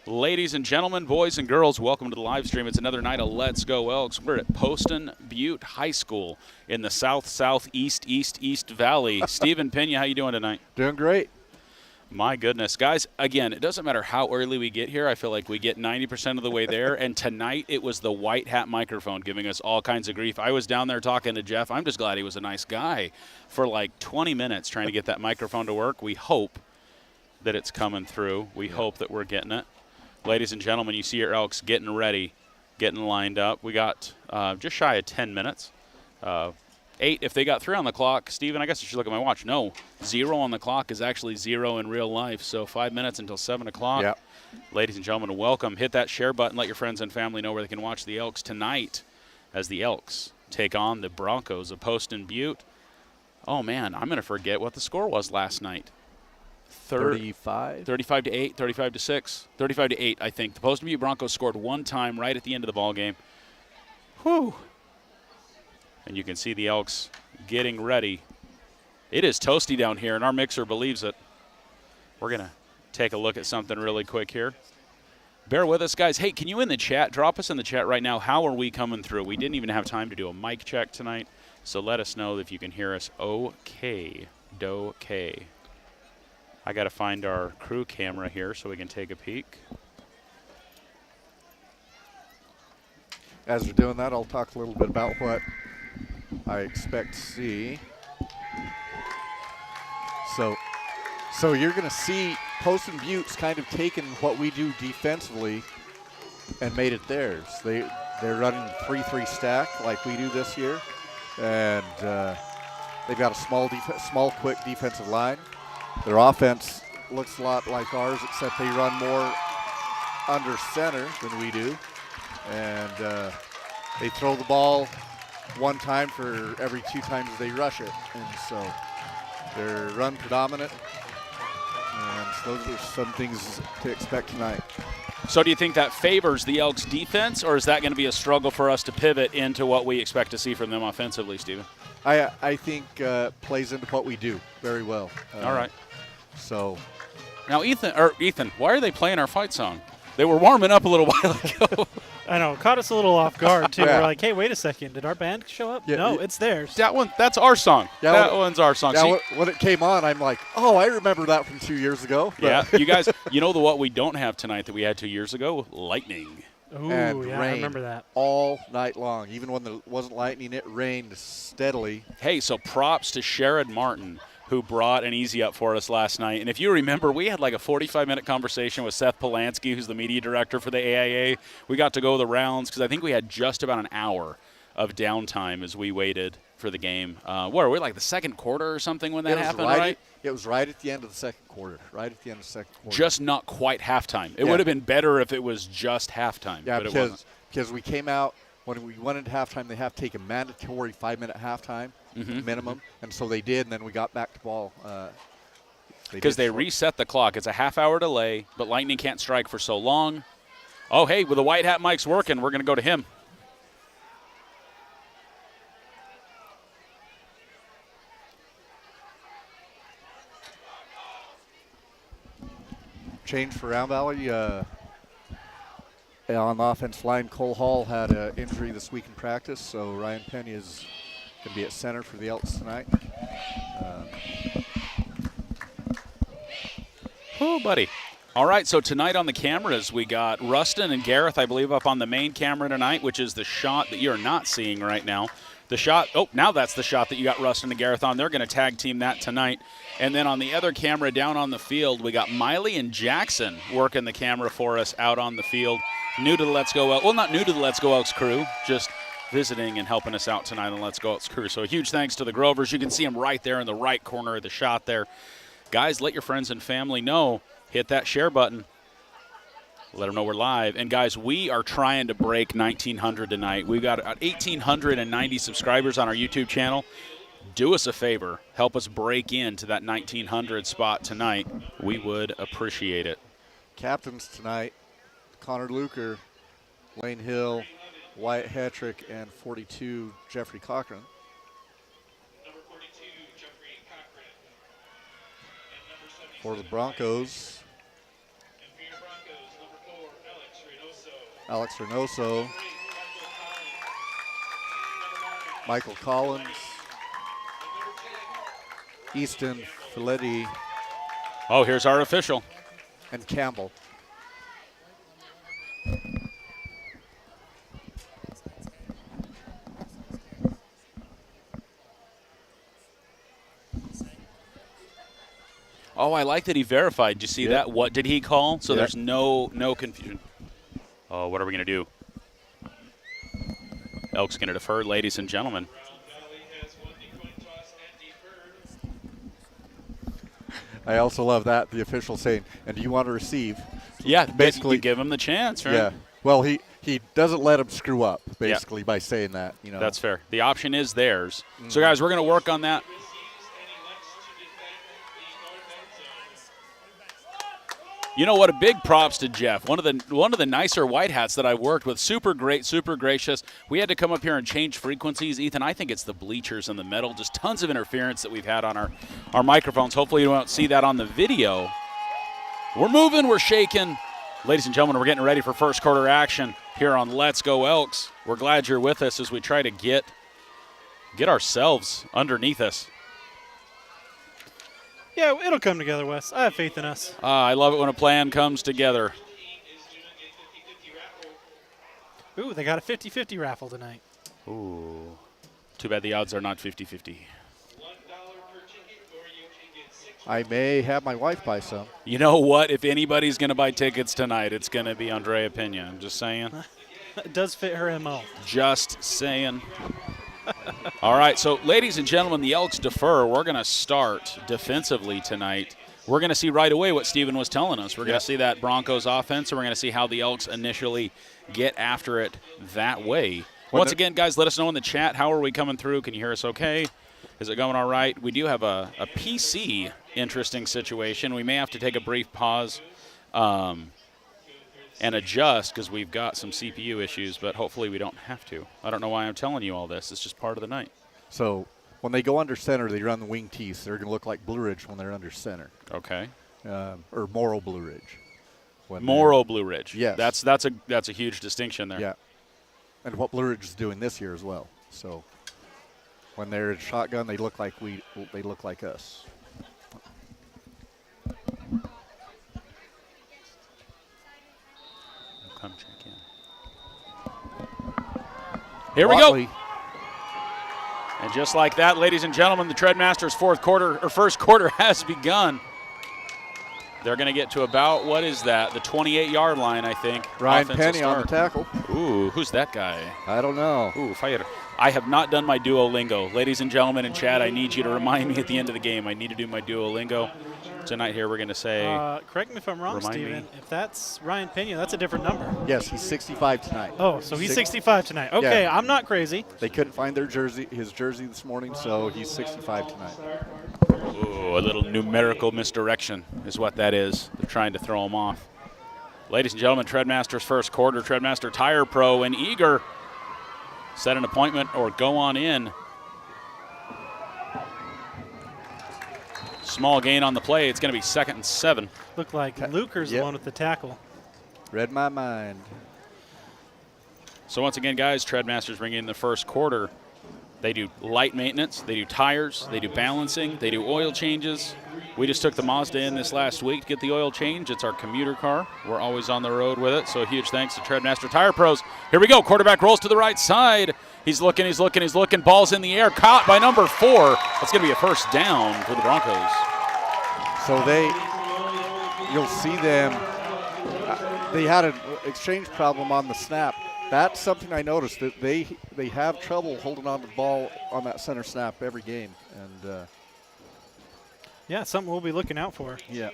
Ladies and gentlemen, boys and girls, welcome to the live stream. It's another night of Let's Go Elks. We're at Poston Butte High School in the south-southeast-east valley. Stephen Pena, how you doing tonight? Doing great. My goodness. Guys, again, it doesn't matter how early we get here. I feel like we get 90% of the way there. And tonight it was the white hat microphone giving us all kinds of grief. I was down there talking to Jeff. I'm just glad he was a nice guy for like 20 minutes trying to get that microphone to work. We hope that it's coming through. We hope that we're getting it. Ladies and gentlemen, you see your Elks getting ready, getting lined up. We got just shy of 10 minutes. 8 if they got 3 on the clock. Steven, I guess I should look at my watch. No, 0 on the clock is actually 0 in real life. So 5 minutes until 7 o'clock. Yep. Ladies and gentlemen, welcome. Hit that share button. Let your friends and family know where they can watch the Elks tonight as the Elks take on the Broncos of Poston Butte. Oh, man, I'm going to forget what the score was last night. 35 to 8, 35 to 6, 35 to 8, I think. The Poston Butte Broncos scored one time right at the end of the ball game. Whew. And you can see the Elks getting ready. It is toasty down here, and our mixer believes it. We're going to take a look at something really quick here. Bear with us, guys. Hey, can you in the chat, drop us in the chat right now, how are we coming through? We didn't even have time to do a mic check tonight, so let us know if you can hear us okay. Do-K. I got to find our crew camera here so we can take a peek. As we're doing that, I'll talk a little bit about what I expect to see. So you're going to see Poston Butte's kind of taken what we do defensively and made it theirs. They're running 3-3 stack like we do this year, and they've got a small, quick defensive line. Their offense looks a lot like ours, except they run more under center than we do. And they throw the ball one time for every 2 times they rush it. And so they're run predominant. And so those are some things to expect tonight. So do you think that favors the Elks defense, or is that going to be a struggle for us to pivot into what we expect to see from them offensively, Stephen? I think plays into what we do very well. All right. So now, Ethan, why are they playing our fight song? They were warming up a little while ago. I know, caught us a little off guard too. Yeah. We're like, hey, wait a second, did our band show up? Yeah, no, it's theirs. That's our song. Yeah, that one's our song. Now, when it came on, I'm like, oh, I remember that from 2 years ago. Yeah, you guys, you know what we don't have tonight that we had 2 years ago? Lightning. Ooh, and yeah, rain I remember that. all night long. Even when there wasn't lightning, it rained steadily. Hey, so props to Sherrod Martin, who brought an easy up for us last night. And if you remember, we had like a 45-minute conversation with Seth Polanski, who's the media director for the AIA. We got to go the rounds because I think we had just about an hour of downtime as we waited for the game. What are we, like the second quarter or something when that happened, right? It was right at the end of the second quarter. Right at the end of the second quarter. Just not quite halftime. It would have been better if it was just halftime. Yeah, but it wasn't. because we came out when we went into halftime. They have to take a mandatory 5-minute halftime minimum, and so they did. And then we got back to ball. Because they reset the clock. It's a half-hour delay, but Lightning can't strike for so long. Oh, hey, with the white hat mic's working, we're going to go to him. Change for Round Valley. On the offense line, Cole Hall had an injury this week in practice, so Ryan Penny is going to be at center for the Elks tonight. Oh, buddy. All right, so tonight on the cameras, we got Rustin and Gareth, I believe, up on the main camera tonight, which is the shot that you're not seeing right now. The shot, now that's the shot that you got Rustin and Gareth on. They're going to tag team that tonight. And then on the other camera down on the field, we got Miley and Jackson working the camera for us out on the field. New to the Let's Go Elks, well, not new to the Let's Go Elks crew, just visiting and helping us out tonight on Let's Go Elks crew. So a huge thanks to the Grovers. You can see them right there in the right corner of the shot there. Guys, let your friends and family know. Hit that share button. Let them know we're live. And, guys, we are trying to break 1,900 tonight. We've got 1,890 subscribers on our YouTube channel. Do us a favor. Help us break into that 1,900 spot tonight. We would appreciate it. Captains tonight, Connor Luker, Lane Hill, Wyatt Hetrick, and 42, Jeffrey Cochran. For the Broncos, Alex Reynoso, Michael Collins, Easton Filetti. Oh, here's our official. And Campbell. Oh, I like that he verified. Did you see that? What did he call? So there's no confusion. Oh, what are we going to do? Elks going to defer, ladies and gentlemen. I also love that, the official saying, and do you want to receive? Yeah, basically you give him the chance, right? Yeah. Well, he doesn't let him screw up, basically, by saying that. You know. That's fair. The option is theirs. So, guys, we're going to work on that. You know what? A big props to Jeff. One of the nicer white hats that I worked with. Super great, super gracious. We had to come up here and change frequencies. Ethan, I think it's the bleachers and the metal. Just tons of interference that we've had on our microphones. Hopefully you won't see that on the video. We're moving, we're shaking. Ladies and gentlemen, we're getting ready for first quarter action here on Let's Go Elks. We're glad you're with us as we try to get ourselves underneath us. Yeah, it'll come together, Wes. I have faith in us. I love it when a plan comes together. Ooh, they got a 50-50 raffle tonight. Ooh. Too bad the odds are not 50-50. I may have my wife buy some. You know what? If anybody's going to buy tickets tonight, it's going to be Andrea Pena. I'm just saying. It does fit her MO. Just saying. All right, so ladies and gentlemen, the Elks defer. We're going to start defensively tonight. We're going to see right away what Steven was telling us. We're going to see that Broncos offense, and we're going to see how the Elks initially get after it that way. Once again, guys, let us know in the chat, how are we coming through? Can you hear us okay? Is it going all right? We do have a PC interesting situation. We may have to take a brief pause and adjust because we've got some CPU issues, but hopefully we don't have to. I don't know why I'm telling you all this. It's just part of the night. So when they go under center, they run the wing teeth. They're going to look like Blue Ridge when they're under center. Okay. Or Morrow Blue Ridge. Morrow Blue Ridge. Yes. That's a huge distinction there. Yeah. And what Blue Ridge is doing this year as well. So when they're in shotgun, they look like us. Come check in. Here we go. And just like that, ladies and gentlemen, the Treadmasters first quarter has begun. They're going to get to about, what is that, the 28-yard line, I think. Ryan Offensive Penny on the start. tackle. Ooh, who's that guy? I don't know. Ooh, fire. I have not done my Duolingo. Ladies and gentlemen in chat, I need you to remind me at the end of the game. I need to do my Duolingo. Tonight here we're going to say. Correct me if I'm wrong, Steven. If that's Ryan Pena, that's a different number. Yes, he's 65 tonight. Oh, so he's 65 tonight. Okay, Yeah. I'm not crazy. They couldn't find his jersey this morning, so he's 65 tonight. Ooh, a little numerical misdirection is what that is. They're trying to throw him off. Ladies and gentlemen, Treadmaster's first quarter. Treadmaster Tire Pro and Eager set an appointment or go on in. Small gain on the play. It's going to be 2nd and 7. Looked like Luker's the one with the tackle. Read my mind. So once again, guys, Treadmasters bring in the first quarter. They do light maintenance, they do tires, they do balancing, they do oil changes. We just took the Mazda in this last week to get the oil change. It's our commuter car. We're always on the road with it, so a huge thanks to Treadmaster Tire Pros. Here we go. Quarterback rolls to the right side. He's looking. Ball's in the air. Caught by number 4. That's going to be a first down for the Broncos. So you'll see them. They had an exchange problem on the snap. That's something I noticed, that they have trouble holding on to the ball on that center snap every game. And yeah, something we'll be looking out for. Yeah.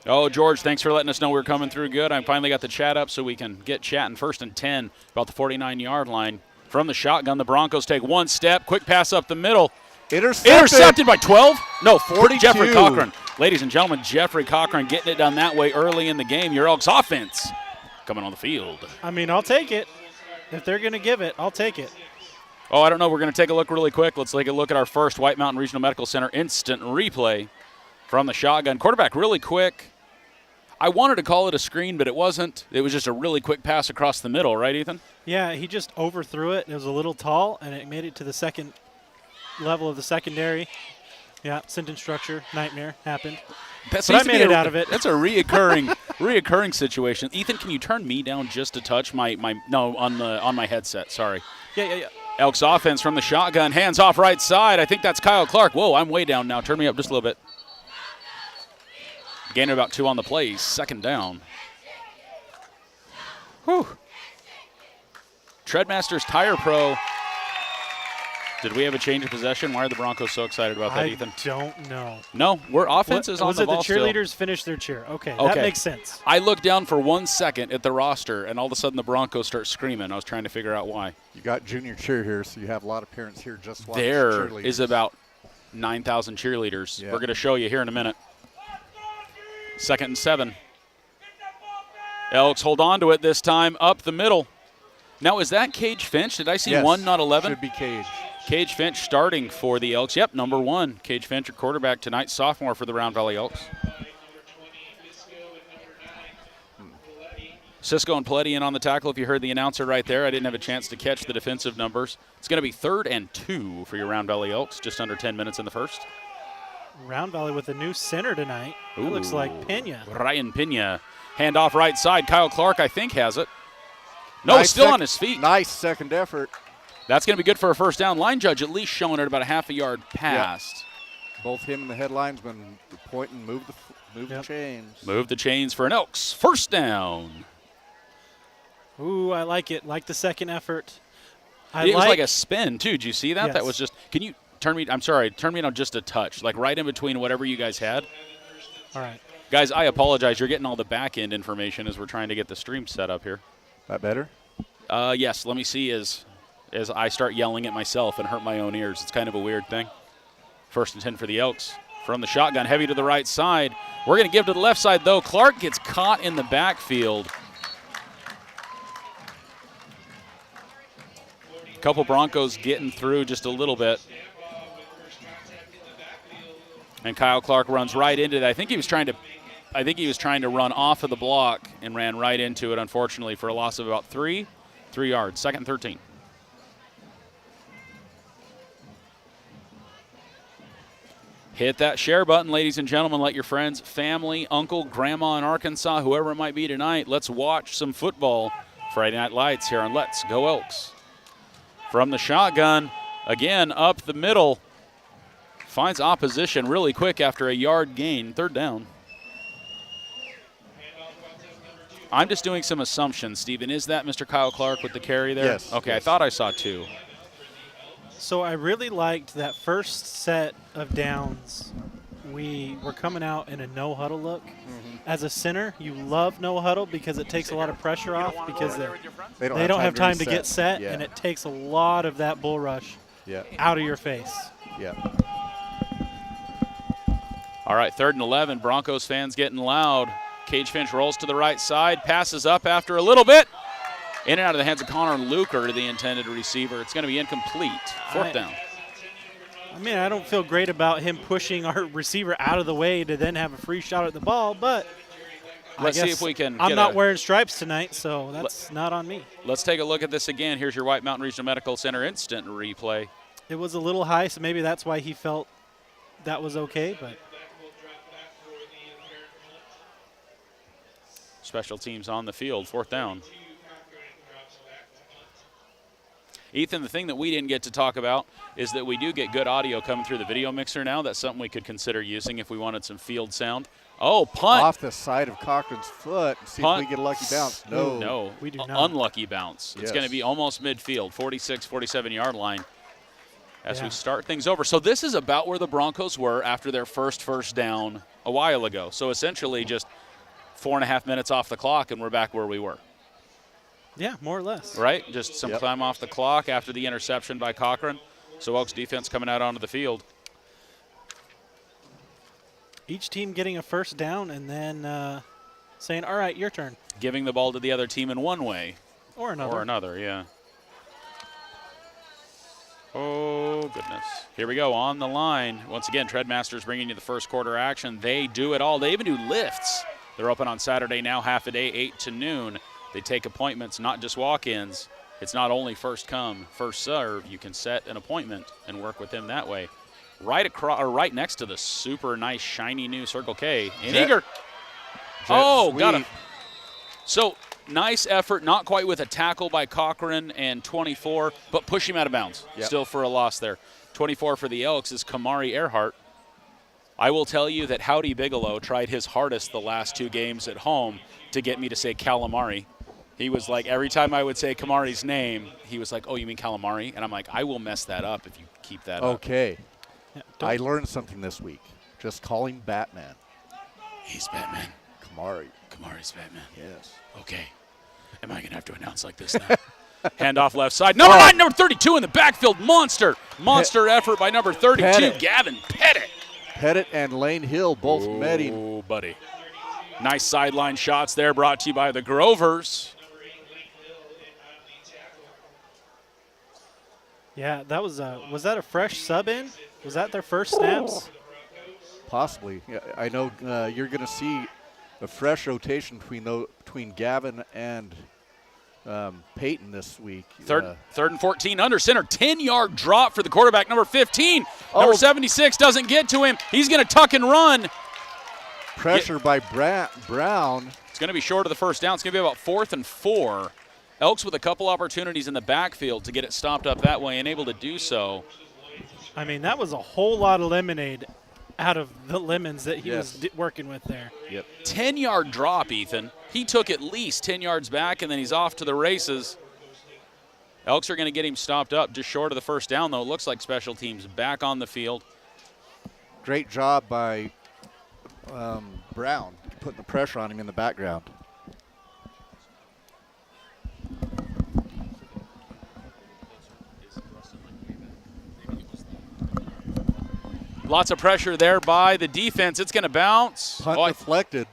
Oh, George, thanks for letting us know we're coming through good. I finally got the chat up so we can get chatting. 1st and 10, about the 49-yard line. From the shotgun, the Broncos take one step. Quick pass up the middle. Intercepted by 12? No, 42. Jeffrey Cochran. Ladies and gentlemen, Jeffrey Cochran getting it done that way early in the game. Your Elks offense coming on the field. I mean, I'll take it. If they're going to give it, I'll take it. Oh, I don't know. We're going to take a look really quick. Let's take a look at our first White Mountain Regional Medical Center instant replay from the shotgun. Quarterback really quick. I wanted to call it a screen, but it wasn't. It was just a really quick pass across the middle, right, Ethan? Yeah, he just overthrew it. It was a little tall, and it made it to the second level of the secondary. Yeah, sentence structure, nightmare, happened. But I made it out of it. That's a reoccurring situation. Ethan, can you turn me down just a touch? On my headset. Sorry. Yeah. Elks offense from the shotgun, hands off right side. I think that's Kyle Clark. Whoa, I'm way down now. Turn me up just a little bit. Gain about 2 on the play. 2nd down. Whew. Treadmaster's Tire Pro. Did we have a change of possession? Why are the Broncos so excited about that, Ethan? I don't know. No, we're offenses on the ball Was it the cheerleaders finished their cheer? Okay, that makes sense. I looked down for 1 second at the roster, and all of a sudden the Broncos start screaming. I was trying to figure out why. You got junior cheer here, so you have a lot of parents here just watching There cheerleaders. is about 9,000 cheerleaders. Yeah. We're going to show you here in a minute. 2nd and 7. Elks hold on to it this time up the middle. Now, is that Cage Finch? Did I see 1, not 11? Should be Cage. Cage Finch starting for the Elks. Yep, number 1. Cage Finch, your quarterback tonight, sophomore for the Round Valley Elks. Cisco and Paletti in on the tackle. If you heard the announcer right there, I didn't have a chance to catch the defensive numbers. It's going to be 3rd and 2 for your Round Valley Elks, just under 10 minutes in the first. Round Valley with a new center tonight. It looks like Pena. Ryan Pena. Hand off right side. Kyle Clark, I think, has it. No, still on his feet. Nice second effort. That's going to be good for a first down. Line judge at least showing it about a half a yard past. Yeah. Both him and the head linesman pointing, move the chains. Move the chains for an Elks. First down. Ooh, I like it. Like the second effort. It was like a spin, too. Did you see that? Yes. That was just – can you turn me – I'm sorry. Turn me on just a touch, like right in between whatever you guys had. All right. Guys, I apologize. You're getting all the back-end information as we're trying to get the stream set up here. That better? Yes. Let me see as I start yelling at myself and hurt my own ears. It's kind of a weird thing. 1st and 10 for the Elks. From the shotgun, heavy to the right side. We're going to give to the left side, though. Clark gets caught in the backfield. Couple Broncos getting through just a little bit. And Kyle Clark runs right into that. I think he was trying to run off of the block and ran right into it, unfortunately, for a loss of about 3 yards. 2nd and 13. Hit that share button, ladies and gentlemen. Let your friends, family, uncle, grandma in Arkansas, whoever it might be tonight, let's watch some football. Friday Night Lights here on Let's Go Elks. From the shotgun, again, up the middle. Finds opposition really quick after a yard gain. 3rd down. I'm just doing some assumptions, Stephen. Is that Mr. Kyle Clark with the carry there? Yes. Okay, yes. I thought I saw 2. So I really liked that first set of downs. We were coming out in a no-huddle look. As a center, you love no-huddle because it takes a lot of pressure off because they don't have time to get set, and it takes a lot of that bull rush out of your face. Yeah. All right, 3rd and 11. Broncos fans getting loud. Cage Finch rolls to the right side, passes up after a little bit. In and out of the hands of Connor Luker, the intended receiver. It's going to be incomplete. 4th down. I mean, I don't feel great about him pushing our receiver out of the way to then have a free shot at the ball, but let's see if we can. I'm not wearing stripes tonight, so that's not on me. Let's take a look at this again. Here's your White Mountain Regional Medical Center instant replay. It was a little high, so maybe that's why he felt that was okay, but. Special teams on the field, 4th down. Ethan, the thing that we didn't get to talk about is that we do get good audio coming through the video mixer now. That's something we could consider using if we wanted some field sound. Oh, punt. Off the side of Cochran's foot. See if we get a lucky bounce. No, we do not. Unlucky bounce. Yes. It's going to be almost midfield, 46, 47-yard line as we start things over. So this is about where the Broncos were after their first down a while ago. So essentially just 4.5 minutes off the clock, and we're back where we were. Yeah, more or less. Right? Just some time off the clock after the interception by Cochran. So Elks defense coming out onto the field. Each team getting a first down and then saying, all right, your turn. Giving the ball to the other team in one way. Or another. Or another, yeah. Oh, goodness. Here we go on the line. Once again, Treadmasters bringing you the first quarter action. They do it all. They even do lifts. They're open on Saturday now, half a day, 8 to noon. They take appointments, not just walk-ins. It's not only first come, first serve. You can set an appointment and work with them that way. Right across, or right next to the super nice, shiny new Circle K. And Eager. Oh, got him. So nice effort, not quite with a tackle by Cochran and 24, but push him out of bounds. Still for a loss there. 24 for the Elks is Kamari Earhart. I will tell you that Howdy Bigelow tried his hardest the last 2 games at home to get me to say calamari. He was like, every time I would say Kamari's name, he was like, oh, you mean calamari? And I'm like, I will mess that up if you keep that up. Okay. I learned something this week. Just call him Batman. He's Batman. Kamari. Kamari's Batman. Yes. Okay. Am I going to have to announce like this now? Handoff left side. Number 9, number 32 in the backfield. Monster effort by number 32, Pettit. Gavin Pettit. Pettit and Lane Hill both met him. Oh, buddy. Nice sideline shots there brought to you by the Grovers. Yeah, that was that a fresh sub in? Was that their first snaps? Possibly. Yeah, I know you're going to see a fresh rotation between Gavin and Peyton this week. Third and 14 under center. 10-yard drop for the quarterback, number 15. Number 76 doesn't get to him. He's going to tuck and run. Pressure by Brown. It's going to be short of the first down. It's going to be about 4th and 4. Elks with a couple opportunities in the backfield to get it stopped up that way and able to do so. I mean, that was a whole lot of lemonade out of the lemons that he was working with there. Yep. 10-yard drop, Ethan. He took at least 10 yards back, and then he's off to the races. Elks are going to get him stopped up just short of the first down, though. It looks like special teams back on the field. Great job by Brown, putting the pressure on him in the background. Lots of pressure there by the defense. It's going to bounce. Punt deflected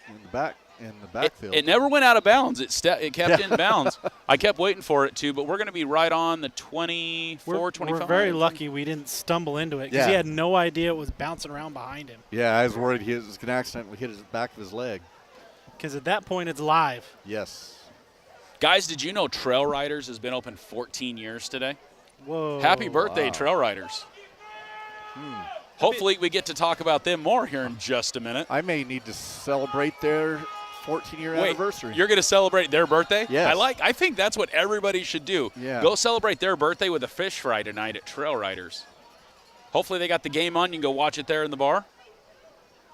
in the backfield. It never went out of bounds. It kept in bounds. I kept waiting for it to, but we're going to be right on the 24, 25. We're very lucky we didn't stumble into it because he had no idea it was bouncing around behind him. Yeah, I was worried he was going to accidentally hit the back of his leg. Because at that point, it's live. Yes. Guys, did you know Trail Riders has been open 14 years today? Whoa. Happy birthday, Trail Riders. Hopefully we get to talk about them more here in just a minute. I may need to celebrate their 14-year anniversary. You're going to celebrate their birthday? Yes. I think that's what everybody should do. Yeah. Go celebrate their birthday with a fish fry tonight at Trail Riders. Hopefully they got the game on. You can go watch it there in the bar.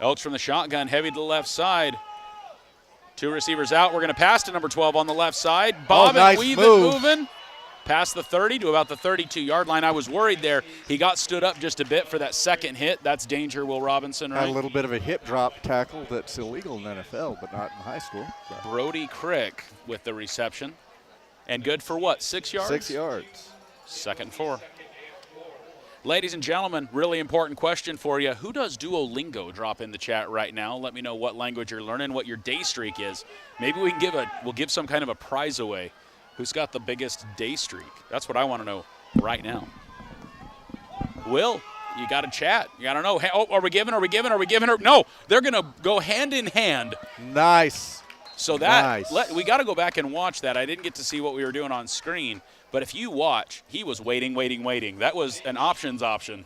Elks from the shotgun, heavy to the left side. Two receivers out. We're going to pass to number 12 on the left side. Bobbing, nice weaving, move. moving. Past the 30 to about the 32-yard line. I was worried there. He got stood up just a bit for that second hit. That's danger, Will Robinson, right? Had a little bit of a hip drop tackle that's illegal in the NFL, but not in high school. So. Brody Crick with the reception. And good for what, 6 yards? 6 yards. 2nd and 4. Ladies and gentlemen, really important question for you. Who does Duolingo? Drop in the chat right now. Let me know what language you're learning, what your day streak is. Maybe we can we'll give some kind of a prize away. Who's got the biggest day streak? That's what I want to know right now. Will, you got to chat. You got to know. Hey, oh, are we giving? No, they're going to go hand in hand. Nice. So we got to go back and watch that. I didn't get to see what we were doing on screen. But if you watch, he was waiting. That was an option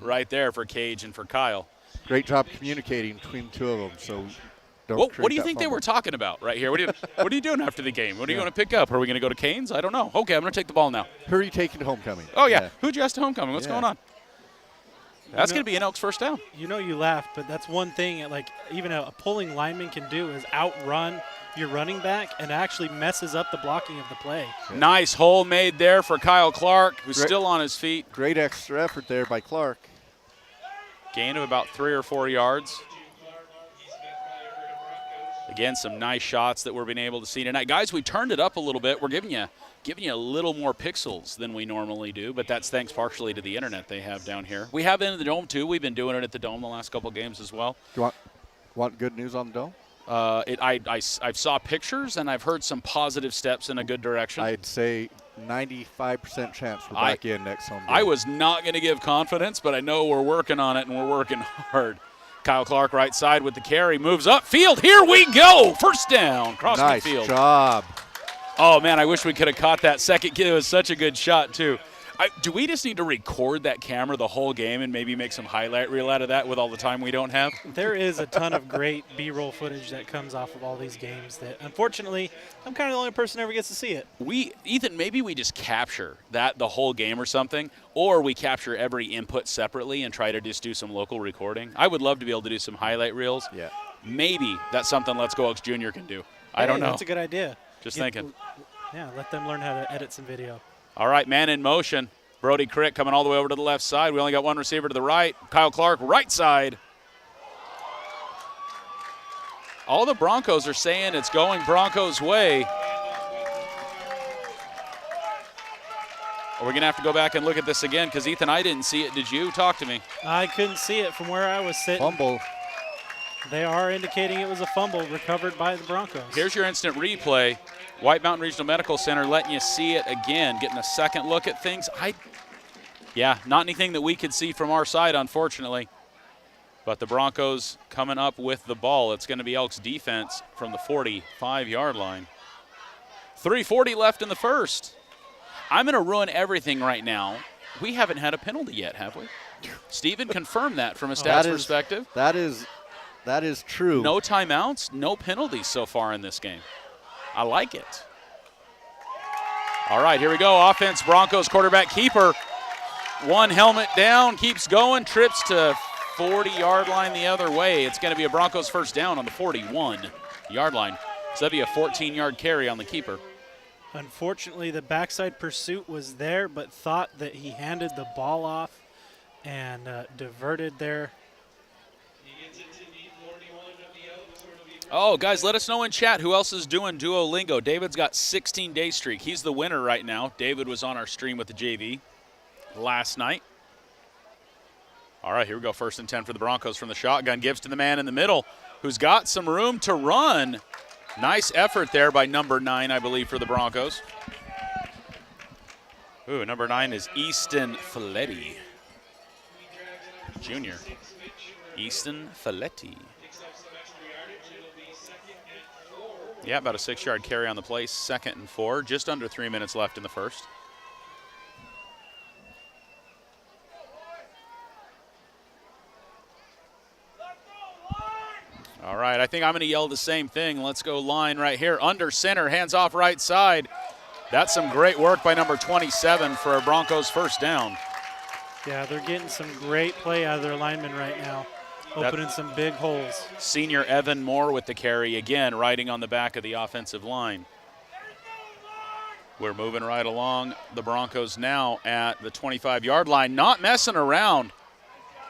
right there for Cage and for Kyle. Great job communicating between the two of them. So what do you think they were talking about right here? What are you doing after the game? What are you going to pick up? Are we going to go to Canes? I don't know. Okay, I'm going to take the ball now. Who are you taking to homecoming? Oh, yeah. Who'd you ask to homecoming? What's going on? That's going to be an Elks first down. You know you laughed, but that's one thing like even a pulling lineman can do is outrun your running back and actually messes up the blocking of the play. Yeah. Nice hole made there for Kyle Clark, who's still on his feet. Great extra effort there by Clark. Gain of about 3 or 4 yards. Again, some nice shots that we're being able to see tonight. Guys, we turned it up a little bit. We're giving you a little more pixels than we normally do, but that's thanks partially to the internet they have down here. We have it in the Dome, too. We've been doing it at the Dome the last couple games as well. Do you want good news on the Dome? I saw pictures, and I've heard some positive steps in a good direction. I'd say 95% chance we're back in next home game. I was not going to give confidence, but I know we're working on it, and we're working hard. Kyle Clark right side with the carry, moves up field. Here we go. First down, cross the field. Nice job. Oh, man, I wish we could have caught that second kid. It was such a good shot, too. Do we just need to record that camera the whole game and maybe make some highlight reel out of that with all the time we don't have? There is a ton of great B-roll footage that comes off of all these games that, unfortunately, I'm kind of the only person who ever gets to see it. Ethan, maybe we just capture that the whole game or something, or we capture every input separately and try to just do some local recording. I would love to be able to do some highlight reels. Yeah. Maybe that's something Let's Go Elks Jr. can do. I don't know. That's a good idea. Just thinking. Yeah, let them learn how to edit some video. All right, man in motion. Brody Crick coming all the way over to the left side. We only got one receiver to the right. Kyle Clark, right side. All the Broncos are saying it's going Broncos' way. Are we going to have to go back and look at this again? Because, Ethan, I didn't see it. Did you? Talk to me. I couldn't see it from where I was sitting. Fumble. They are indicating it was a fumble recovered by the Broncos. Here's your instant replay. White Mountain Regional Medical Center letting you see it again, getting a second look at things. Not anything that we could see from our side, unfortunately. But the Broncos coming up with the ball. It's going to be Elks defense from the 45-yard line. 3:40 left in the first. I'm going to ruin everything right now. We haven't had a penalty yet, have we? Steven confirmed that from a stats perspective. That is true. No timeouts, no penalties so far in this game. I like it. All right, here we go. Offense, Broncos quarterback keeper. One helmet down, keeps going, trips to 40-yard line the other way. It's going to be a Broncos first down on the 41-yard line. So that'd be a 14-yard carry on the keeper. Unfortunately, the backside pursuit was there, but thought that he handed the ball off and diverted there. Oh, guys, let us know in chat who else is doing Duolingo. David's got 16-day streak. He's the winner right now. David was on our stream with the JV last night. All right, here we go. 1st and 10 for the Broncos from the shotgun. Gives to the man in the middle who's got some room to run. Nice effort there by number 9, I believe, for the Broncos. Ooh, number 9 is Easton Folletti, Jr. Easton Folletti. Yeah, about a 6-yard carry on the play. 2nd and 4. Just under 3 minutes left in the first. All right, I think I'm going to yell the same thing. Let's go line right here. Under center, hands off right side. That's some great work by number 27 for a Broncos first down. Yeah, they're getting some great play out of their linemen right now. opening some big holes. Senior Evan Moore with the carry again, riding on the back of the offensive line. We're moving right along. The Broncos now at the 25-yard line, not messing around.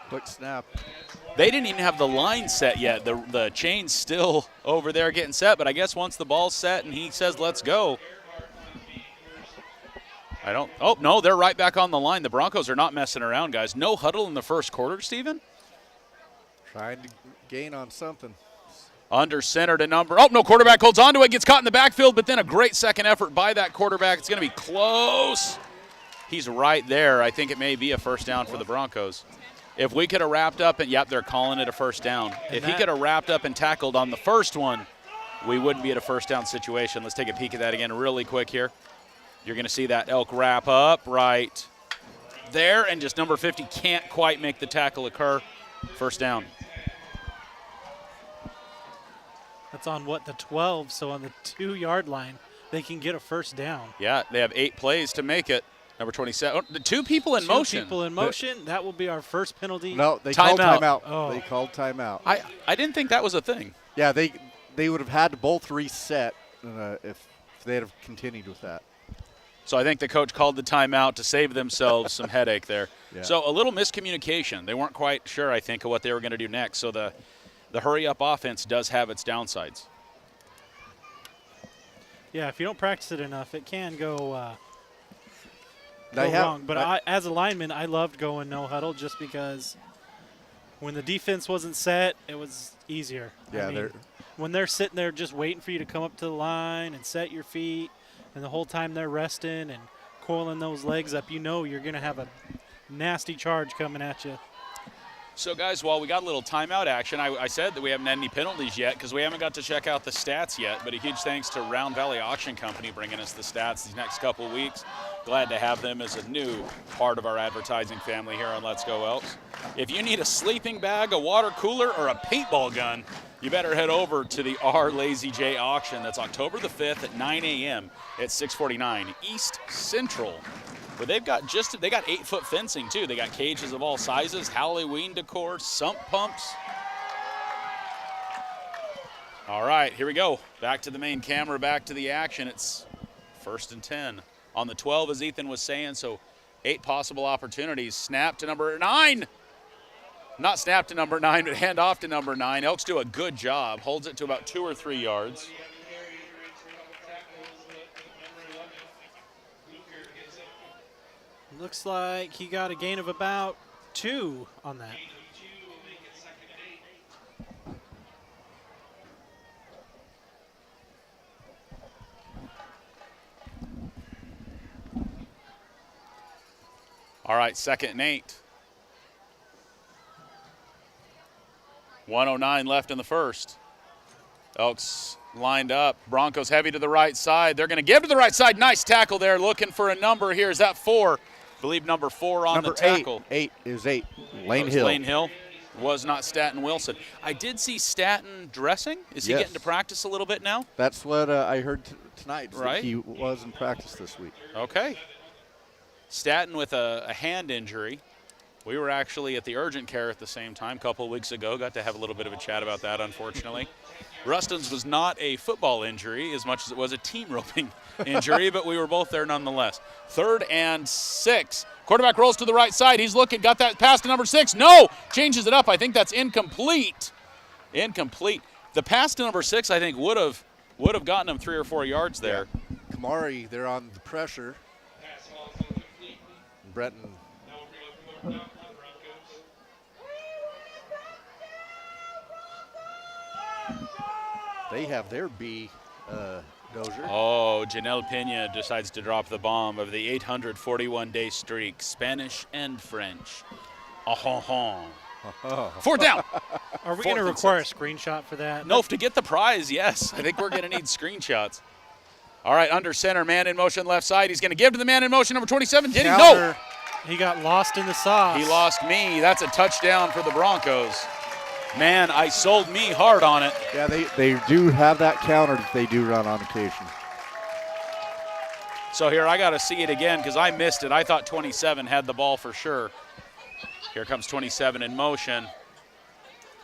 Quick snap. They didn't even have the line set yet. The chain's still over there getting set, but I guess once the ball's set and he says, let's go. Oh, no, they're right back on the line. The Broncos are not messing around, guys. No huddle in the first quarter, Steven? Trying to gain on something. Under center to number. Oh, no, quarterback holds on to it, gets caught in the backfield, but then a great second effort by that quarterback. It's going to be close. He's right there. I think it may be a first down for the Broncos. If we could have wrapped up, and yep, they're calling it a first down. If he could have wrapped up and tackled on the first one, we wouldn't be at a first down situation. Let's take a peek at that again really quick here. You're going to see that Elk wrap up right there, and just number 50 can't quite make the tackle occur. First down. That's on the 12, so on the 2-yard line, they can get a first down. Yeah, they have 8 plays to make it. Number 27. Oh, the 2 people in motion. 2 people in motion. That will be our first penalty. No, they called timeout. Oh. They called timeout. I didn't think that was a thing. Yeah, they would have had to both reset if they'd have continued with that. So I think the coach called the timeout to save themselves some headache there. Yeah. So a little miscommunication. They weren't quite sure, I think, of what they were going to do next. So the hurry-up offense does have its downsides. Yeah, if you don't practice it enough, it can go wrong. But as a lineman, I loved going no huddle just because when the defense wasn't set, it was easier. Yeah, when they're sitting there just waiting for you to come up to the line and set your feet, and the whole time they're resting and coiling those legs up, you know you're going to have a nasty charge coming at you. So, guys, while we got a little timeout action, I said that we haven't had any penalties yet because we haven't got to check out the stats yet, but a huge thanks to Round Valley Auction Company bringing us the stats these next couple of weeks. Glad to have them as a new part of our advertising family here on Let's Go Elks. If you need a sleeping bag, a water cooler, or a paintball gun, you better head over to the R Lazy J auction. That's October the 5th at 9 a.m. at 649 East Central. But they got 8-foot fencing too. They got cages of all sizes, Halloween decor, sump pumps. All right, here we go. Back to the main camera, back to the action. It's 1st and 10. On the 12, as Ethan was saying, so 8 possible opportunities. Snap to number 9. Not snap to number 9, but hand off to number 9. Elks do a good job. Holds it to about 2 or 3 yards. Looks like he got a gain of about 2 on that. All right, 2nd and 8. 1:09 left in the first. Elks lined up. Broncos heavy to the right side. They're going to give to the right side. Nice tackle there. Looking for a number here. Is that 4? I believe number 4 on number the tackle. 8 is 8. Lane Hill. Lane Hill. Was not Staten Wilson. I did see Staten dressing. Is he getting to practice a little bit now? That's what I heard tonight. Right. He was in practice this week. Okay. Staten with a hand injury. We were actually at the urgent care at the same time a couple of weeks ago. Got to have a little bit of a chat about that, unfortunately. Rustin's was not a football injury as much as it was a team roping injury, but we were both there nonetheless. 3rd and 6. Quarterback rolls to the right side. He's looking, got that pass to number 6. No! Changes it up. I think that's incomplete. Incomplete. The pass to number 6, I think, would have gotten him 3 or 4 yards there. Yeah. Kamari, they're on the pressure. Breton. They have their B dozer. Oh, Janelle Pena decides to drop the bomb of the 841-day streak, Spanish and French. Oh. 4th down. Are we going to require a screenshot for that? No, to get the prize, yes. I think we're going to need screenshots. All right, under center, man in motion left side. He's going to give to the man in motion, number 27. Did he? No. He got lost in the sauce. He lost me. That's a touchdown for the Broncos. Man, I sold me hard on it. Yeah, they do have that counter that they do run on occasion. So here, I got to see it again because I missed it. I thought 27 had the ball for sure. Here comes 27 in motion.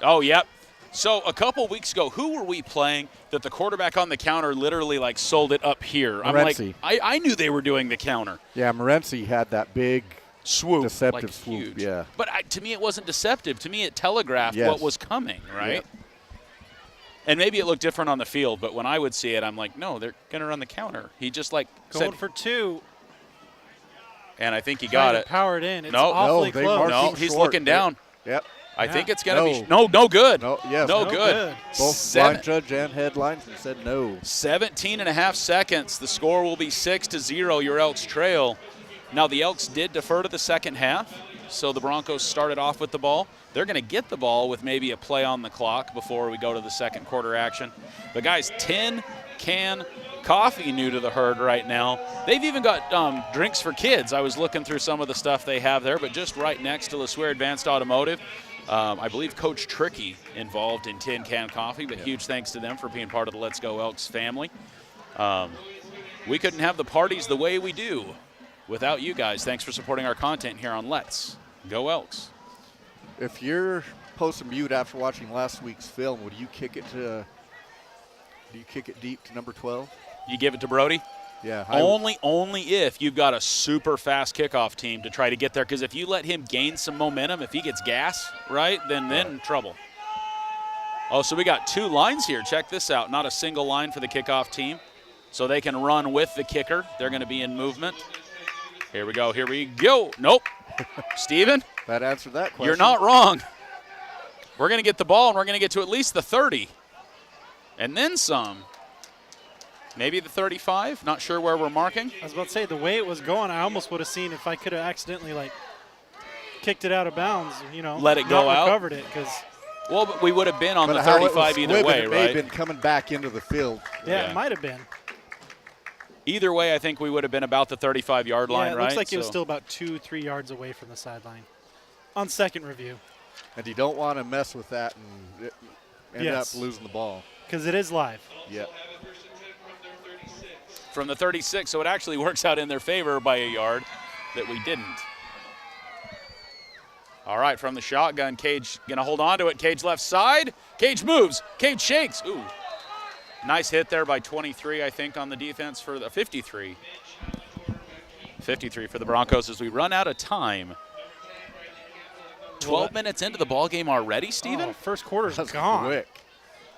Oh, yep. So a couple weeks ago, who were we playing that the quarterback on the counter literally like sold it up here? Morency. I'm like, I knew they were doing the counter. Yeah, Morency had that big swoop, deceptive like swoop. huge. Yeah. But to me, it wasn't deceptive. To me, it telegraphed what was coming, right? Yep. And maybe it looked different on the field, but when I would see it, I'm like, no, they're going to run the counter. He just like Going said, for 2. and I think he got it. Powered in. It's No, awfully they close. marked No, him he's short. looking down. Yep. I think it's going to be No. no good. No, yes. No No good. good. Both line judge and head linesman said no. 17 and a half seconds. The score will be 6-0. Your Elks trail. Now the Elks did defer to the second half, so the Broncos started off with the ball. They're going to get the ball with maybe a play on the clock before we go to the second quarter action. But guys, 10 can coffee new to the herd right now. They've even got drinks for kids. I was looking through some of the stuff they have there, but just right next to LeSueur Advanced Automotive, I believe Coach Tricky involved in Tin Can Coffee, but huge thanks to them for being part of the Let's Go Elks family. We couldn't have the parties the way we do without you guys. Thanks for supporting our content here on Let's Go Elks. If you're Poston Butte after watching last week's film, would you kick it to? Do you kick it deep to number 12? You give it to Brody? Yeah. Only if you've got a super fast kickoff team to try to get there. Because if you let him gain some momentum, if he gets gas, right, then trouble. Oh, so we got 2 lines here. Check this out. Not a single line for the kickoff team. So they can run with the kicker. They're going to be in movement. Here we go. Here we go. Nope. Steven? That answered that question. You're not wrong. We're going to get the ball, and we're going to get to at least the 30. And then some. Maybe the 35. Not sure where we're marking. I was about to say, the way it was going, I almost would have seen if I could have accidentally, like, kicked it out of bounds, Let it go out? Recovered it, because Well, but we would have been on But the how it was 35 either squibbing, way, it may have right? been coming back into the field. it might have been. Either way, I think we would have been about the 35-yard line, it right? looks like it was still about 2-3 yards away from the sideline on second review. And you don't want to mess with that and end up Yes. losing the ball. Because it is live. Yep. From the 36, so it actually works out in their favor by a yard that we didn't. All right, from the shotgun, Cage going to hold on to it. Cage left side. Cage moves. Cage shakes. Ooh. Nice hit there by 23, I think, on the defense for the 53. 53 for the Broncos as we run out of time. 12 minutes into the ball game already, Steven? Oh, first quarter's That's gone. quick.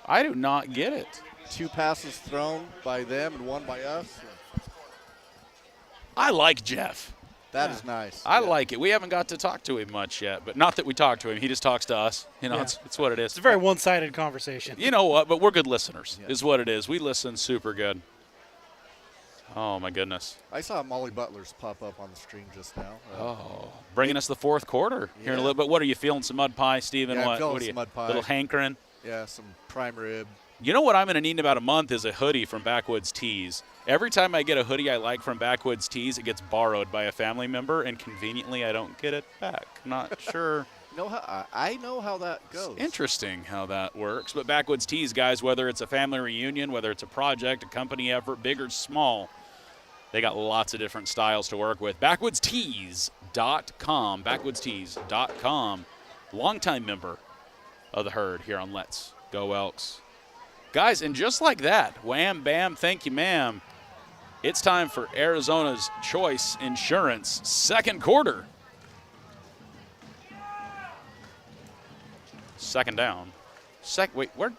I do not get it. 2 passes thrown by them and 1 by us. I like Jeff. That is nice. I like it. We haven't got to talk to him much yet, but not that we talk to him. He just talks to us. It's what it is. It's a very one-sided conversation. You know what? But we're good listeners, Yeah. is what it is. We listen super good. Oh, my goodness. I saw Molly Butler's pop up on the stream just now. Bringing us the fourth quarter here in a little bit. What are you feeling? Some mud pie, Steven? Yeah, I'm what? feeling What are some you? mud pie. Little hankering. Yeah, some prime rib. You know what I'm going to need in about a month is a hoodie from Backwoods Tees. Every time I get a hoodie I like from Backwoods Tees, it gets borrowed by a family member, and conveniently I don't get it back. Not sure. I know how that goes. Interesting how that works. But Backwoods Tees, guys, whether it's a family reunion, whether it's a project, a company effort, big or small, they got lots of different styles to work with. BackwoodsTees.com. BackwoodsTees.com. Longtime member of the herd here on Let's Go Elks. Guys, and just like that, wham, bam, thank you, ma'am, it's time for Arizona's Choice Insurance second quarter. Second down. Wait, where?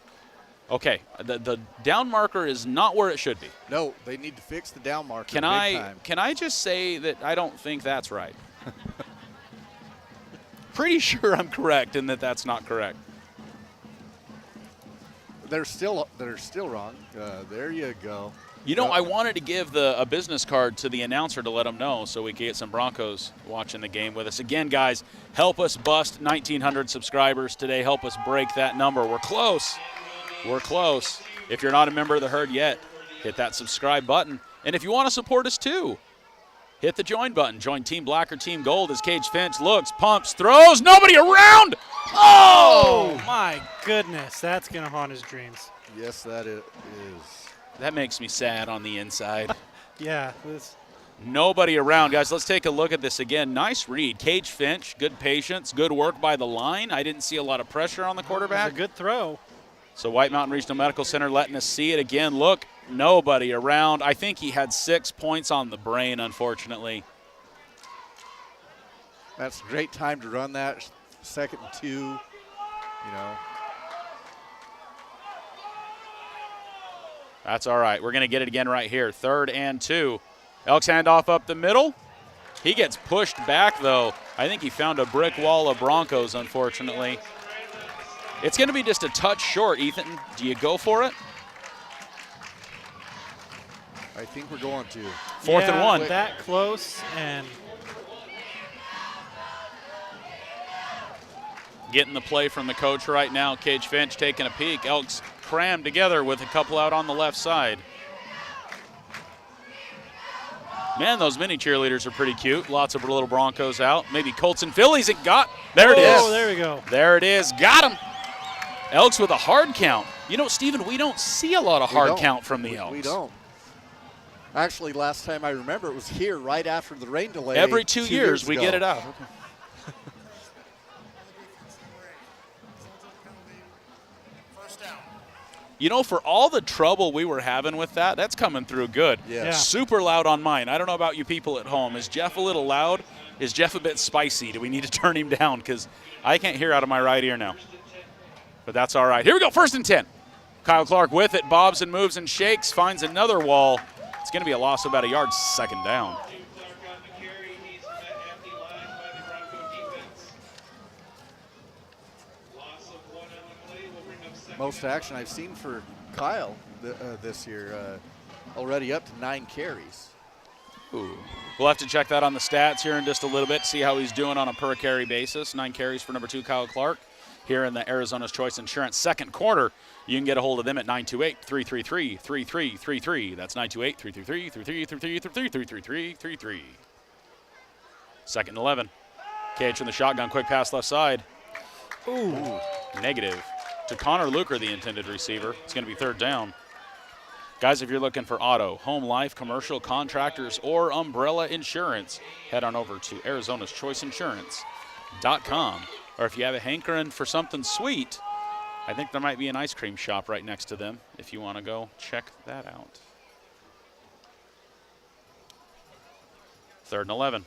Okay, the down marker is not where it should be. No, they need to fix the down marker. Can I just say that I don't think that's right? Pretty sure I'm correct in that that's not correct. They're still wrong. There you go. You know, I wanted to give a business card to the announcer to let him know so we could get some Broncos watching the game with us. Again, guys, help us bust 1,900 subscribers today. Help us break that number. We're close. We're close. If you're not a member of the herd yet, hit that subscribe button. And if you want to support us too, hit the join button. Join Team Black or Team Gold as Cage Finch looks, pumps, throws, nobody around. Oh, my goodness. That's going to haunt his dreams. Yes, that is. That makes me sad on the inside. Yeah. Nobody around. Guys, let's take a look at this again. Nice read. Cage Finch, good patience, good work by the line. I didn't see a lot of pressure on the quarterback. It was a good throw. So White Mountain Regional Medical Center letting us see it again. Look, nobody around. I think he had 6 points on the brain, unfortunately. That's a great time to run that 2nd and 2, you know. That's all right. We're going to get it again right here. 3rd and 2. Elks handoff up the middle. He gets pushed back, though. I think he found a brick wall of Broncos, unfortunately. It's going to be just a touch short, Ethan. Do you go for it? I think we're going to. 4th and 1. That close, and getting the play from the coach right now. Cage Finch taking a peek. Elks crammed together with a couple out on the left side. Man, those mini cheerleaders are pretty cute. Lots of little Broncos out. Maybe Colts and Phillies. It got. There it is. Oh, there we go. There it is. Got him. Elks with a hard count. You know, Stephen, we don't see a lot of hard count from the Elks. We don't. Actually, last time I remember it was here right after the rain delay. Every 2 years we ago. get it out. You know, for all the trouble we were having with that, that's coming through good. Yeah. Super loud on mine. I don't know about you people at home. Is Jeff a little loud? Is Jeff a bit spicy? Do we need to turn him down? Because I can't hear out of my right ear now. But that's all right. Here we go, 1st and 10. Kyle Clark with it, bobs and moves and shakes, finds another wall. It's going to be a loss of about a yard, 2nd down. Most action I've seen for Kyle this year, already up to 9 carries. Ooh. We'll have to check that on the stats here in just a little bit, see how he's doing on a per carry basis. 9 carries for number 2, Kyle Clark, here in the Arizona's Choice Insurance 2nd quarter. You can get a hold of them at 928-333-3333. That's 928-333-3333. 2nd and 11. Cage from the shotgun, quick pass left side. Ooh. Negative. To Connor Luker, the intended receiver. It's going to be 3rd down. Guys, if you're looking for auto, home, life, commercial, contractors, or umbrella insurance, head on over to Arizona's Choice Insurance.com. Or if you have a hankering for something sweet, I think there might be an ice cream shop right next to them if you want to go check that out. 3rd and 11.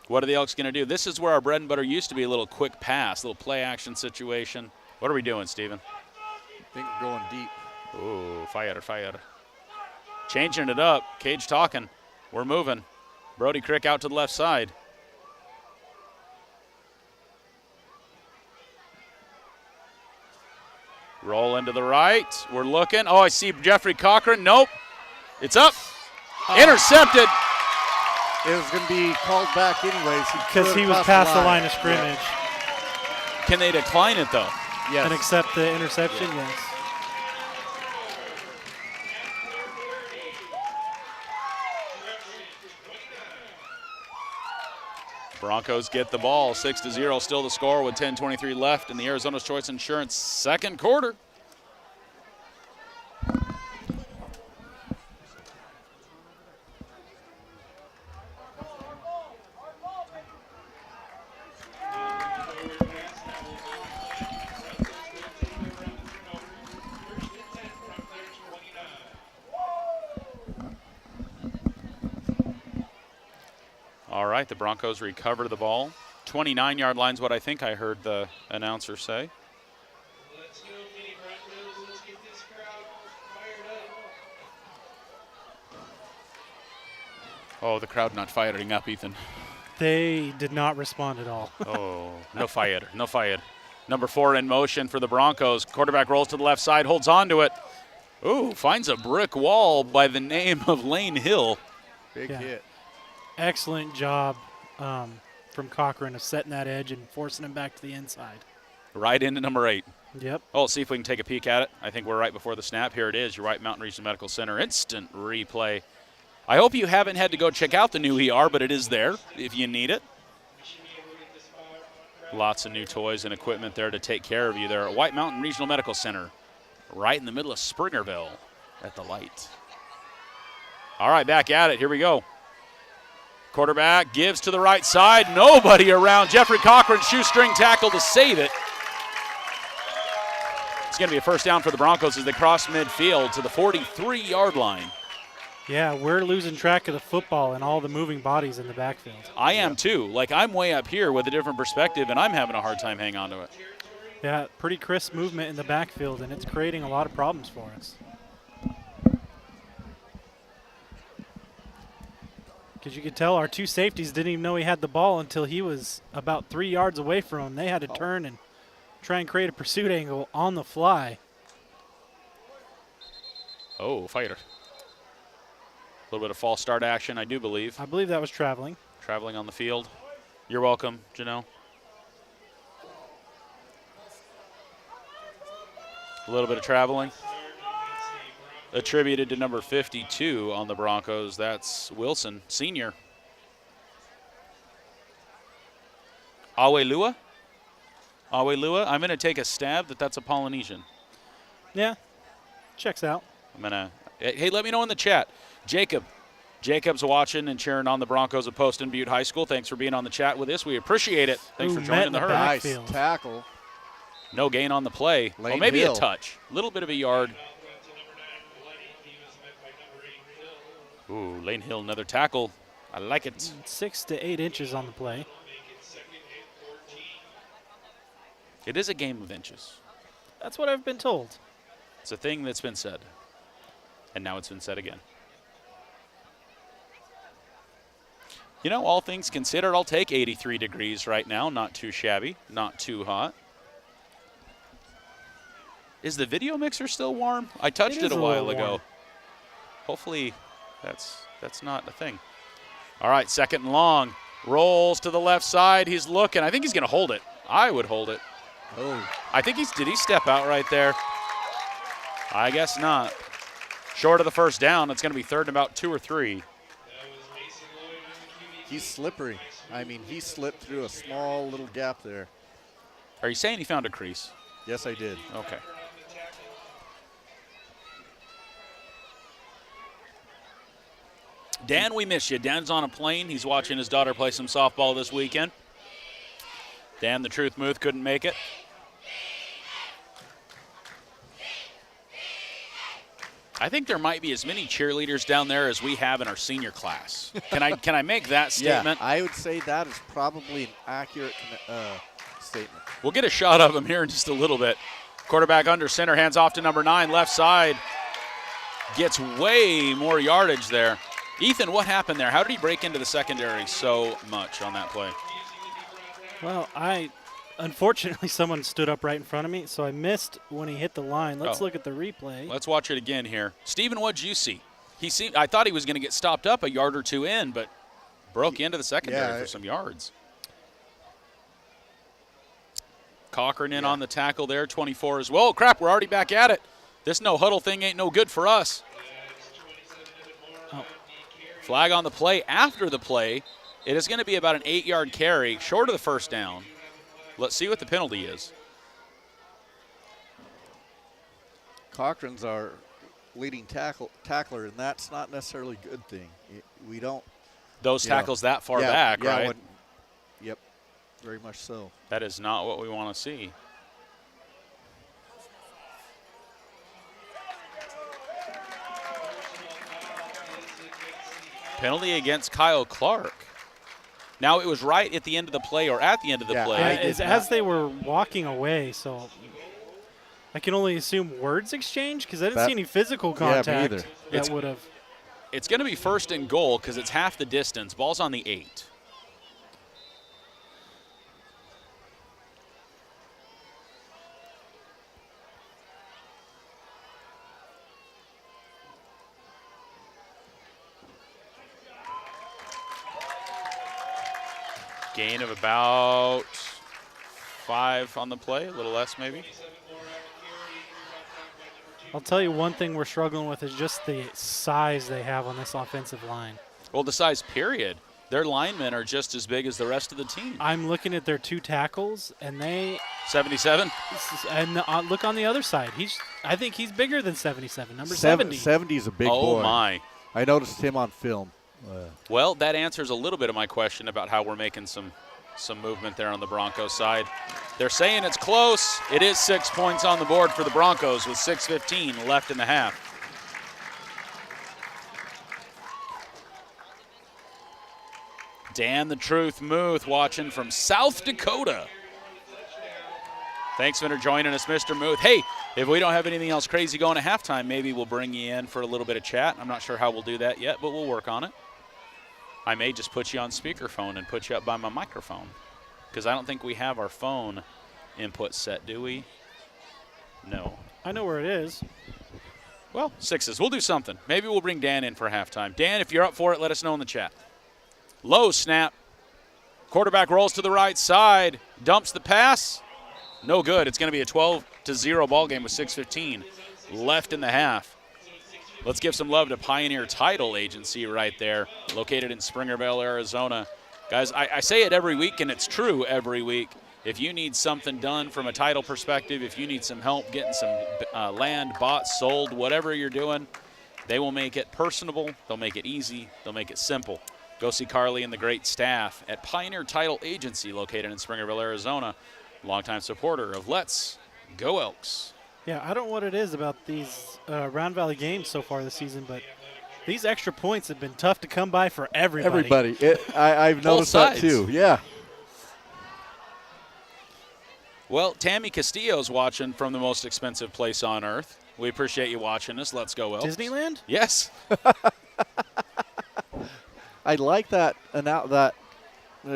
What are the Elks going to do? This is where our bread and butter used to be, a little quick pass, a little play action situation. What are we doing, Steven? I think we're going deep. Ooh, fire. Changing it up. Cage talking. We're moving. Brody Crick out to the left side. Roll into the right. We're looking. Oh, I see Jeffrey Cochran. Nope. It's up. Intercepted. It was going to be called back anyways. Because he was past the line of scrimmage. Yeah. Can they decline it, though? Yes. And accept the interception? Yes. Broncos get the ball, 6-0, still the score with 10:23 left in the Arizona's Choice Insurance 2nd quarter. All right, the Broncos recover the ball. 29-yard line's what I think I heard the announcer say. Let's go, Mini Broncos. Let's get this crowd fired up. Oh, the crowd not firing up, Ethan. They did not respond at all. Oh, no fire. Number 4 in motion for the Broncos. Quarterback rolls to the left side, holds on to it. Ooh, finds a brick wall by the name of Lane Hill. Big hit. Excellent job from Cochran of setting that edge and forcing him back to the inside. Right into number 8. Yep. Oh, let's see if we can take a peek at it. I think we're right before the snap. Here it is, your White Mountain Regional Medical Center instant replay. I hope you haven't had to go check out the new ER, but it is there if you need it. Lots of new toys and equipment there to take care of you there at White Mountain Regional Medical Center, right in the middle of Springerville at the light. All right, back at it. Here we go. Quarterback gives to the right side. Nobody around. Jeffrey Cochran, shoestring tackle to save it. It's going to be a first down for the Broncos as they cross midfield to the 43-yard line. Yeah, we're losing track of the football and all the moving bodies in the backfield. I am too. Like, I'm way up here with a different perspective, and I'm having a hard time hanging on to it. Yeah, pretty crisp movement in the backfield, and it's creating a lot of problems for us. Because you could tell our two safeties didn't even know he had the ball until he was about 3 yards away from him. They had to turn and try and create a pursuit angle on the fly. Oh, fighter. A little bit of false start action, I do believe. I believe that was traveling. Traveling on the field. You're welcome, Janelle. A little bit of traveling. Attributed to number 52 on the Broncos. That's Wilson, senior. Awelua? Awelua? I'm going to take a stab that that's a Polynesian. Yeah, checks out. I'm going to, hey, let me know in the chat. Jacob's watching and cheering on the Broncos of Poston Butte High School. Thanks for being on the chat with us. We appreciate it. Thanks for joining the herd. Nice Backfield. tackle. No gain on the play. Lane Well, maybe Hill. a touch. A little bit of a yard. Ooh, Lane Hill, another tackle. I like it. 6 to 8 inches on the play. It is a game of inches. That's what I've been told. It's a thing that's been said. And now it's been said again. You know, all things considered, I'll take 83 degrees right now. Not too shabby, not too hot. Is the video mixer still warm? I touched it is a a while little ago. warm. Hopefully that's not a thing. All right, second and long. Rolls to the left side. He's looking. I think he's going to hold it. I would hold it. Oh, I think did he step out right there? I guess not. Short of the first down. It's going to be third and about 2 or 3. he's slippery. I mean, he slipped through a small little gap there. Are you saying he found a crease? Yes, I did. Okay. Dan, we miss you. Dan's on a plane. He's watching his daughter play some softball this weekend. Dan, the Truth Muth, couldn't make it. I think there might be as many cheerleaders down there as we have in our senior class. Can I make that statement? Yeah, I would say that is probably an accurate statement. We'll get a shot of him here in just a little bit. Quarterback under center, hands off to number 9, left side. Gets way more yardage there. Ethan, what happened there? How did he break into the secondary so much on that play? Well, unfortunately, someone stood up right in front of me, so I missed when he hit the line. Let's look at the replay. Let's watch it again here. Steven, what'd you see? I thought he was going to get stopped up a yard or two in, but broke into the secondary for some yards. Cochran in on the tackle there, 24 as well. Oh, crap, we're already back at it. This no-huddle thing ain't no good for us. Flag on the play. After the play, it is going to be about an 8-yard carry, short of the first down. Let's see what the penalty is. Cochran's our leading tackler, and that's not necessarily a good thing. We don't. Those tackles that far back, right? Yep, very much so. That is not what we want to see. Penalty against Kyle Clark. Now, it was right at the end of the play or at the end of the play. Yeah, it's as they were walking away, so I can only assume words exchange because I didn't see any physical contact. Yeah, me either. That would have. It's going to be first and goal because it's half the distance. Ball's on the 8. Gain of about 5 on the play, a little less maybe. I'll tell you one thing we're struggling with is just the size they have on this offensive line. Well, the size, period. Their linemen are just as big as the rest of the team. I'm looking at their 2 tackles, and they 77? and look on the other side. I think he's bigger than 77, number 70. 70 is a big boy. Oh, my. I noticed him on film. Well, that answers a little bit of my question about how we're making some movement there on the Broncos side. They're saying it's close. It is 6 points on the board for the Broncos with 6:15 left in the half. Dan the Truth Muth watching from South Dakota. Thanks for joining us, Mr. Muth. Hey, if we don't have anything else crazy going at halftime, maybe we'll bring you in for a little bit of chat. I'm not sure how we'll do that yet, but we'll work on it. I may just put you on speakerphone and put you up by my microphone, because I don't think we have our phone input set, do we? No. I know where it is. Well, sixes. We'll do something. Maybe we'll bring Dan in for halftime. Dan, if you're up for it, let us know in the chat. Low snap. Quarterback rolls to the right side. Dumps the pass. No good. It's going to be a 12-0 ball game with 6:15 left in the half. Let's give some love to Pioneer Title Agency right there, located in Springerville, Arizona. Guys, I say it every week, and it's true every week. If you need something done from a title perspective, if you need some help getting some land bought, sold, whatever you're doing, they will make it personable. They'll make it easy. They'll make it simple. Go see Carly and the great staff at Pioneer Title Agency, located in Springerville, Arizona. Longtime supporter of Let's Go Elks. Yeah, I don't know what it is about these Round Valley games so far this season, but these extra points have been tough to come by for everybody. I've noticed that too, yeah. Well, Tammy Castillo's watching from the most expensive place on earth. We appreciate you watching us. Let's go, Elks. Disneyland? Yes. I like that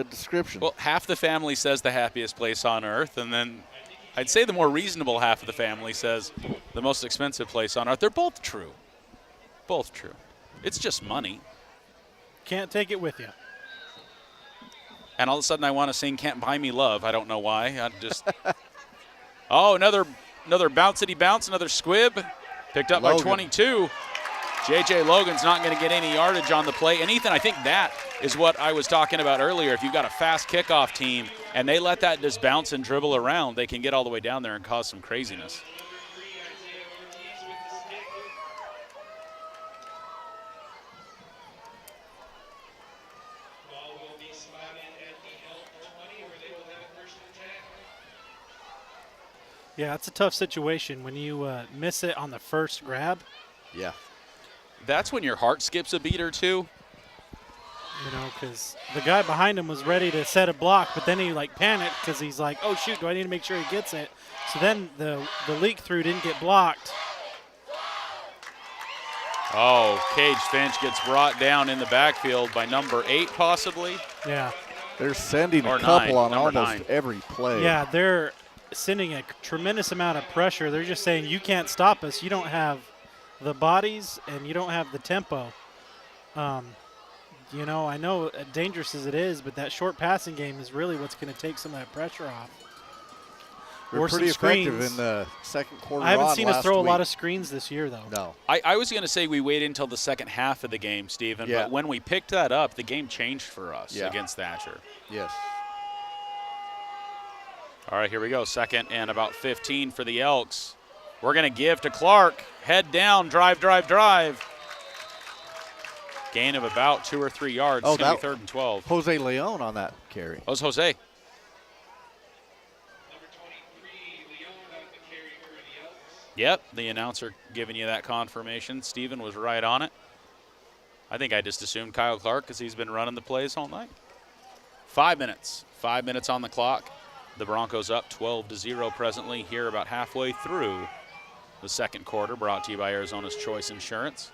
description. Well, half the family says the happiest place on earth, and then I'd say the more reasonable half of the family says the most expensive place on earth. They're both true. Both true. It's just money. Can't take it with you. And all of a sudden I want to sing Can't Buy Me Love. I don't know why. I just Oh, another bouncity bounce, another squib. Picked up by 22. J.J. Logan's not going to get any yardage on the play. And, Ethan, I think that is what I was talking about earlier. If you've got a fast kickoff team and they let that just bounce and dribble around, they can get all the way down there and cause some craziness. Yeah, it's a tough situation when you miss it on the first grab. Yeah. That's when your heart skips a beat or two. You know, because the guy behind him was ready to set a block, but then he, like, panicked because he's like, oh, shoot, do I need to make sure he gets it? So then the leak through didn't get blocked. Oh, Cage Finch gets brought down in the backfield by number 8 possibly. Yeah. They're sending Or a couple 9, on number almost 9. every play. Yeah, they're sending a tremendous amount of pressure. They're just saying, you can't stop us. You don't have the bodies and you don't have the tempo. You know, I know dangerous as it is, but that short passing game is really what's going to take some of that pressure off. We're pretty effective in the second quarter. I haven't seen us throw week. a lot of screens this year, though. No. I was going to say we waited until the second half of the game, Stephen, Yeah. but when we picked that up, the game changed for us Yeah. against Thatcher. Yes. All right, here we go. Second and about 15 for the Elks. We're going to give to Clark. Head down, drive. Gain of about 2 or 3 yards. Oh, It's going to that- be 3rd and 12. Jose Leon on that carry. Oh, it's Jose. Number 23, Leon got the carry for the Elks. Yep, the announcer giving you that confirmation. Stephen was right on it. I think I just assumed Kyle Clark because he's been running the plays all night. 5 minutes. 5 minutes on the clock. The Broncos up 12-0 presently here about halfway through the second quarter, brought to you by Arizona's Choice Insurance.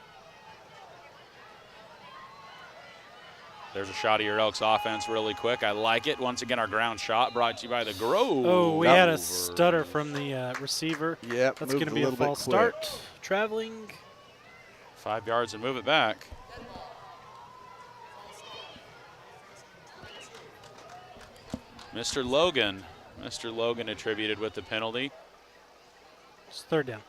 There's a shot of your Elks offense really quick. I like it. Once again, our ground shot brought to you by the Grove. Oh, we had a stutter from the receiver. Yep, That's moved going to be a little bit false quick. start. Traveling. 5 yards and move it back. Mr. Logan attributed with the penalty. It's 3rd down.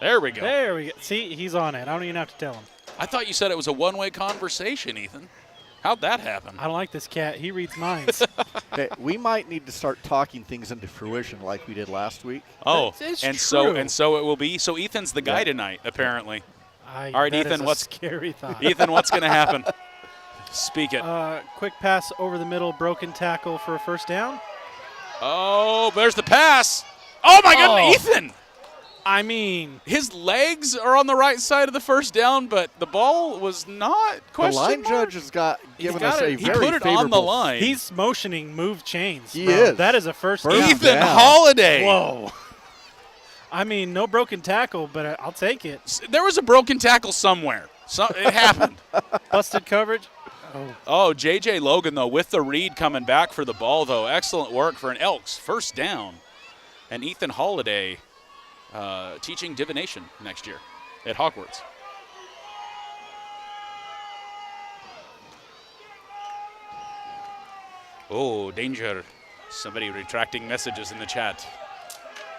There we go. There we go. See, he's on it. I don't even have to tell him. I thought you said it was a one-way conversation, Ethan. How'd that happen? I don't like this cat. He reads minds. Okay, we might need to start talking things into fruition like we did last week. Oh, It's and true. so it will be. So Ethan's the guy Yeah. tonight, apparently. All right, that Ethan, is a what's scary thought? Ethan, what's going to happen? Speak it. Quick pass over the middle, broken tackle for a first down. Oh, there's the pass. Oh, my goodness, Ethan. I mean, His legs are on the right side of the first down, but the ball was not. The Question line mark? judge has given us a He very put it favorable. on the line. he's motioning move chains. He bro. is. That is a first First down. Ethan down. Holiday. Whoa. I mean, no broken tackle, but I'll take it. There was a broken tackle somewhere. It happened. Busted coverage. Oh, J.J. Logan, though, with the read coming back for the ball, though. Excellent work for an Elks. First down. And Ethan Holiday teaching divination next year at Hogwarts. Oh, danger. Somebody retracting messages in the chat.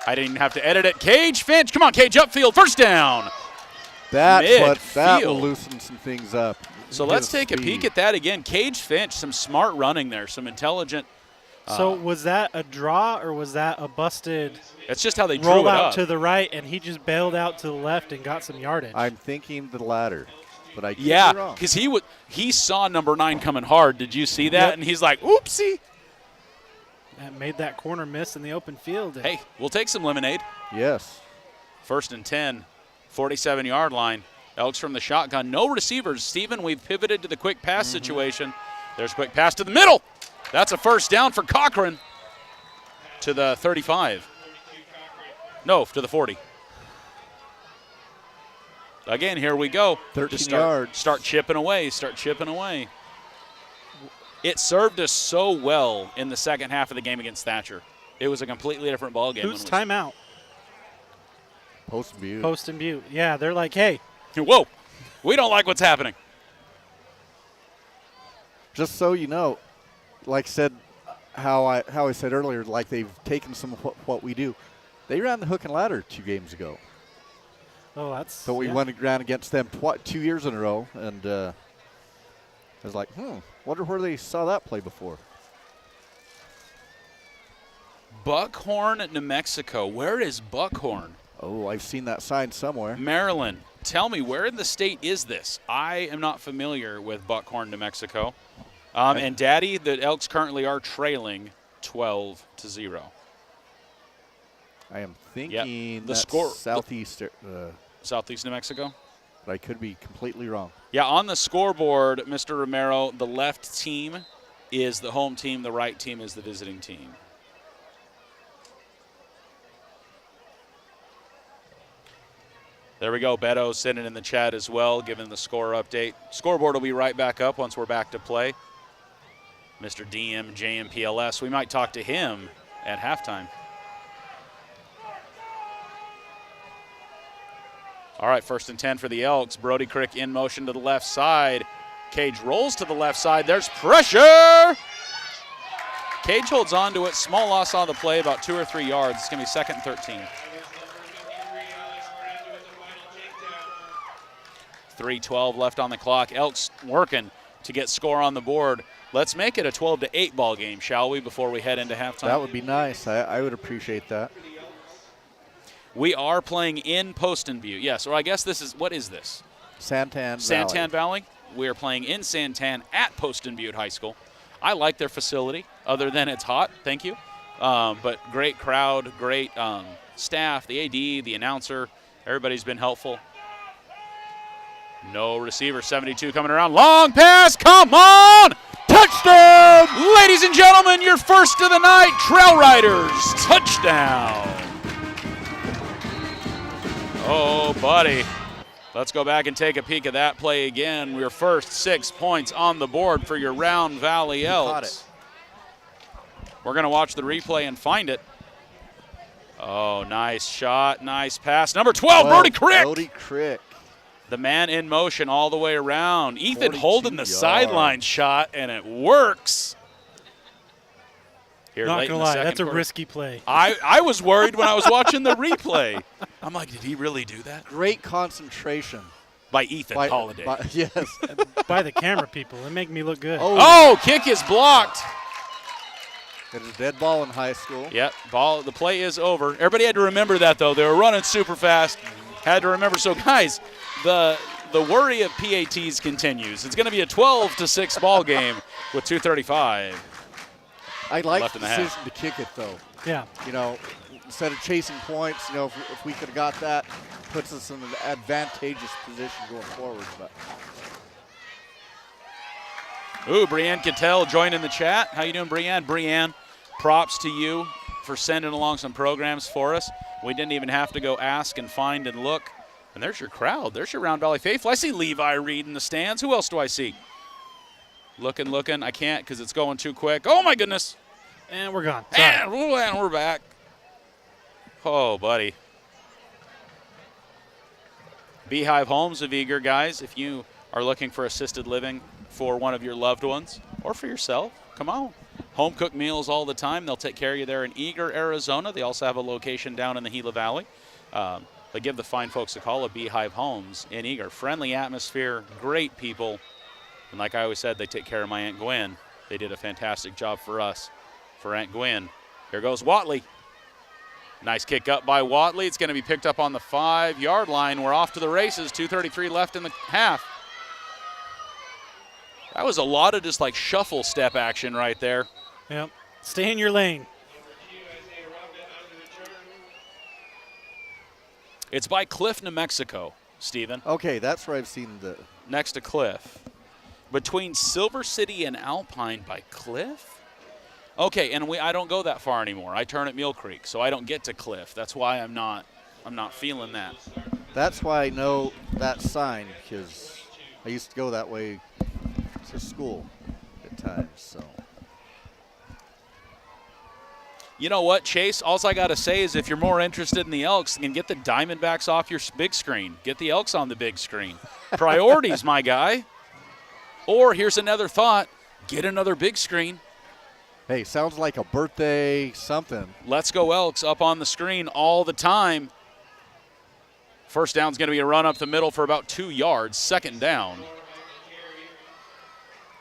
I didn't have to edit it. Cage Finch. Come on, Cage, upfield. First down. That will Midfield. loosen some things up. So let's take a peek at that again. Cage Finch, some smart running there, some intelligent. So was that a draw or was that a busted That's just how they drew roll it out up. to the right and he just bailed out to the left and got some yardage? I'm thinking the latter, but I could be Yeah, wrong. because he saw number 9 coming hard. Did you see that? Yep. And he's like, oopsie. That made that corner miss in the open field. And Hey, we'll take some lemonade. Yes. First and 10, 47-yard line. Elks from the shotgun. No receivers. Steven, we've pivoted to the quick pass situation. There's a quick pass to the middle. That's a first down for Cochran to the 35. No, to the 40. Again, here we go. 13 Just yards. Start chipping away. Start chipping away. It served us so well in the second half of the game against Thatcher. It was a completely different ball game. who's timeout? Poston Butte. Poston Butte. Yeah, they're like, hey, Whoa, we don't like what's happening. Just so you know, like I said, how I said earlier, like they've taken some of what we do. They ran the hook and ladder 2 games ago. oh, that's. So we yeah. went around against them 2 years in a row, and I was like, wonder where they saw that play before. Buckhorn, New Mexico. Where is Buckhorn? Oh, I've seen that sign somewhere. Maryland. Tell me, where in the state is this? I am not familiar with Buckhorn, New Mexico. And Daddy, the Elks currently are trailing 12-0. I am thinking The that's score- southeast, Southeast New Mexico? but I could be completely wrong. Yeah, on the scoreboard, Mr. Romero, the left team is the home team, the right team is the visiting team. There we go. Beto sitting in the chat as well, giving the score update. Scoreboard will be right back up once we're back to play. Mr. DM, JMPLS. We might talk to him at halftime. All right, first and 10 for the Elks. Brody Crick in motion to the left side. Cage rolls to the left side. There's pressure. Cage holds on to it. Small loss on the play, about 2 or 3 yards. It's going to be second and 13. 3:12 left on the clock. Elks working to get score on the board. Let's make it a 12-8 ball game, shall we, before we head into halftime? That would be nice. I would appreciate that. We are playing in Poston Butte. Yes, or I guess this is, what is this? Santan Santan Valley. We are playing in Santan at Poston Butte High School. I like their facility, other than it's hot. Thank you. But great crowd, great staff, the AD, the announcer. Everybody's been helpful. No receiver, 72 coming around. Long pass, come on! Touchdown! Ladies and gentlemen, your first of the night, Trail Riders, touchdown. Oh, buddy. Let's go back and take a peek at that play again. Your first 6 points on the board for your Round Valley Elks. We're going to watch the replay and find it. Oh, nice shot, nice pass. Number 12, Brody Crick. Brody Crick. The man in motion all the way around. Ethan 42 holding the yards. sideline shot, and it works. Here, Not late in gonna the lie, second that's a quarter. risky play. I was worried when I was watching the replay. I'm like, did he really do that? Great concentration. By Ethan Holiday. Yes. By the camera people, it make me look good. Oh, kick is blocked. It was a dead ball in high school. Yep, ball. The play is over. Everybody had to remember that, though. They were running super fast. Had to remember. So, guys, the worry of PATs continues. It's going to be a 12-6 ball game with 2:35. I like left the in the half. decision to kick it, though. Yeah. You know, instead of chasing points, you know, if we could have got that, puts us in an advantageous position going forward. But Ooh, Brienne Cattell joining the chat. How you doing, Brienne? Brienne, props to you for sending along some programs for us. We didn't even have to go ask and find and look. And there's your crowd. There's your Round Valley faithful. I see Levi Reed in the stands. Who else do I see? Looking. I can't because it's going too quick. Oh, my goodness. And we're gone. Sorry. And we're back. Oh, buddy. Beehive Homes of Eager, guys. If you are looking for assisted living for one of your loved ones or for yourself, come on. Home cooked meals all the time. They'll take care of you there in Eager, Arizona. They also have a location down in the Gila Valley. But give the fine folks a call at Beehive Homes in Eager. Friendly atmosphere, great people. And like I always said, they take care of my Aunt Gwen. They did a fantastic job for us, for Aunt Gwen. Here goes Watley. Nice kick up by Watley. It's going to be picked up on the 5-yard line. We're off to the races. 2:33 left in the half. That was a lot of just like shuffle step action right there. Yep. Stay in your lane. It's by Cliff, New Mexico, Stephen. okay, that's where I've seen the. Next to Cliff. Between Silver City and Alpine by Cliff? Okay, and I don't go that far anymore. I turn at Mule Creek, so I don't get to Cliff. That's why I'm not feeling that. That's why I know that sign, because I used to go that way to school at times. So You know what, Chase? All I got to say is if you're more interested in the Elks, then get the Diamondbacks off your big screen. Get the Elks on the big screen. Priorities, my guy. Or here's another thought. Get another big screen. hey, sounds like a birthday something. Let's go Elks up on the screen all the time. First down's going to be a run up the middle for about 2 yards. Second down.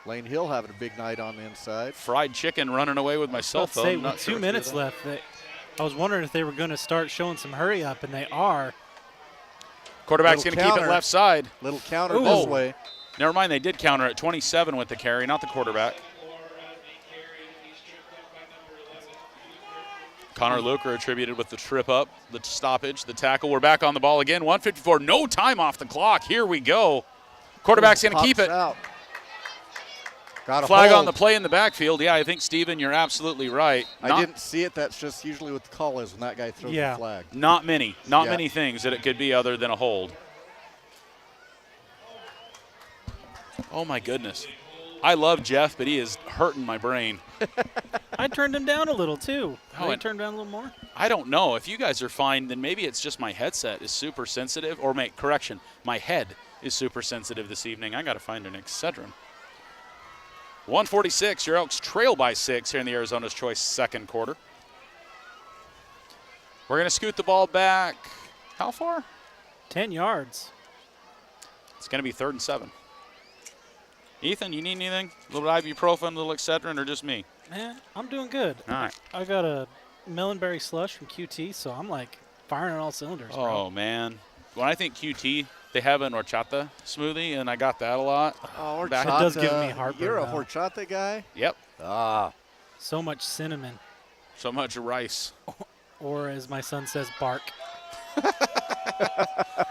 Lane Hill having a big night on the inside. Fried chicken running away with my cell Let's phone. say Not with sure 2 if minutes you're- left. I was wondering if they were going to start showing some hurry up, and they are. Quarterback's Little going to keep it counter. left side. Little counter Ooh. this way. Never mind, they did counter at 27 with the carry, not the quarterback. Connor Luker attributed with the trip up, the stoppage, the tackle. We're back on the ball again. 1:54, no time off the clock. Here we go. Quarterback's going to keep Pops it. out. Got a Flag hold. on the play in the backfield. Yeah, I think, Steven, you're absolutely right. I didn't see it. That's just usually what the call is when that guy throws Yeah. the flag. Not many Yeah. things that it could be other than a hold. Oh, my goodness. I love Jeff, but he is hurting my brain. I turned him down a little, too. Oh, They and- turned down a little more. I don't know. If you guys are fine, then maybe it's just my headset is super sensitive. Or, correction, my head is super sensitive this evening. I got to find an Excedrin. 1:46, your Elks trail by 6 here in the Arizona's Choice second quarter. We're going to scoot the ball back. How far? 10 yards. It's going to be 3rd and 7. Ethan, you need anything? A little ibuprofen, a little Excedrin, or just me? Man, I'm doing good. All right. I got a melonberry slush from QT, so I'm like firing on all cylinders, bro. Oh, man. When I think QT, they have an horchata smoothie, and I got that a lot. Oh, Back- horchata. It does give me heartburn You're a now. horchata guy? Yep. Ah. So much cinnamon, So much rice. or as my son says, bark.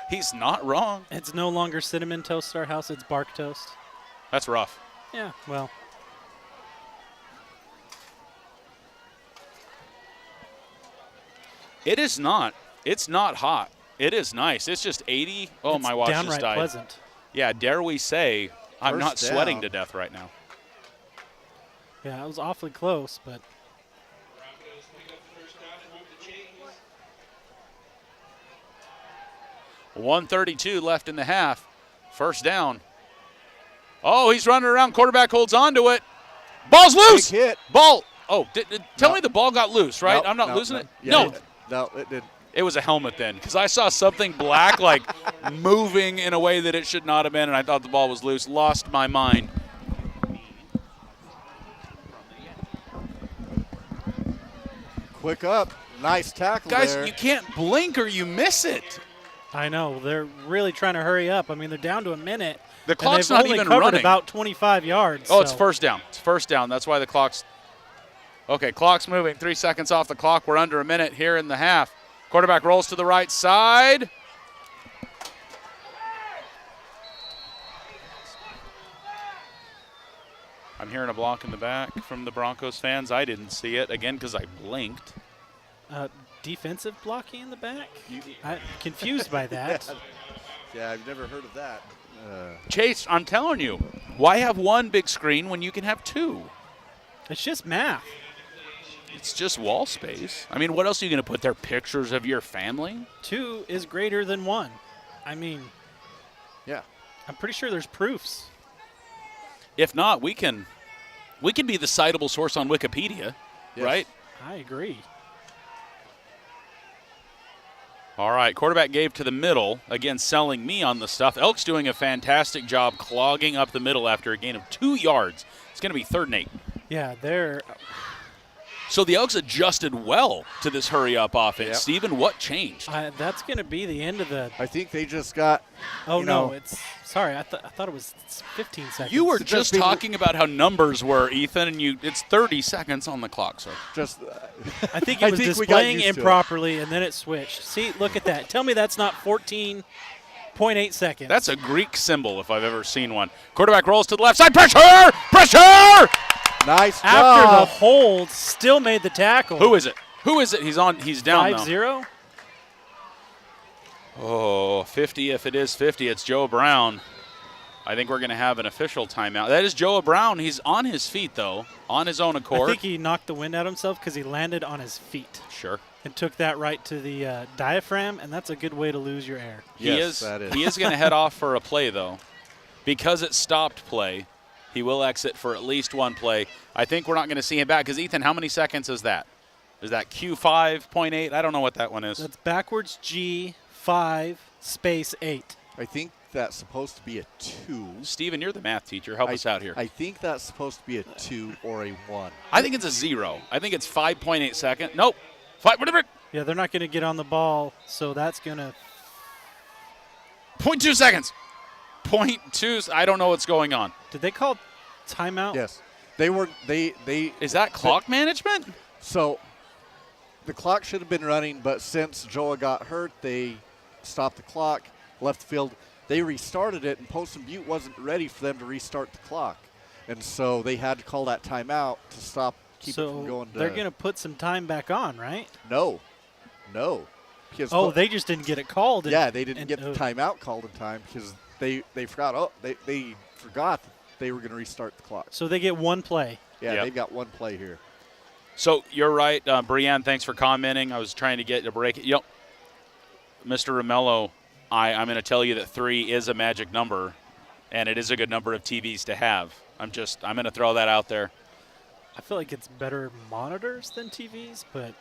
He's not wrong. It's no longer cinnamon toast at our house, it's bark toast. That's rough. Yeah, well, It is not. It's not hot. It is nice. It's just 80. Oh, it's my watch just downright died. pleasant. Yeah, dare we say I'm First not down. sweating to death right now. Yeah, it was awfully close, but Broncos pick up the first down and move the chains. 1:32 left in the half. First down. Oh, he's running around. Quarterback holds on to it. Ball's loose. Big hit. Ball. Oh, tell No. me the ball got loose, right? Nope, I'm not no, losing no. it. Yeah, No, no, it didn't. it was a helmet then because I saw something black like moving in a way that it should not have been, and I thought the ball was loose. Lost my mind. Quick up. Nice tackle Guys, there. you can't blink or you miss it. I know. They're really trying to hurry up. I mean, they're down to a minute. The clock's and not they've only even covered running. about 25 yards. Oh, it's so- first down. It's first down. That's why the clock's – okay, clock's moving. 3 seconds off the clock. We're under a minute here in the half. Quarterback rolls to the right side. I'm hearing a block in the back from the Broncos fans. I didn't see it, again, because I blinked. Defensive blocking in the back? I'm confused by that. Yeah, I've never heard of that. Chase, I'm telling you, why have one big screen when you can have two? It's just math. It's just wall space. I mean, what else are you going to put there? Pictures of your family? 2 is greater than 1. I mean, Yeah. I'm pretty sure there's proofs. If not, we can be the citable source on Wikipedia, Yes. right? I agree. All right, quarterback gave to the middle, again selling me on the stuff. Elks doing a fantastic job clogging up the middle after a gain of 2 yards. It's going to be 3rd and 8. Yeah, they're So the Elks adjusted well to this hurry-up offense. Yep. Steven, what changed? that's going to be the end of the. I think they just got. Oh you no, know, it's sorry. I thought it was 15 seconds. You were just just being- talking about how numbers were, Ethan, and it's 30 seconds on the clock, sir. just. I think I it was think we got displaying used to it. improperly, and then it switched. See, look at that. Tell me that's not 14.8 seconds. That's a Greek symbol if I've ever seen one. Quarterback rolls to the left side. Pressure! Pressure! Nice after the job. hold. Still made the tackle. Who is it? Who is it? He's down now. 5-0. Oh, 50 if it is 50. It's Joe Brown. I think we're going to have an official timeout. That is Joe Brown. He's on his feet, though, on his own I accord. think he knocked the wind out of himself because he landed on his feet Sure. and took that right to the diaphragm, and that's a good way to lose your air. Yes, that is. He is going to head off for a play, though. Because it stopped play, he will exit for at least one play. I think we're not going to see him back because, Ethan, how many seconds is that? Is that Q5.8? I don't know what that one is. That's backwards G 5 space 8. I think that's supposed to be a 2. Steven, you're the math teacher. Help us out here. I think that's supposed to be a 2 or a 1. I think it's a 0. I think it's 5.8 seconds. Nope. 5, whatever. Yeah, they're not going to get on the ball, so that's going to. 0.2 seconds. 0.2. I don't know what's going on. Did they call timeout? Yes. They were they Is that clock management? so the clock should have been running, but since Joa got hurt, they stopped the clock, left the field. They restarted it, and Poston Butte wasn't ready for them to restart the clock. And so they had to call that timeout to stop, keep it So from going to. they're going to put some time back on, right? No. Because They just didn't get it called. yeah, they didn't and- get the timeout called in time because they forgot. Oh, they forgot that they were going to restart the clock. So they get one play. Yeah, Yep. they've got one play here. So you're right, Brianne. Thanks for commenting. I was trying to get a break. Mr. Romello, I'm going to tell you that 3 is a magic number, and it is a good number of TVs to have. I'm going to throw that out there. I feel like it's better monitors than TVs, but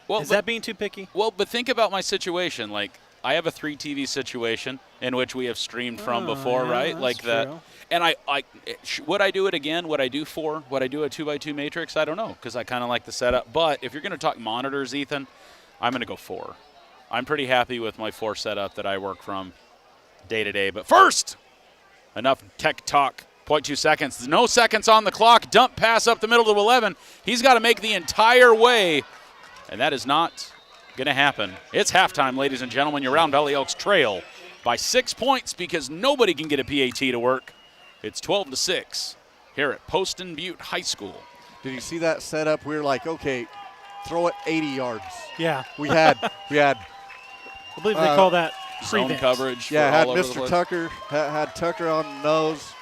Well, is that being too picky? Well, but think about my situation. Like, I have a 3 TV situation in which we have streamed from Oh, before, yeah, right? that's Like that. true. And would I do it again? Would I do 4? Would I do a 2x2 matrix? I don't know, because I kind of like the setup. But if you're going to talk monitors, Ethan, I'm going to go 4. I'm pretty happy with my 4 setup that I work from day to day. But first, enough tech talk. 0.2 seconds. There's no seconds on the clock. Dump pass up the middle to 11. He's got to make the entire way, and that is not going to happen. It's halftime, ladies and gentlemen. Your Round Valley Elks trail by 6 points because nobody can get a PAT to work. It's 12-6 here at Poston Butte High School. Did you see that setup? We were like, okay, throw it 80 yards. Yeah. We had I believe they call that Zone prevent. coverage. yeah, for had all over the Mr. place. Tucker, had Tucker on the nose,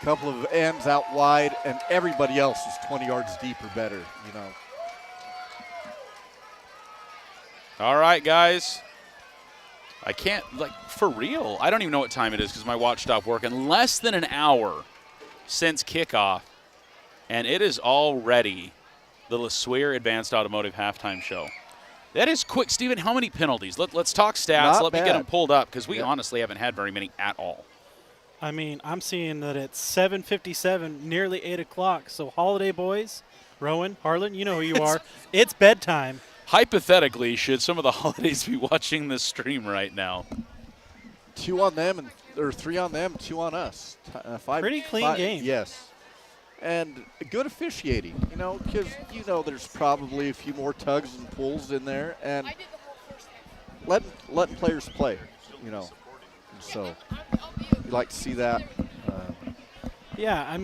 couple of ends out wide, and everybody else is 20 yards deep or better, you know. All right, guys. I can't, for real, I don't even know what time it is because my watch stopped working. Less than an hour since kickoff, and it is already the LeSueur Advanced Automotive Halftime Show. That is quick. Steven, how many penalties? Let's talk stats. Not Let me get bad. them pulled up because we Yep. honestly haven't had very many at all. I mean, I'm seeing that it's 7:57, nearly 8 o'clock. So holiday boys, Rowan, Harlan, you know who you are. It's bedtime. Hypothetically, should some of the holidays be watching this stream right now? 2 on them or 3 on them, 2 on us. Pretty clean game. Yes. And good officiating, because there's probably a few more tugs and pulls in there, and letting players play, And so you like to see that. Yeah,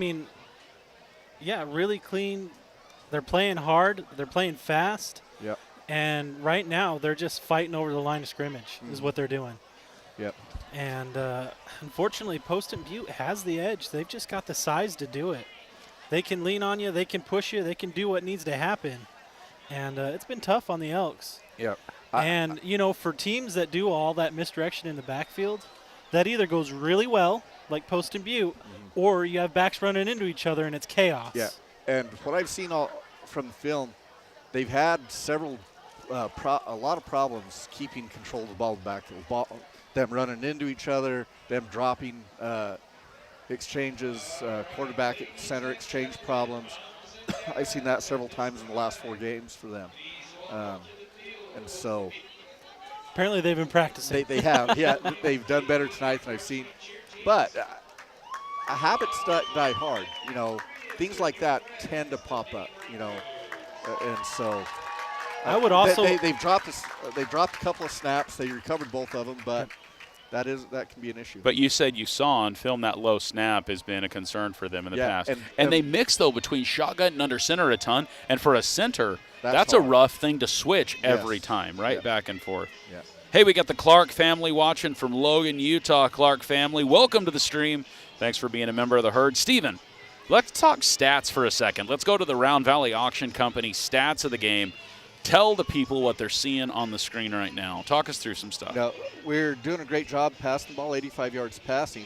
really clean. They're playing hard. They're playing fast. Yep. And right now they're just fighting over the line of scrimmage is what they're doing. Yep. And unfortunately, Poston Butte has the edge. They've just got the size to do it. They can lean on you. They can push you. They can do what needs to happen. And it's been tough on the Elks. Yep. And, for teams that do all that misdirection in the backfield, that either goes really well, like Poston Butte, or you have backs running into each other and it's chaos. Yeah. And what I've seen from the film, they've had a lot of problems keeping control of the ball in the backfield. Them running into each other, them dropping exchanges, quarterback center exchange problems. I've seen that several times in the last 4 games for them. And so apparently they've been practicing. They have, yeah. They've done better tonight than I've seen. But habits die hard. Things like that tend to pop up, and so I would also they've dropped a couple of snaps. They recovered both of them, but that can be an issue. But you said you saw on film that low snap has been a concern for them in the past. And they mix, though, between shotgun and under center a ton. And for a center, that's a rough thing to switch every time, right? Back and forth. Yeah. Hey, we got the Clark family watching from Logan, Utah. Clark family, welcome to the stream. Thanks for being a member of the herd. Steven, let's talk stats for a second. Let's go to the Round Valley Auction Company stats of the game. Tell the people what they're seeing on the screen right now. Talk us through some stuff. We're doing a great job passing the ball, 85 yards passing.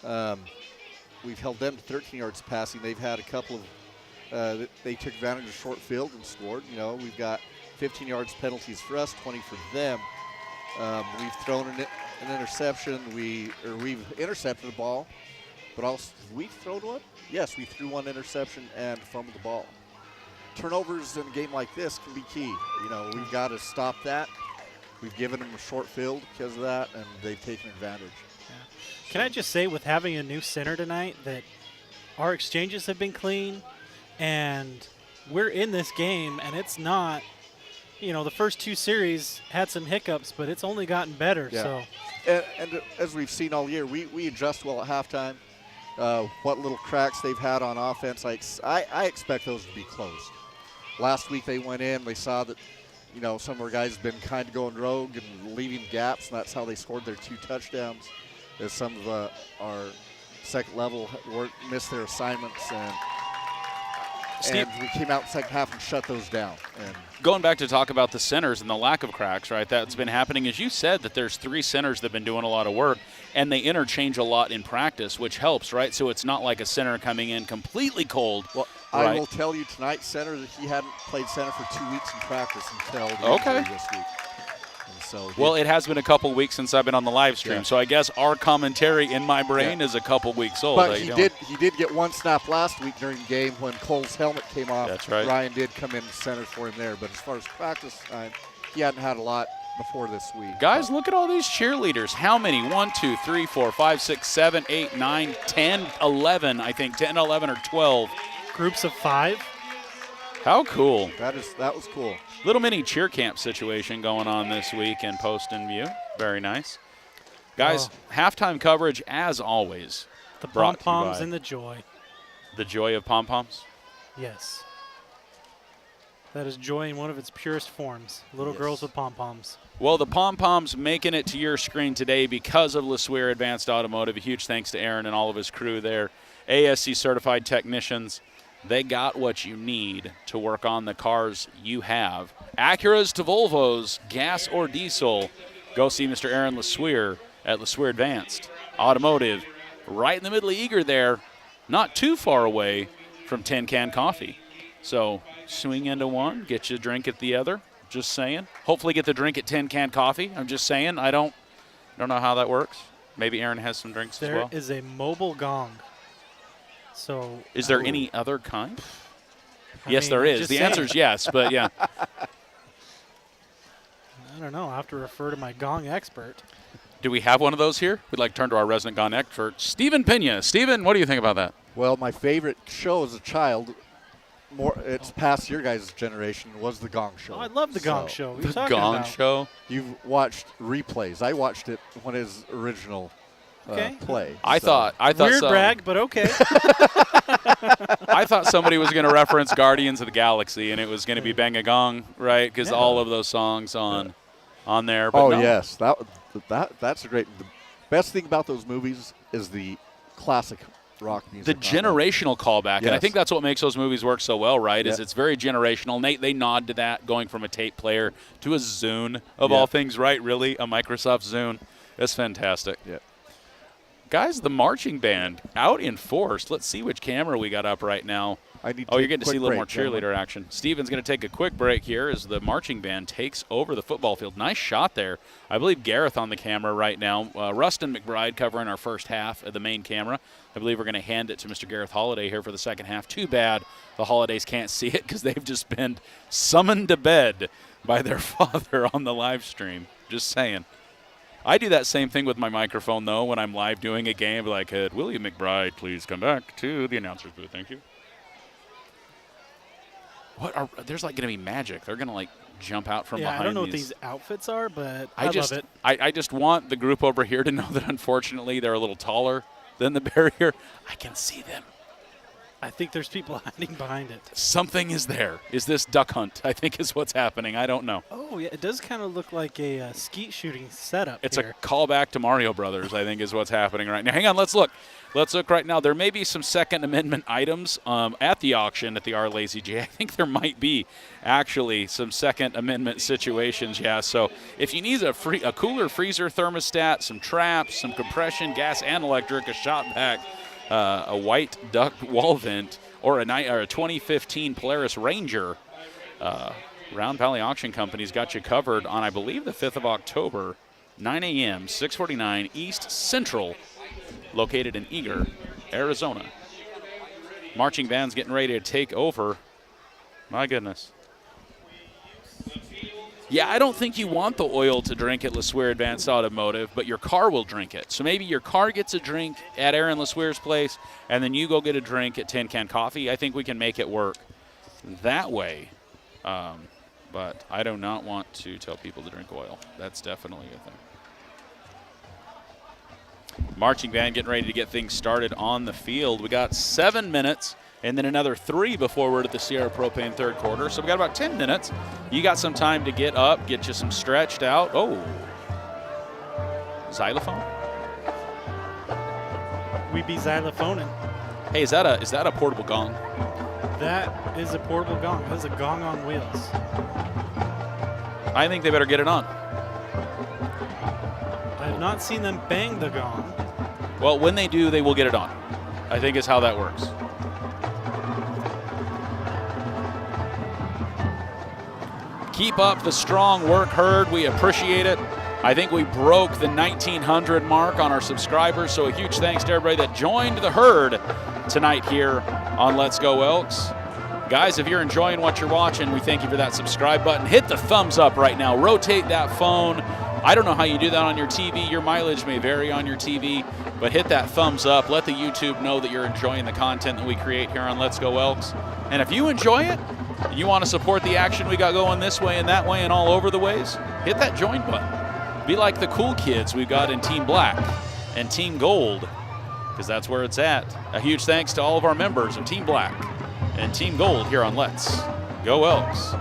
We've held them to 13 yards passing. They've had a couple of they took advantage of short field and scored. We've got 15 yards penalties for us, 20 for them. We've thrown an interception. We've intercepted the ball, but also we've thrown one. Yes, we threw one interception and fumbled the ball. Turnovers in a game like this can be key. We've got to stop that. We've given them a short field because of that, and they've taken advantage. Yeah. Can I just say, with having a new center tonight, that our exchanges have been clean, and we're in this game, and it's not, the first 2 series had some hiccups, but it's only gotten better. Yeah. So, and as we've seen all year, we adjust well at halftime. What little cracks they've had on offense, I expect those to be closed. Last week they went in, they saw that, some of our guys have been kind of going rogue and leaving gaps, and that's how they scored their 2 touchdowns. As some of our second level missed their assignments, and we came out in the second half and shut those down. And going back to talk about the centers and the lack of cracks, right, that's been happening. As you said, that there's 3 centers that have been doing a lot of work, and they interchange a lot in practice, which helps, right? So it's not like a center coming in completely cold. Well, right? I will tell you tonight, center, that he hadn't played center for 2 weeks in practice until the injury this week. And so it has been a couple weeks since I've been on the live stream, so I guess our commentary in my brain is a couple weeks old. But he did get 1 snap last week during the game when Cole's helmet came off. That's right. Ryan did come in center for him there, but as far as practice time, he hadn't had a lot before this week. Guys, look at all these cheerleaders. How many? 1, 2, 3, 4, 5, 6, 7, 8, 9, 10, 11, I think. 10, 11, or 12. Groups of 5. How cool. That was cool. Little mini cheer camp situation going on this week in Poston Butte. Very nice. Guys, halftime coverage, as always. The pom-poms and the joy. The joy of pom-poms? Yes. That is joy in one of its purest forms. Little girls with pom-poms. Well, the pom-poms making it to your screen today because of LeSueur Advanced Automotive. A huge thanks to Aaron and all of his crew there. ASC certified technicians. They got what you need to work on the cars you have. Acuras to Volvos, gas or diesel. Go see Mr. Aaron LeSueur at LeSueur Advanced Automotive. Right in the middle of Eager there, not too far away from Tin Can Coffee. So swing into one, get you a drink at the other. Just saying. Hopefully get the drink at Tin Can Coffee. I'm just saying. I don't know how that works. Maybe Aaron has some drinks as well. There is a mobile gong. So is there any other kind? Yes, there is. The answer is yes, but yeah. I don't know. I have to refer to my gong expert. Do we have one of those here? We'd like to turn to our resident gong expert, Stephen Pena. Stephen, what do you think about that? Well, my favorite show as a child, it's past your guys' generation, was the Gong Show. Oh, I love the Gong Show. What are you The talking Gong about? Show? You've watched replays. I watched it when it was original play. I thought Weird so. brag, but okay. I thought somebody was going to reference Guardians of the Galaxy, and it was going to be Bang a Gong, right? Because all of those songs on there. But Oh, no. yes. That's a great. The best thing about those movies is the classic rock music. The generational callback, and I Yes. think that's what makes those movies work so well, right? Is Yeah. it's very generational. Nate, they nod to that, going from a tape player to a Zune of all things, right? Really, a Microsoft Zune. That's fantastic. Yeah. Guys, the marching band out in force. Let's see which camera we got up right now. You're getting to see a little more cheerleader action. Steven's going to take a quick break here as the marching band takes over the football field. Nice shot there. I believe Gareth on the camera right now. Rustin McBride covering our first half of the main camera. I believe we're going to hand it to Mr. Gareth Holiday here for the second half. Too bad the Holidays can't see it because they've just been summoned to bed by their father on the live stream. Just saying. I do that same thing with my microphone, though, when I'm live doing a game. Like, William McBride, please come back to the announcer's booth. Thank you. There's like going to be magic. They're going to like jump out from behind. I don't know what these outfits are, but I love it. I just want the group over here to know that unfortunately they're a little taller than the barrier. I can see them. I think there's people hiding behind it. Something is there. Is this duck hunt? I think is what's happening. I don't know. Oh, yeah. It does kind of look like a skeet shooting setup It's here. a callback to Mario Brothers, I think, is what's happening right now. Hang on, let's look. Let's look right now. There may be some Second Amendment items at the auction at the R Lazy J. I think there might be actually some Second Amendment situations, yeah. So if you need a cooler freezer thermostat, some traps, some compression, gas and electric, a shot vac, a white duck wall vent, or a 2015 Polaris Ranger, Round Valley Auction Company's got you covered on, I believe, the 5th of October, 9 a.m., 649 East Central, located in Eager, Arizona. Marching band's getting ready to take over. My goodness. Yeah, I don't think you want the oil to drink at LeSueur Advanced Automotive, but your car will drink it. So maybe your car gets a drink at Aaron LeSueur's place, and then you go get a drink at Tin Can Coffee. I think we can make it work that way. But I do not want to tell people to drink oil. That's definitely a thing. Marching band getting ready to get things started on the field. We got 7 minutes and then another 3 before we're at the Sierra Propane third quarter. So we got about 10 minutes. You got some time to get up, get you some stretched out. Oh, xylophone? We be xylophoning. Hey, is that a portable gong? That is a portable gong. That is a gong on wheels. I think they better get it on. I have not seen them bang the gong. Well, when they do, they will get it on. I think is how that works. Keep up the strong work, Herd. We appreciate it. I think we broke the 1,900 mark on our subscribers, so a huge thanks to everybody that joined the Herd tonight here on Let's Go Elks. Guys, if you're enjoying what you're watching, we thank you for that subscribe button. Hit the thumbs up right now. Rotate that phone. I don't know how you do that on your TV. Your mileage may vary on your TV, but hit that thumbs up. Let the YouTube know that you're enjoying the content that we create here on Let's Go Elks. And if you enjoy it, and you want to support the action we got going this way and that way and all over the ways, hit that join button. Be like the cool kids we've got in Team Black and Team Gold, because that's where it's at. A huge thanks to all of our members of Team Black and Team Gold here on Let's Go Elks.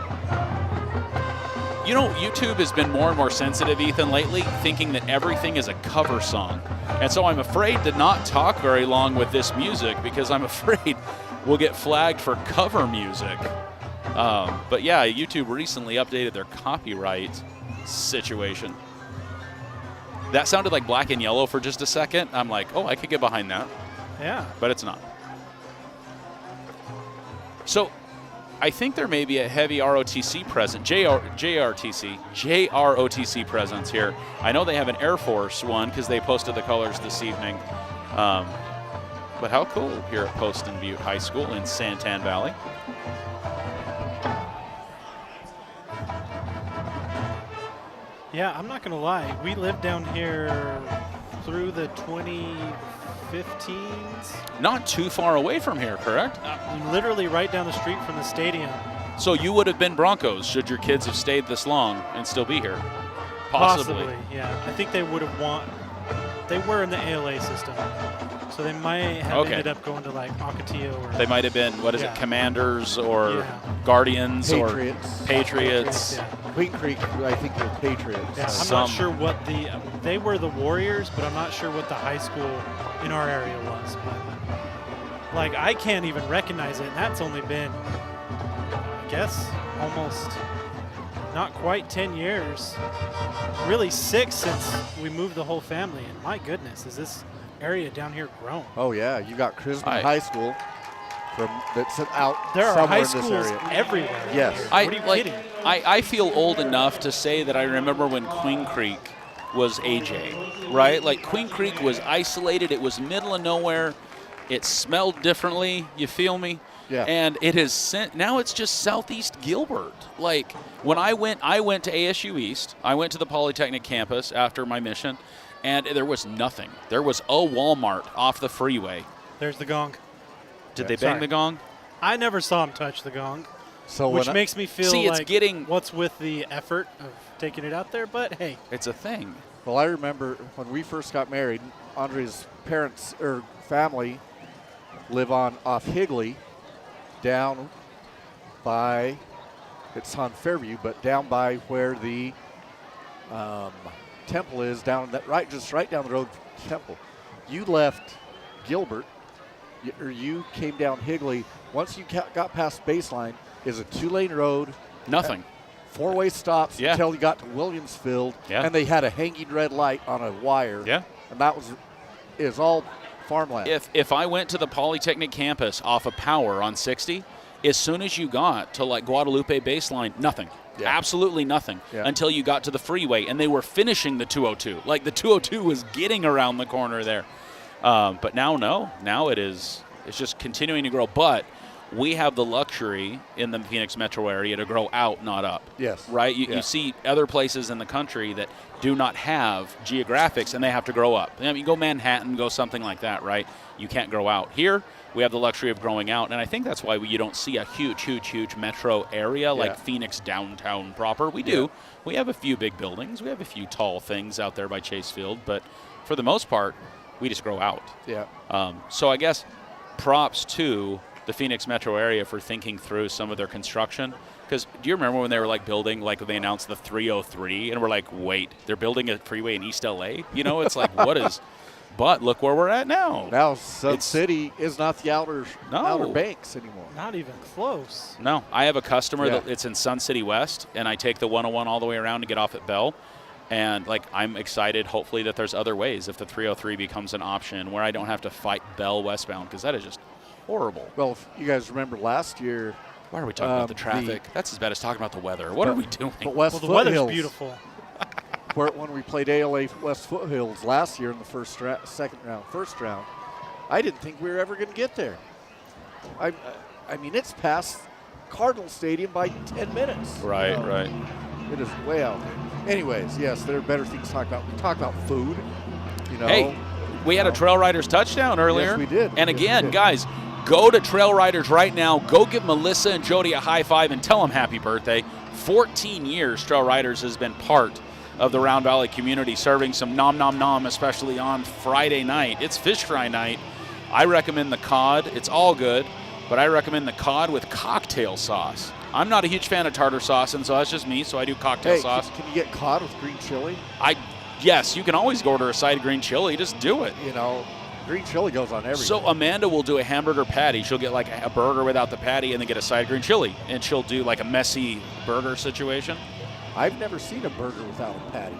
You know, YouTube has been more and more sensitive, Ethan, lately, thinking that everything is a cover song. And so I'm afraid to not talk very long with this music because I'm afraid we'll get flagged for cover music. But yeah, YouTube recently updated their copyright situation. That sounded like Black and Yellow for just a second. I'm like, oh, I could get behind that. Yeah. But it's not. So I think there may be a heavy ROTC presence, JROTC presence here. I know they have an Air Force one because they posted the colors this evening. But how cool here at Poston Butte High School in Santan Valley. Yeah, I'm not going to lie. We lived down here through the 2015s. Not too far away from here, correct? Literally right down the street from the stadium. So you would have been Broncos should your kids have stayed this long and still be here. Possibly. Yeah. I think they would have they were in the ALA system. So they might have ended up going to like Ocotillo or They might have been, Commanders or Guardians Patriots. or Patriots. Yeah. Queen Creek, I think, were Patriots. Yeah, I'm not sure what they were the Warriors, but I'm not sure what the high school in our area was. But, like, I can't even recognize it, and that's only been, I guess, almost not quite 10 years. Really 6 since we moved the whole family, and my goodness, is this area down here grown. Oh, yeah. You got Crisman High School that's out there are somewhere high in this schools area. everywhere. Yes. What are you kidding? I feel old enough to say that I remember when Queen Creek was AJ, right? Like Queen Creek was isolated. It was middle of nowhere. It smelled differently. You feel me? Yeah. And it has sent, now it's just Southeast Gilbert. Like when I went to ASU East. I went to the Polytechnic campus after my mission, and there was nothing. There was a Walmart off the freeway. There's the gong. Did they bang the gong? I never saw him touch the gong. So which makes me feel it's like getting, what's with the effort of taking it out there, but hey. It's a thing. Well, I remember when we first got married, Andre's parents or family live off Higley down by, it's on Fairview, but down by where the temple is, just right down the road from the temple. You left Gilbert, or you came down Higley. Once you got past Baseline, is a 2-lane road. Nothing. 4-way stops until you got to Williamsfield, and they had a hanging red light on a wire. Yeah. And that is all farmland. If I went to the Polytechnic campus off of Power on 60, as soon as you got to like Guadalupe Baseline, nothing. Yeah. Absolutely nothing until you got to the freeway, and they were finishing the 202. Like the 202 was getting around the corner there. But now, no. Now it's just continuing to grow. But we have the luxury in the Phoenix metro area to grow out, not up. Yes. Right? You see other places in the country that do not have geographics, and they have to grow up. I mean, you go Manhattan, go something like that, right? You can't grow out. Here, we have the luxury of growing out, and I think that's why you don't see a huge metro area like Phoenix downtown proper. We do. We have a few big buildings. We have a few tall things out there by Chase Field, but for the most part, we just grow out. Yeah. So I guess props to the Phoenix metro area for thinking through some of their construction. Because do you remember when they were like building, like when they announced the 303, and we're like, wait, they're building a freeway in East LA? You know, it's like, what is? But look where we're at now. Now Sun City is not the outer banks anymore. Not even close. No, I have a customer that it's in Sun City West, and I take the 101 all the way around to get off at Bell. And like I'm excited, hopefully, that there's other ways if the 303 becomes an option where I don't have to fight Bell westbound, because that is just horrible. Well, if you guys remember last year. Why are we talking about the traffic? That's as bad as talking about the weather. What are we doing? But the weather's beautiful. When we played ALA West Foothills last year in the first round, I didn't think we were ever going to get there. I mean, it's past Cardinal Stadium by 10 minutes. Right. It is way out there. Anyways, yes, there are better things to talk about. We talk about food, you know. Hey, we had a Trail Riders touchdown earlier. Yes, we did. And again, guys, go to Trail Riders right now. Go give Melissa and Jody a high five and tell them happy birthday. 14 years Trail Riders has been part of the Round Valley community, serving some nom nom nom, especially on Friday night. It's fish fry night. I recommend the cod. It's all good, but I recommend the cod with cocktail sauce. I'm not a huge fan of tartar sauce, and so that's just me, so I do cocktail sauce. Can you get cod with green chili? Yes, you can always order a side of green chili. Just do it. You know, green chili goes on everything. So Amanda will do a hamburger patty. She'll get like a burger without the patty and then get a side of green chili, and she'll do like a messy burger situation. I've never seen a burger without a patty.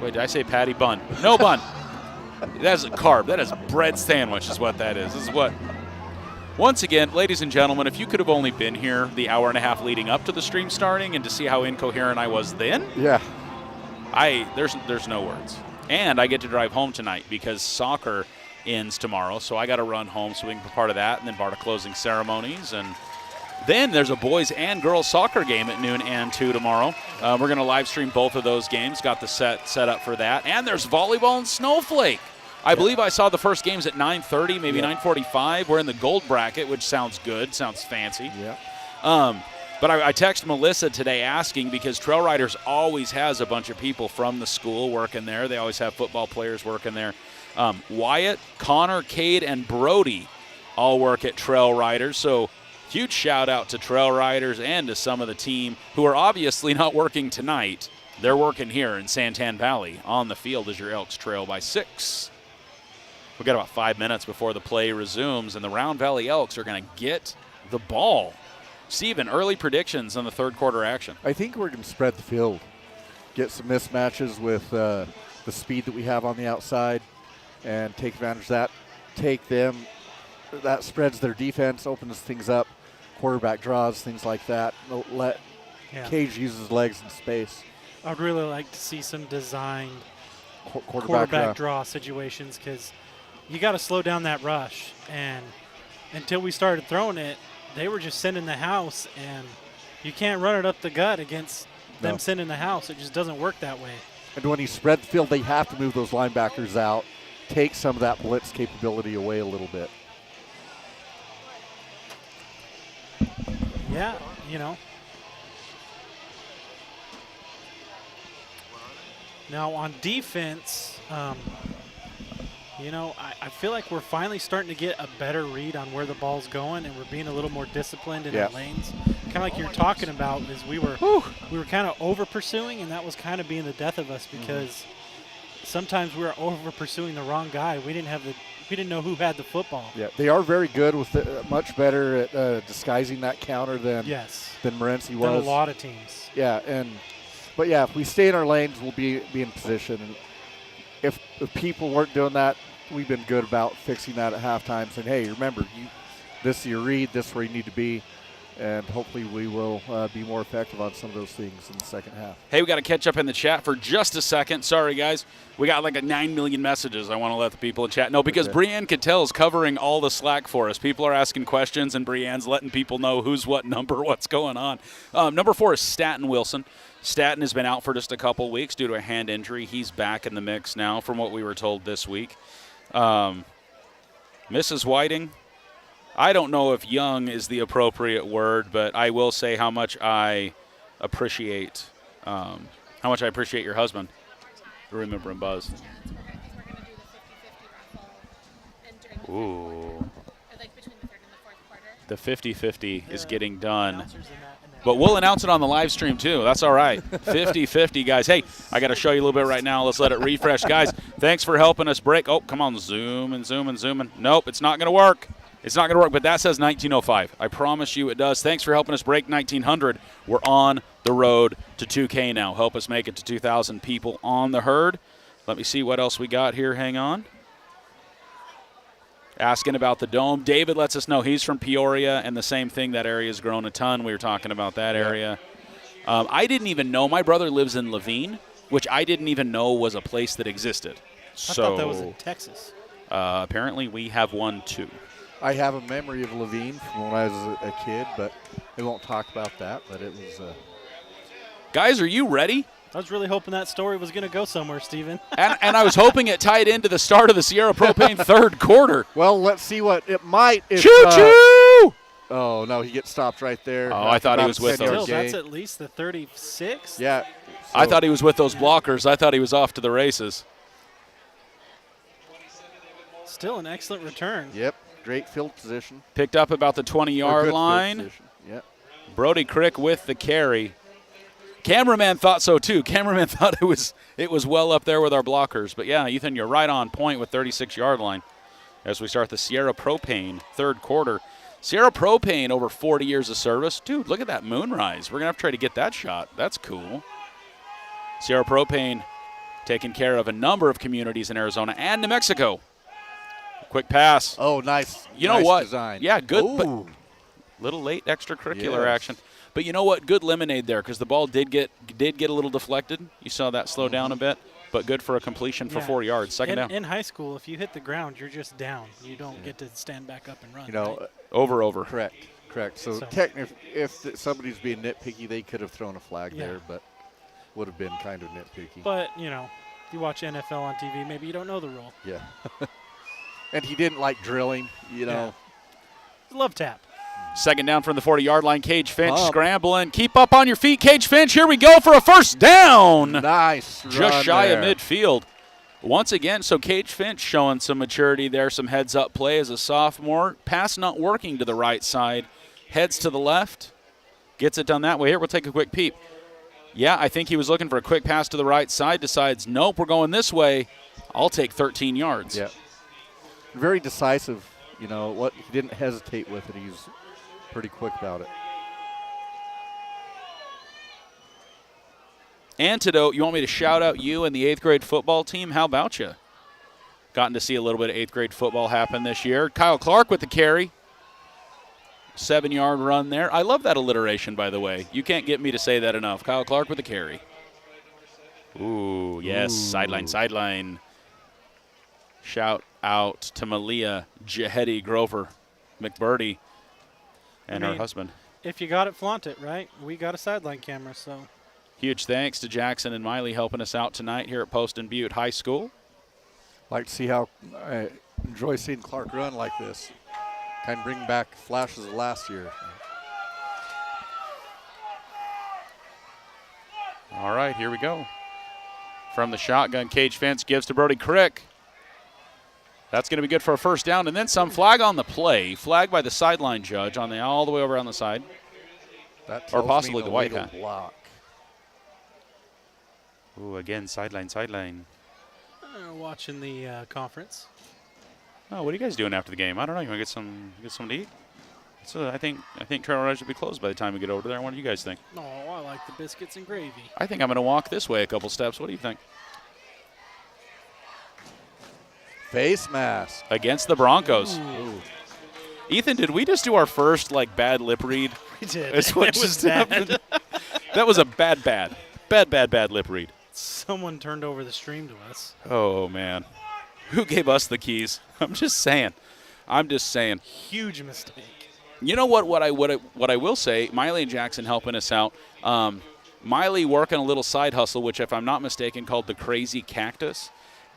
Wait, did I say patty? Bun. No bun. That is a carb. That is bread sandwich is what that is. This is what. Once again, ladies and gentlemen, if you could have only been here the hour and a half leading up to the stream starting and to see how incoherent I was then. Yeah. There's no words. And I get to drive home tonight because soccer ends tomorrow, so I got to run home so we can be part of that, and then part of closing ceremonies. And Then there's a boys and girls soccer game at noon and 2 tomorrow. We're going to live stream both of those games. Got the set up for that. And there's volleyball and Snowflake. I believe I saw the first games at 9:30, maybe 9:45. We're in the gold bracket, which sounds good, sounds fancy. Yeah. But I texted Melissa today asking, because Trail Riders always has a bunch of people from the school working there. They always have football players working there. Wyatt, Connor, Cade, and Brody all work at Trail Riders. So huge shout out to Trail Riders and to some of the team who are obviously not working tonight. They're working here in Santan Valley on the field as your Elks trail by 6. We've got about 5 minutes before the play resumes, and the Round Valley Elks are going to get the ball. Steven, early predictions on the third quarter action. I think we're going to spread the field, get some mismatches with the speed that we have on the outside, and take advantage of that. Take them. That spreads their defense, opens things up. Quarterback draws, things like that. Let Cage use his legs in space. I'd really like to see some designed Quarterback draw situations, because you got to slow down that rush. And until we started throwing it, they were just sending the house, and you can't run it up the gut against them sending the house. It just doesn't work that way. And when you spread the field, they have to move those linebackers out, take some of that blitz capability away a little bit. Yeah, you know. Now on defense, you know, I feel like we're finally starting to get a better read on where the ball's going, and we're being a little more disciplined in our lanes. Kind of like you're talking about, is we were kind of over pursuing, and that was kind of being the death of us, because sometimes we were over pursuing the wrong guy. We didn't know who had the football. Yeah, they are very good with much better at disguising that counter than Morency was. Than a lot of teams. Yeah, but if we stay in our lanes, we'll be in position. And if people weren't doing that, we've been good about fixing that at halftime, saying, hey, remember, this is your read, this is where you need to be. And hopefully we will be more effective on some of those things in the second half. Hey, we got to catch up in the chat for just a second. Sorry, guys. We got like 9 million messages. I want to let the people in chat know, because Brianne Cattell is covering all the slack for us. People are asking questions, and Brianne's letting people know who's what number, what's going on. Number 4 is Staten Wilson. Staten has been out for just a couple weeks due to a hand injury. He's back in the mix now, from what we were told this week. Mrs. Whiting, I don't know if young is the appropriate word, but I will say how much I appreciate your husband. Remember him, Buzz. Ooh. The 50-50 is getting done. But we'll announce it on the live stream, too. That's all right. 50-50, guys. Hey, I got to show you a little bit right now. Let's let it refresh. Guys, thanks for helping us break. Oh, come on, zooming. Nope, it's not going to work. It's not going to work, but that says 1905. I promise you it does. Thanks for helping us break 1900. We're on the road to 2K now. Help us make it to 2,000 people on the herd. Let me see what else we got here. Hang on. Asking about the dome. David lets us know he's from Peoria, and the same thing, that area's grown a ton. We were talking about that area. I didn't even know. My brother lives in Levine, which I didn't even know was a place that existed. I thought that was in Texas. Apparently we have one, too. I have a memory of Levine from when I was a kid, but we won't talk about that. But it was. Guys, are you ready? I was really hoping that story was going to go somewhere, Steven. and I was hoping it tied into the start of the Sierra Propane third quarter. Well, let's see what it might. Choo-choo! Oh, no, he gets stopped right there. Oh, I thought he was with those. That's at least the 36. Yeah. So I thought he was with those blockers. I thought he was off to the races. Still an excellent return. Yep. Great field position. Picked up about the 20-yard line. Yep. Brody Crick with the carry. Cameraman thought so too. Cameraman thought it was well up there with our blockers. But yeah, Ethan, you're right on point with 36-yard line as we start the Sierra Propane third quarter. Sierra Propane, over 40 years of service. Dude, look at that moonrise. We're going to have to try to get that shot. That's cool. Sierra Propane taking care of a number of communities in Arizona and New Mexico. Quick pass. Oh, nice. You know what? Design. Yeah, good. Ooh. But little late extracurricular action. But you know what? Good lemonade there, because the ball did get a little deflected. You saw that slow down a bit, but good for a completion for 4 yards. Second down. In high school, if you hit the ground, you're just down. You don't get to stand back up and run. You know, right? Over. Correct. Correct. So, So- technically, if somebody's being nitpicky, they could have thrown a flag Yeah. there, but would have been kind of nitpicky. But, you know, you watch NFL on TV, maybe you don't know the rule. Yeah. And he didn't like drilling, you know. Love tap. Second down from the 40-yard line. Cage Finch Pump. scrambling. Keep up on your feet, Cage Finch. Here we go for a first down. Nice Just run shy there. of midfield. Once again, so Cage Finch showing some maturity there, some heads-up play as a sophomore. Pass not working to the right side. Heads to the left. Gets it done that way. Here, we'll take a quick peep. Yeah, I think he was looking for a quick pass to the right side. Decides, nope, we're going this way. I'll take 13 yards. Yeah. Very decisive, you know, what he didn't hesitate with it. He's pretty quick about it. Antidote, you want me to shout out you and the 8th grade football team? How about you? Gotten to see a little bit of 8th grade football happen this year. Kyle Clark with the carry. 7-yard run there. I love that alliteration, by the way. You can't get me to say that enough. Kyle Clark with the carry. Ooh, yes, Ooh. sideline. Shout out to Malia Jahedi Grover McBurdy and her husband. If you got it, flaunt it, right? We got a sideline camera, so. Huge thanks to Jackson and Miley helping us out tonight here at Poston Butte High School. Like to see how I enjoy seeing Clark run like this. Kind of bring back flashes of last year. All right, here we go. From the shotgun, Cage Finch gives to Brody Crick. That's going to be good for a first down, and then some. Flag on the play. Flag by the sideline judge on the all the way over on the side. That Or tells possibly me the white illegal hat. block. Ooh, again, sideline. Watching the conference. Oh, what are you guys doing after the game? I don't know. You want to get something to eat? So I think Trail Ridge will be closed by the time we get over there. What do you guys think? Oh, I like the biscuits and gravy. I think I'm going to walk this way a couple steps. What do you think? Face mask. Against the Broncos. Ooh. Ethan, did we just do our first lip read? We did. That's what It was just bad. happened. That was a bad lip read. Someone turned over the stream to us. Oh, man. Who gave us the keys? I'm just saying. Huge mistake. You know what I will say, Miley and Jackson helping us out. Miley working a little side hustle, which, if I'm not mistaken, called the Crazy Cactus.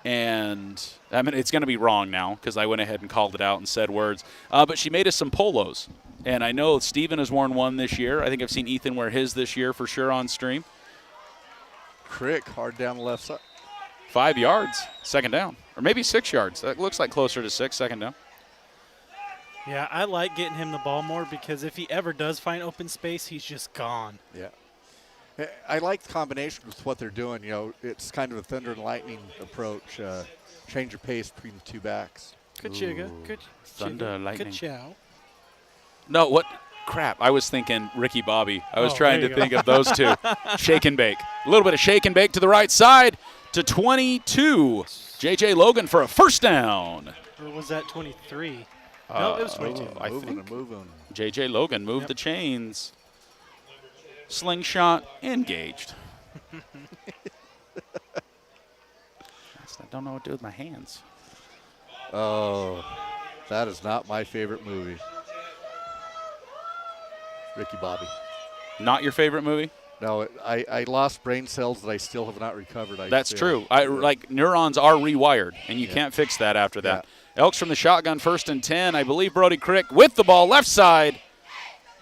And, I mean, it's going to be wrong now because I went ahead and called it out and said words. But she made us some polos. And I know Steven has worn one this year. I think I've seen Ethan wear his this year for sure on stream. Crick hard down the left side. 5 yards, second down. Or maybe 6 yards. That looks like closer to 6, second down. Yeah, I like getting him the ball more because if he ever does find open space, he's just gone. Yeah. I like the combination with what they're doing. You know, it's kind of a thunder and lightning approach. Change your pace between the two backs. Good chigga. Good Thunder, chigga. lightning. Good chow. No, what? Crap. I was thinking Ricky Bobby. I was Oh, trying there to you go. think of those two. Shake and bake. A little bit of shake and bake to the right side to 22. J.J. Logan for a first down. Or was that 23? No, it was 22. I moving think. and moving. J.J. Logan moved Yep. the chains. Slingshot engaged. I don't know what to do with my hands. Oh, that is not my favorite movie. Ricky Bobby. Not your favorite movie? No, I lost brain cells that I still have not recovered. That's true. Like neurons are rewired, and you can't fix that after that. Elks from the shotgun, 1st and 10. I believe Brody Crick with the ball, left side.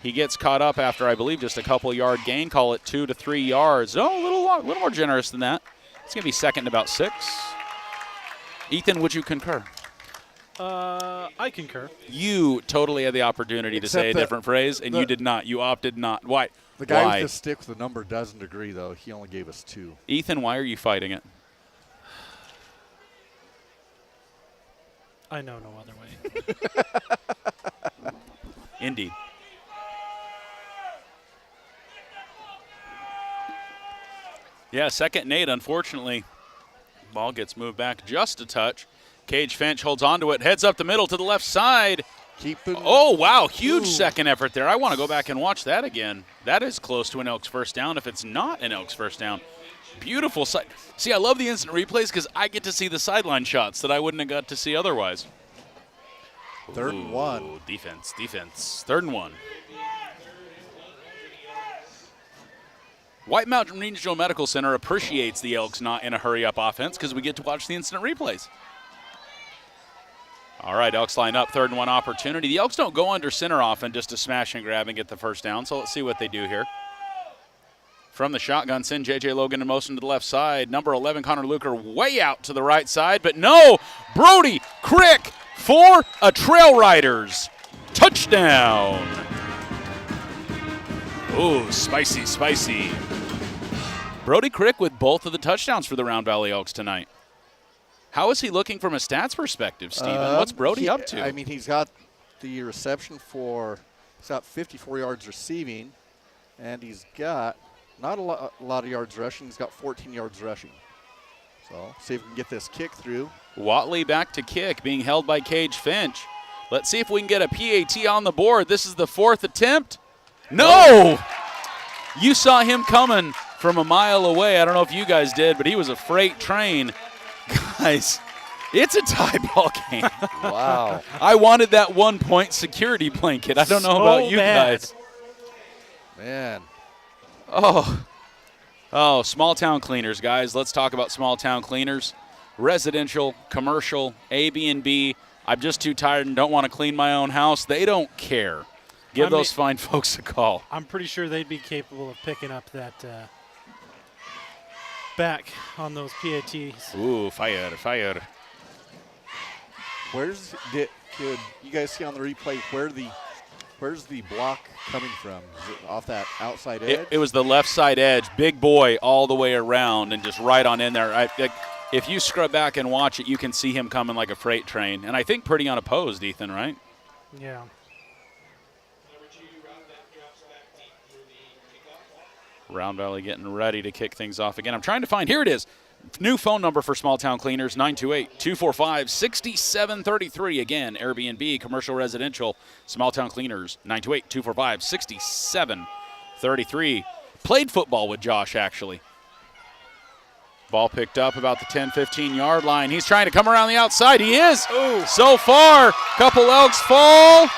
He gets caught up after, I believe, just a couple-yard gain. Call it 2 to 3 yards. Oh, a little more generous than that. It's going to be second and about 6. Ethan, would you concur? I concur. You totally had the opportunity to Except say a that different phrase, and you did not. You opted not. Why? The guy Why? with the stick with the number doesn't agree, though. He only gave us 2. Ethan, why are you fighting it? I know no other way. Indeed. Yeah, 2nd and 8, unfortunately. Ball gets moved back just a touch. Cage Finch holds on to it, heads up the middle to the left side. Keeping. Oh, wow, huge second effort there. I want to go back and watch that again. That is close to an Elks first down if it's not an Elks first down. Beautiful side. See, I love the instant replays because I get to see the sideline shots that I wouldn't have got to see otherwise. 3rd and 1. Ooh, defense. 3rd and 1. White Mountain Regional Medical Center appreciates the Elks not in a hurry-up offense because we get to watch the instant replays. All right, Elks line up, 3rd and 1 opportunity. The Elks don't go under center often just to smash and grab and get the first down, so let's see what they do here. From the shotgun, send J.J. Logan in motion to the left side. Number 11, Connor Luker, way out to the right side, but no, Brody Crick for a Trail Riders touchdown. Ooh, spicy, spicy. Brody Crick with both of the touchdowns for the Round Valley Elks tonight. How is he looking from a stats perspective, Steven? What's Brody up to? I mean, he's got the reception for, he's got 54 yards receiving, and he's got not a lot of yards rushing. He's got 14 yards rushing. So, see if we can get this kick through. Watley back to kick, being held by Cage Finch. Let's see if we can get a PAT on the board. This is the 4th attempt. No! You saw him coming from a mile away. I don't know if you guys did, but he was a freight train. Guys, it's a tie ball game. Wow. I wanted that 1-point security blanket. I don't know about you guys. Man. Oh, small town cleaners, guys. Let's talk about small town cleaners. Residential, commercial, A, B, and B. I'm just too tired and don't want to clean my own house. They don't care. Give those fine folks a call. I'm pretty sure they'd be capable of picking up that back on those PATs. Ooh, fire. Could you guys see on the replay where's the block coming from? Is it off that outside edge? It was the left side edge. Big boy all the way around and just right on in there. If you scrub back and watch it, you can see him coming like a freight train. And I think pretty unopposed, Ethan, right? Yeah. Number 2, Round Valley drops back deep for the kickoff. Round Valley getting ready to kick things off again. I'm trying to find, here it is. New phone number for small town cleaners, 928-245-6733. Again, Airbnb, commercial, residential, small town cleaners, 928-245-6733. Played football with Josh, actually. Ball picked up about the 10-15 yard line. He's trying to come around the outside. He is. Ooh. So far, couple Elks fall.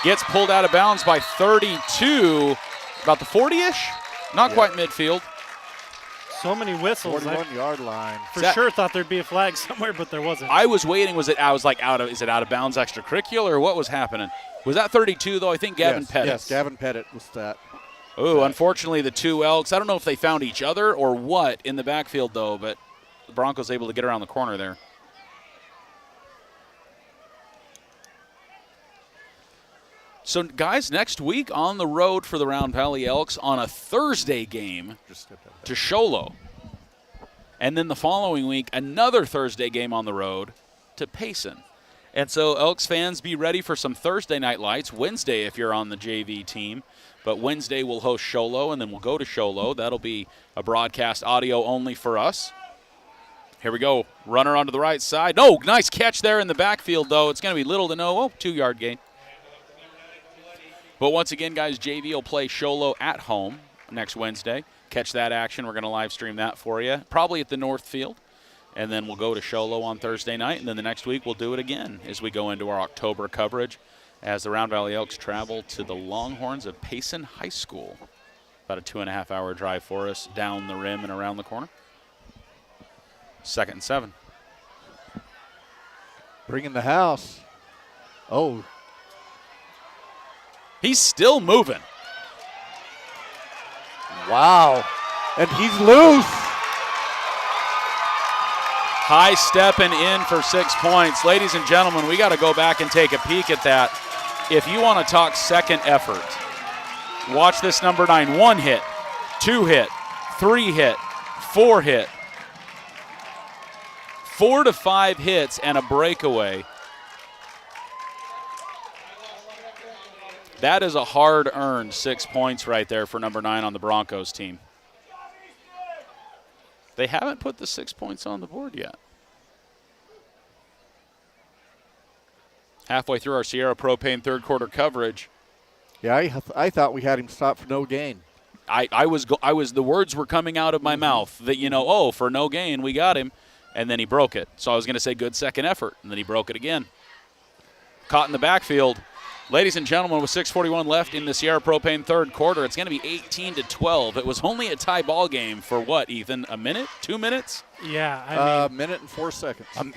Gets pulled out of bounds by 32, about the 40-ish. Not quite midfield. So many whistles. 41-yard line. For sure thought there'd be a flag somewhere, but there wasn't. I was waiting. Is it out of bounds extracurricular, or what was happening? Was that 32, though? I think Gavin Pettit. Yes, Gavin Pettit was that. Oh, unfortunately, the two Elks, I don't know if they found each other or what in the backfield, though, but the Broncos able to get around the corner there. So, guys, next week on the road for the Round Valley Elks on a Thursday game to Sholo. And then the following week, another Thursday game on the road to Payson. And so, Elks fans, be ready for some Thursday night lights. Wednesday, if you're on the JV team. But Wednesday, we'll host Sholo, and then we'll go to Sholo. That'll be a broadcast audio only for us. Here we go. Runner onto the right side. No, nice catch there in the backfield, though. It's going to be little to no. 2-yard gain. But once again, guys, JV will play Sholo at home next Wednesday. Catch that action. We're going to live stream that for you, probably at the North Field. And then we'll go to Sholo on Thursday night. And then the next week, we'll do it again as we go into our October coverage as the Round Valley Elks travel to the Longhorns of Payson High School. About a 2.5-hour drive for us down the rim and around the corner. 2nd and 7. Bringing the house. Oh. He's still moving. Wow. And he's loose. High stepping in for 6 points. Ladies and gentlemen, we got to go back and take a peek at that. If you want to talk second effort, watch this number 9. 1 hit, 2 hit, 3 hit, 4 hit. 4 to 5 hits and a breakaway. That is a hard-earned 6 points right there for number 9 on the Broncos team. They haven't put the 6 points on the board yet. Halfway through our Sierra Propane third quarter coverage. Yeah, I thought we had him stopped for no gain. I was the words were coming out of my mouth that, for no gain, we got him. And then he broke it. So I was going to say good second effort, and then he broke it again. Caught in the backfield. Ladies and gentlemen, with 6:41 left in the Sierra Propane third quarter, it's going to be 18-12. It was only a tie ball game for what, Ethan? A minute? 2 minutes? Yeah, I mean, minute and 4 seconds. And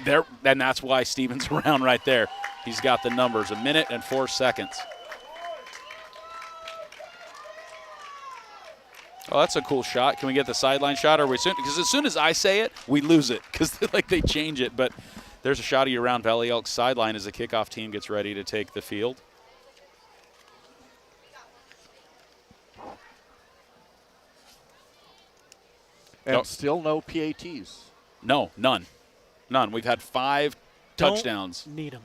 that's why Steven's around right there. He's got the numbers, a minute and 4 seconds. Oh, that's a cool shot. Can we get the sideline shot? Or we soon? Because as soon as I say it, we lose it because like they change it. But there's a shot of you around Valley Elks sideline as the kickoff team gets ready to take the field. And still no PATs. No, none. None. We've had 5 touchdowns. Don't need them.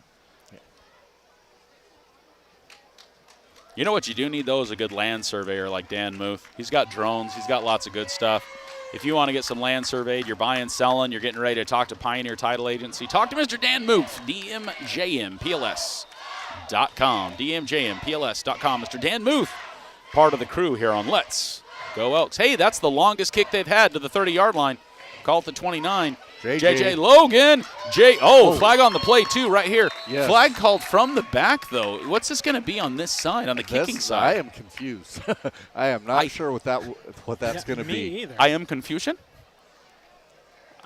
You know what you do need, though, is a good land surveyor like Dan Muth. He's got drones. He's got lots of good stuff. If you want to get some land surveyed, you're buying, selling, you're getting ready to talk to Pioneer Title Agency, talk to Mr. Dan Muth, DMJMPLS.com. DMJMPLS.com. Mr. Dan Muth, part of the crew here on Let's Go Elks. Hey, that's the longest kick they've had to the 30-yard line. Call it the 29. JJ Logan. Flag on the play, too, right here. Yes. Flag called from the back, though. What's this going to be on this side, on the kicking side? I am confused. I am not sure what that's going to be. Me either. I am confusion.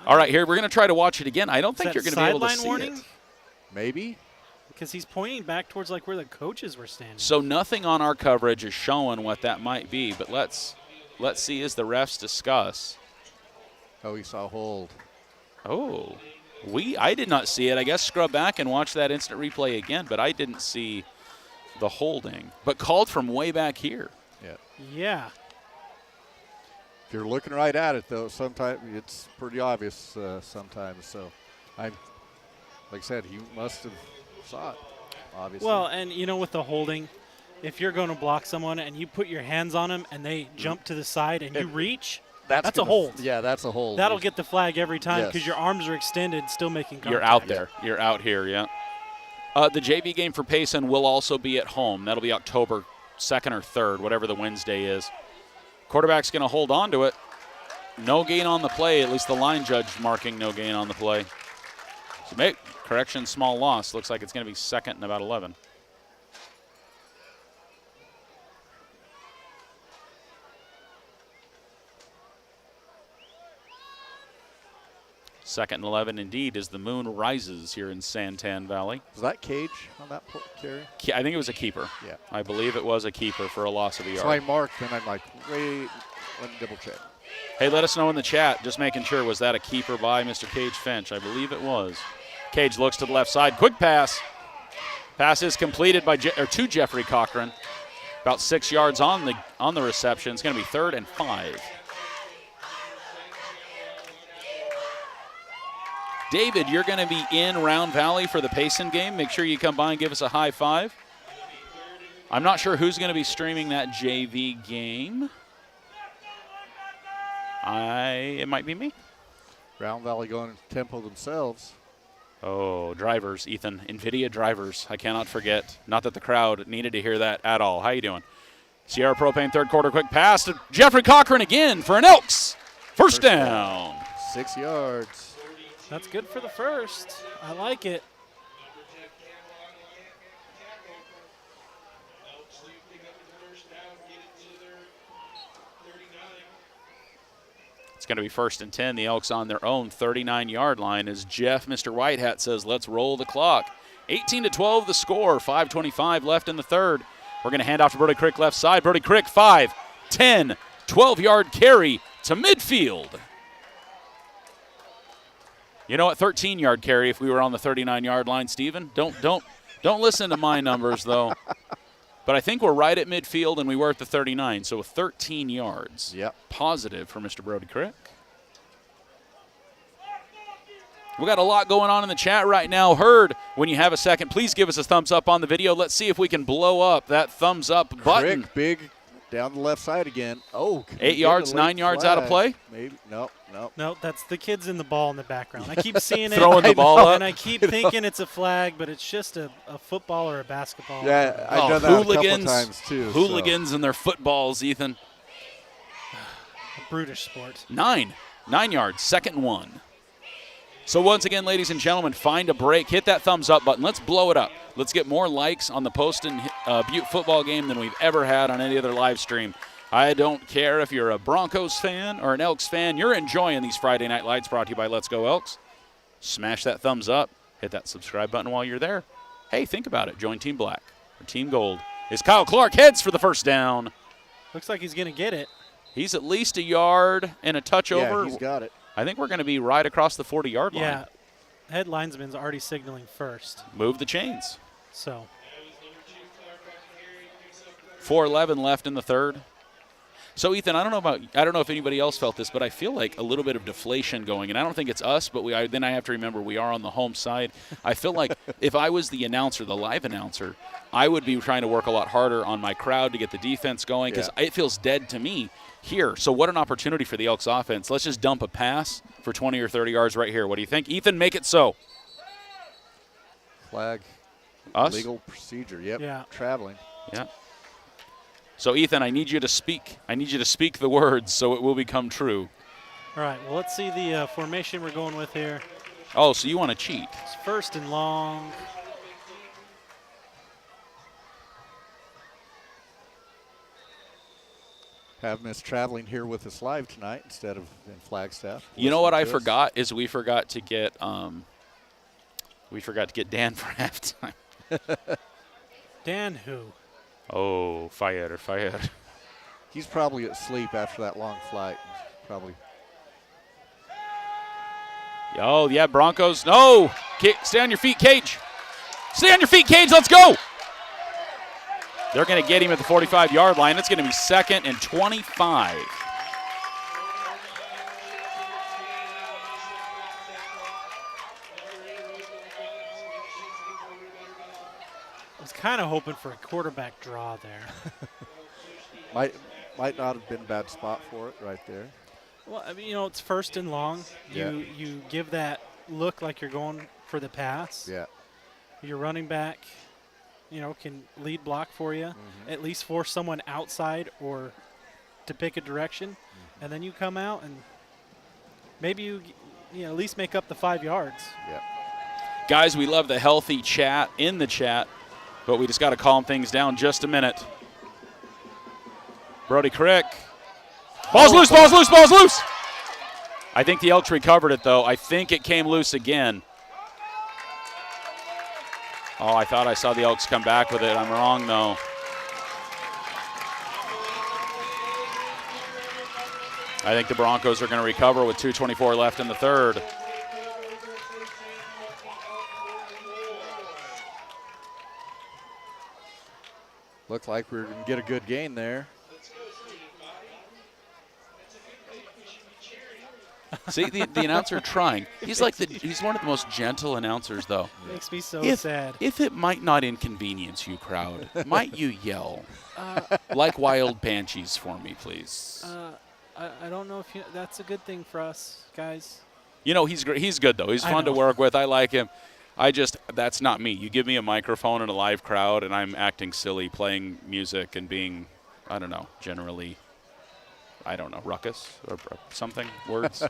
All right, here, we're going to try to watch it again. I don't think you're going to be able to see warning? it. Maybe. Because he's pointing back towards like where the coaches were standing. So nothing on our coverage is showing what that might be, but let's see as the refs discuss. Oh, he saw hold. Oh, I did not see it. I guess scrub back and watch that instant replay again, but I didn't see the holding. But called from way back here. Yeah. If you're looking right at it, though, sometimes it's pretty obvious sometimes. So, like I said, he must have saw it, obviously. Well, and, you know, with the holding, if you're going to block someone and you put your hands on them and they jump to the side and you reach, that's a hold. Yeah, that's a hold. That'll get the flag every time because Yes. your arms are extended, still making contact. You're out there. You're out here, yeah. The JV game for Payson will also be at home. That'll be October 2nd or 3rd, whatever the Wednesday is. Quarterback's going to hold on to it. No gain on the play, at least the line judge marking no gain on the play. So correction, small loss. Looks like it's going to be 2nd and about 11. Second and 11 indeed as the moon rises here in Santan Valley. Was that Cage on that carry? I think it was a keeper. Yeah. I believe it was a keeper for a loss of a yard. So I marked, and I'm like, wait, let me double check. Hey, let us know in the chat, just making sure, was that a keeper by Mr. Cage Finch? I believe it was. Cage looks to the left side. Quick pass. Pass is completed by to Jeffrey Cochran. About 6 yards on the reception. It's going to be 3rd and 5. David, you're going to be in Round Valley for the Payson game. Make sure you come by and give us a high five. I'm not sure who's going to be streaming that JV game. It might be me. Round Valley going into tempo themselves. Oh, drivers, Ethan. NVIDIA drivers. I cannot forget. Not that the crowd needed to hear that at all. How you doing? Sierra Propane third quarter quick pass to Jeffrey Cochran again for an Elks. First down. 6 yards. That's good for the first. I like it. It's going to be 1st and 10. The Elks on their own 39-yard line as Jeff, Mr. Whitehat, says, let's roll the clock. 18-12 the score. 5:25 left in the third. We're going to hand off to Brody Crick left side. Brody Crick 5, 10, 12-yard carry to midfield. You know what? 13-yard carry if we were on the 39-yard line, Steven. Don't listen to my numbers, though. But I think we're right at midfield, and we were at the 39, so 13 yards. Yep. Positive for Mr. Brody Crick. We got a lot going on in the chat right now. Heard, when you have a second, please give us a thumbs up on the video. Let's see if we can blow up that thumbs up button. Crick, big down the left side again. Oh, 8 yards, 9 yards out of play? Maybe. No. No, that's the kids in the ball in the background. I keep seeing it. Throwing the ball up. And I keep thinking it's a flag, but it's just a football or a basketball. Yeah, I've done that a couple times too. Hooligans and their footballs, Ethan. A brutish sport. 9 yards, 2nd and 1. So once again, ladies and gentlemen, find a break. Hit that thumbs up button. Let's blow it up. Let's get more likes on the Poston Butte football game than we've ever had on any other live stream. I don't care if you're a Broncos fan or an Elks fan. You're enjoying these Friday Night Lights brought to you by Let's Go Elks. Smash that thumbs up. Hit that subscribe button while you're there. Hey, think about it. Join Team Black or Team Gold. Is Kyle Clark heads for the first down. Looks like he's going to get it. He's at least a yard and a touch over. Yeah, he's got it. I think we're going to be right across the 40-yard line. Yeah, head linesman's already signaling first. Move the chains. So 4:11 left in the third. So Ethan, I don't know if anybody else felt this, but I feel like a little bit of deflation going, and I don't think it's us, but then I have to remember we are on the home side. I feel like if I was the announcer, the live announcer, I would be trying to work a lot harder on my crowd to get the defense going because it feels dead to me here. So what an opportunity for the Elks offense. Let's just dump a pass for 20 or 30 yards right here. What do you think? Ethan, make it so. Flag. Us? Legal procedure. Yep. Yeah. Traveling. Yeah. So Ethan, I need you to speak. I need you to speak the words so it will become true. All right, well, let's see the formation we're going with here. Oh, so you want to cheat. It's first and long. Have Miss traveling here with us live tonight instead of in Flagstaff. You know what I Listening to us. forgot is we forgot to get Dan for halftime. Dan who? Oh, fire. He's probably asleep after that long flight. Probably. Oh, yeah, Broncos. No. Stay on your feet, Cage. Stay on your feet, Cage. Let's go. They're going to get him at the 45-yard line. It's going to be 2nd and 25. I was kind of hoping for a quarterback draw there. Might not have been a bad spot for it right there. Well, I mean, it's first and long. Yeah. You give that look like you're going for the pass. Yeah. Your running back, can lead block for you, at least force someone outside or to pick a direction, and then you come out and maybe you at least make up the 5 yards. Yeah. Guys, we love the healthy chat in the chat, but we just got to calm things down just a minute. Brody Crick. Ball's loose. I think the Elks recovered it, though. I think it came loose again. Oh, I thought I saw the Elks come back with it. I'm wrong, though. I think the Broncos are going to recover with 2:24 left in the third. Looked like we were going to get a good gain there. See, the announcer trying. He's he's one of the most gentle announcers, though. Makes me so If, sad. if it might not inconvenience you, crowd, might you yell like wild banshees for me, please? I don't know if that's a good thing for us, guys. He's great. He's good, though. He's fun to work with. I like him. That's not me. You give me a microphone and a live crowd, and I'm acting silly, playing music and being, generally, ruckus or something, words,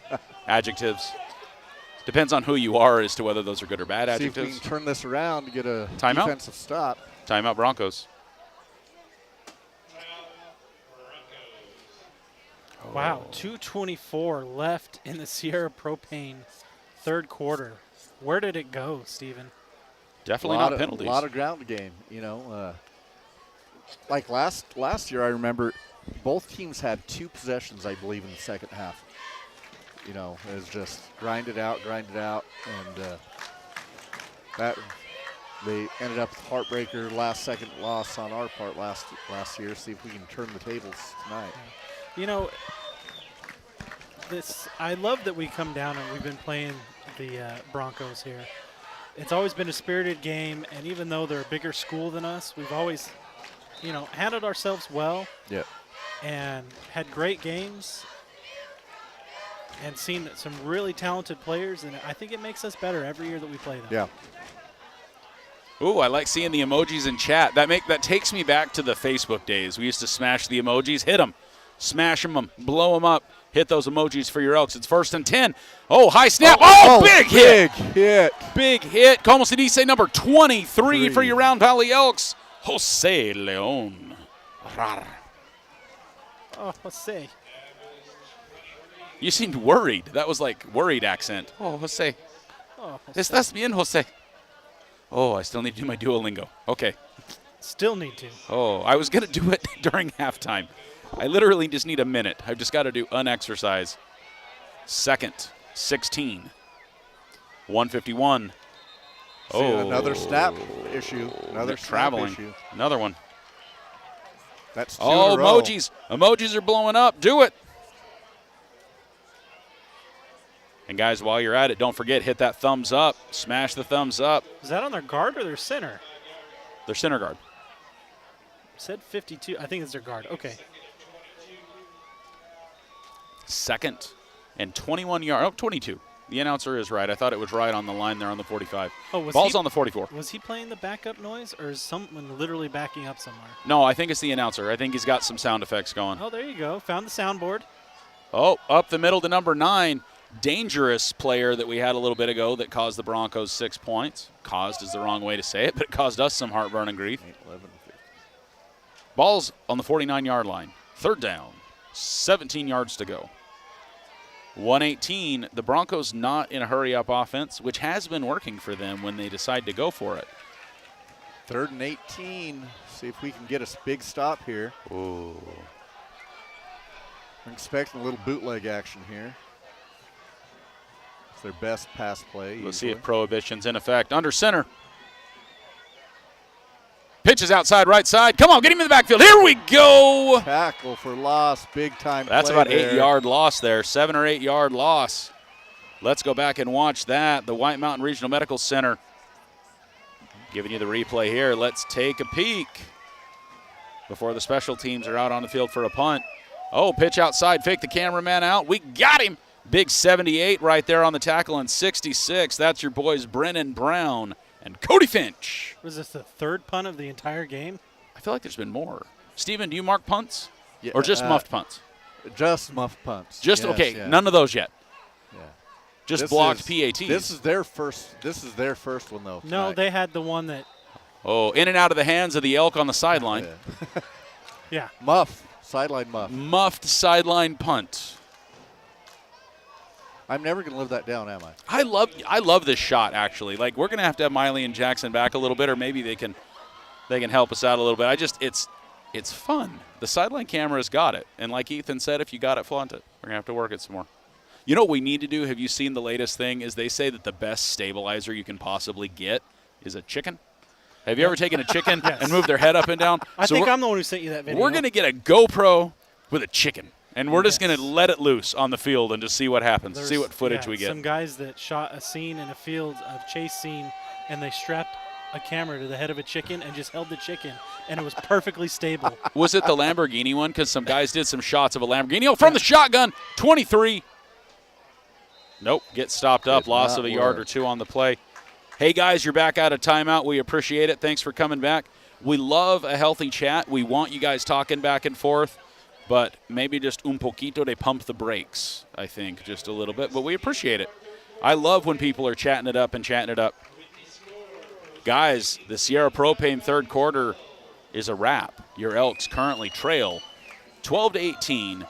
adjectives. Depends on who you are as to whether those are good or bad adjectives. See if we can turn this around to get a Timeout? defensive stop. Timeout Broncos. Wow, 2:24 left in the Sierra Propane third quarter. Where did it go, Steven? Definitely not penalties. A lot of ground game, like last year, I remember both teams had 2 possessions, I believe, in the second half. It was just grind it out, and that they ended up with heartbreaker last-second loss on our part last year. See if we can turn the tables tonight. I love that we come down and we've been playing the Broncos here. It's always been a spirited game, and even though they're a bigger school than us, we've always, handled ourselves well. Yeah. And had great games and seen some really talented players, and I think it makes us better every year that we play them. Yeah. Ooh, I like seeing the emojis in chat. That takes me back to the Facebook days. We used to smash the emojis, hit them, smash them, blow them up, Hit those emojis for your Elks. It's 1st and 10. Oh, high snap. Oh, big hit. Big hit. Como se dice, number 23 for your Round Valley Elks, Jose Leon. Rar. Oh, let's see. You seemed worried. That was like worried accent. Oh, Jose. Oh, Jose. Estás bien, Jose? Oh, I still need to do my Duolingo. Okay. Still need to. Oh, I was going to do it during halftime. I literally just need a minute. I've just got to do an exercise. 2nd, 16. 151. See, another snap issue. Another traveling. snap issue. Another one. That's 2 Oh, in a row. emojis. Emojis are blowing up. Do it. And, guys, while you're at it, don't forget, hit that thumbs up. Smash the thumbs up. Is that on their guard or their center? Their center guard. Said 52. I think it's their guard. Okay. 2nd and 21 yards. Oh, 22. The announcer is right. I thought it was right on the line there on the 45. Oh, was Ball's he, on the 44. Was he playing the backup noise, or is someone literally backing up somewhere? No, I think it's the announcer. I think he's got some sound effects going. Oh, there you go. Found the soundboard. Oh, up the middle to number 9. Dangerous player that we had a little bit ago that caused the Broncos 6 points. Caused is the wrong way to say it, but it caused us some heartburn and grief. 11, 15. Ball's on the 49-yard line. 3rd down. 17 yards to go. 118. The Broncos not in a hurry-up offense, which has been working for them when they decide to go for it. 3rd and 18. See if we can get a big stop here. Ooh. I'm expecting a little bootleg action here. It's their best pass play. Let's see if prohibition's in effect. Under center. Pitches outside right side. Come on, get him in the backfield. Here we go. Tackle for loss. Big time That's play about there. 8-yard loss there. 7 or 8 yard loss. Let's go back and watch that. The White Mountain Regional Medical Center giving you the replay here. Let's take a peek before the special teams are out on the field for a punt. Oh, pitch outside. Fake the cameraman out. We got him. Big 78 right there on the tackle and 66. That's your boys Brennan Brown and Cody Finch. Was this the 3rd punt of the entire game? I feel like there's been more. Steven, do you mark punts? Yeah, Or just muffed punts? Just muffed punts. Just, Yes, okay, yeah. none of those yet. Yeah. Just This blocked is- PATs. This is their first one though. No, tonight. they had the one that, Oh, in and out of the hands of the Elk on the sideline. Yeah. yeah. Muff. Sideline muff. Muffed sideline punt. I'm never going to live that down, am I? I love this shot, actually. Like, we're going to have Miley and Jackson back a little bit, or maybe they can help us out a little bit. It's fun. The sideline camera's got it. And like Ethan said, if you got it, flaunt it. We're going to have to work it some more. You know what we need to do? Have you seen the latest thing? Is they say that the best stabilizer you can possibly get is a chicken. Have you ever taken a chicken and moved their head up and down? I think I'm the one who sent you that video. We're going to get a GoPro with a chicken, and we're just going to let it loose on the field and just see what happens, There's- see what footage we get. Some guys that shot a scene in a field of chase scene, and they strapped a camera to the head of a chicken and just held the chicken, and it was perfectly stable. Was it the Lamborghini one? Because some guys did some shots of a Lamborghini. Oh, from the shotgun, 23. Nope, get stopped up. Did Loss not of a yard work. or two on the play. Hey, guys, you're back out of timeout. We appreciate it. Thanks for coming back. We love a healthy chat. We want you guys talking back and forth, but maybe just un poquito de pump the brakes, I think, just a little bit. But we appreciate it. I love when people are chatting it up and chatting it up. Guys, the Sierra Propane third quarter is a wrap. Your Elks currently trail 12-18.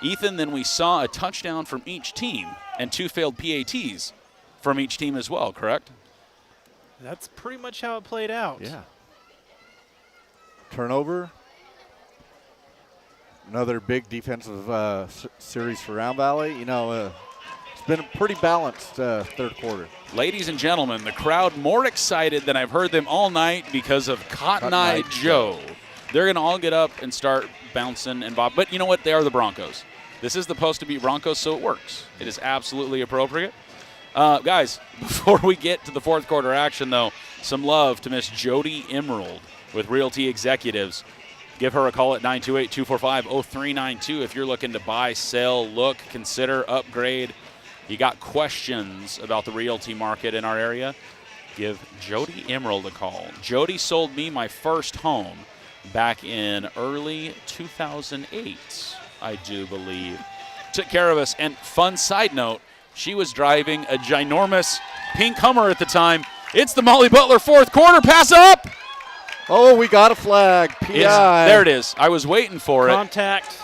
Ethan, then we saw a touchdown from each team and 2 failed PATs from each team as well, correct? That's pretty much how it played out. Yeah. Turnover. Another big defensive series for Round Valley. You know, it's been a pretty balanced third quarter. Ladies and gentlemen, the crowd more excited than I've heard them all night because of Cotton Eye Joe. They're going to all get up and start bouncing and bob. But you know what? They are the Broncos. This is the post to beat Broncos, so it works. It is absolutely appropriate. Guys, before we get to the fourth quarter action, though, some love to Miss Jody Emerald with Realty Executives. Give her a call at 928-245-0392 if you're looking to buy, sell, look, consider, upgrade. You got questions about the realty market in our area, give Jody Emerald a call. Jody sold me my first home back in early 2008, I do believe. took care of us. And fun side note, she was driving a ginormous pink Hummer at the time. It's the Molly Butler fourth quarter. Pass up. Oh, we got a flag. PI. There it is. I was waiting for it. Contact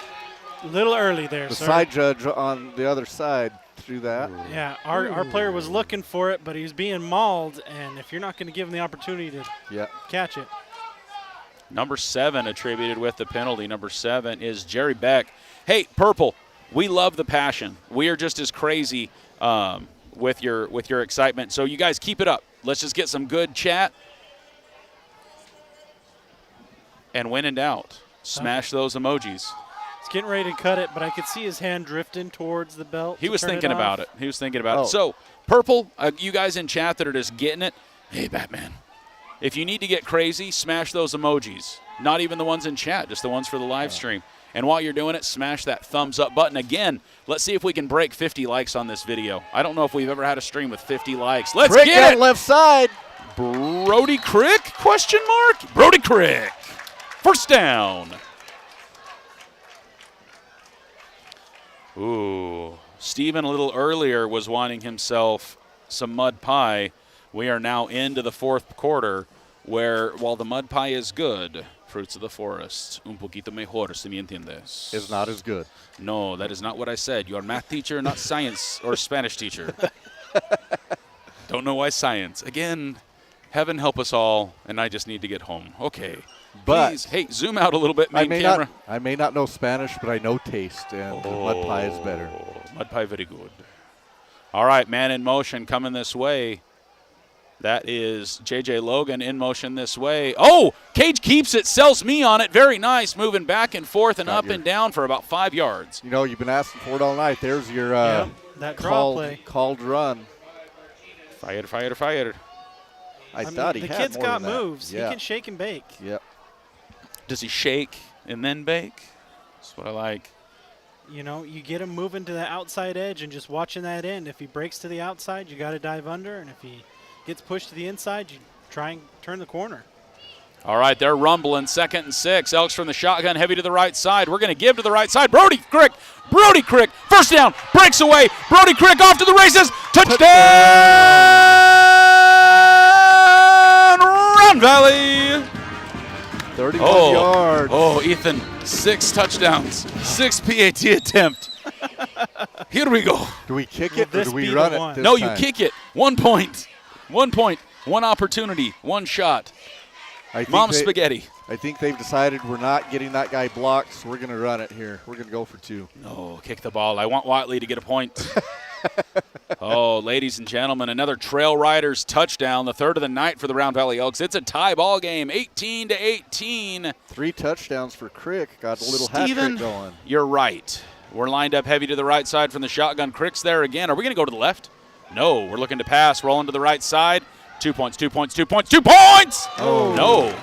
a little early there, The sir. side judge on the other side threw that. Yeah, our player was looking for it, but he was being mauled, and if you're not going to give him the opportunity to Yeah. catch it. Number 7 attributed with the penalty. Number 7 is Jerry Beck. Hey, Purple, we love the passion. We are just as crazy with your excitement. So you guys keep it up. Let's just get some good chat. And when in doubt, smash those emojis. He's getting ready to cut it, but I could see his hand drifting towards the belt. He was thinking about it. He was thinking about Oh. it. So, Purple, you guys in chat that are just getting it, hey, Batman, if you need to get crazy, smash those emojis. Not even the ones in chat, just the ones for the live stream. And while you're doing it, smash that thumbs up button. Again, let's see if we can break 50 likes on this video. I don't know if we've ever had a stream with 50 likes. Let's Crick get on it! left side. Brody Crick, question mark? Brody Crick. First down. Ooh. Steven a little earlier was wanting himself some mud pie. We are now into the fourth quarter where, while the mud pie is good, fruits of the forest, un poquito mejor, si me entiendes. Is not as good. No, that is not what I said. You are a math teacher, not science or Spanish teacher. Don't know why science. Again, heaven help us all, and I just need to get home. Okay. But please, hey, zoom out a little bit, I main may camera. not know Spanish, but I know taste, and the mud pie is better. Mud pie, very good. All right, man in motion coming this way. That is J.J. Logan in motion this way. Oh, Cage keeps it, sells me on it. Very nice, moving back and forth and up and down for about 5 yards. You know, you've been asking for it all night. There's your that draw play. called run. Fired, fired, fired. I mean, thought he the had kid's more got than that. moves. Yeah. He can shake and bake. Yep. Does he shake and then bake? That's what I like. You know, you get him moving to the outside edge and just watching that end. If he breaks to the outside, you got to dive under, and if he gets pushed to the inside, you try and turn the corner. All right, they're rumbling. 2nd and 6. Elks from the shotgun, heavy to the right side. We're going to give to the right side. Brody Crick. Brody Crick. First down. Breaks away. Brody Crick off to the races. Touchdown! Round Valley. 31 yards. Oh, Ethan. 6 touchdowns. 6 PAT attempt. Here we go. Do we kick Will it or this do we be run the it one? this No, time? you kick it. 1 point. 1 point. 1 opportunity. 1 shot. I think Mom spaghetti. I think they've decided we're not getting that guy blocked, so we're going to run it here. We're going to go for 2. No, kick the ball. I want Watley to get a point. Oh, ladies and gentlemen, another Trail Riders touchdown, the 3rd of the night for the Round Valley Elks. It's a tie ball game, 18-18. 3 touchdowns for Crick. Got a little hat Steven, trick going. You're right. We're lined up heavy to the right side from the shotgun. Crick's there again. Are we going to go to the left? No, we're looking to pass, rolling to the right side. 2 points, 2 points, 2 points, 2 points! Oh. No.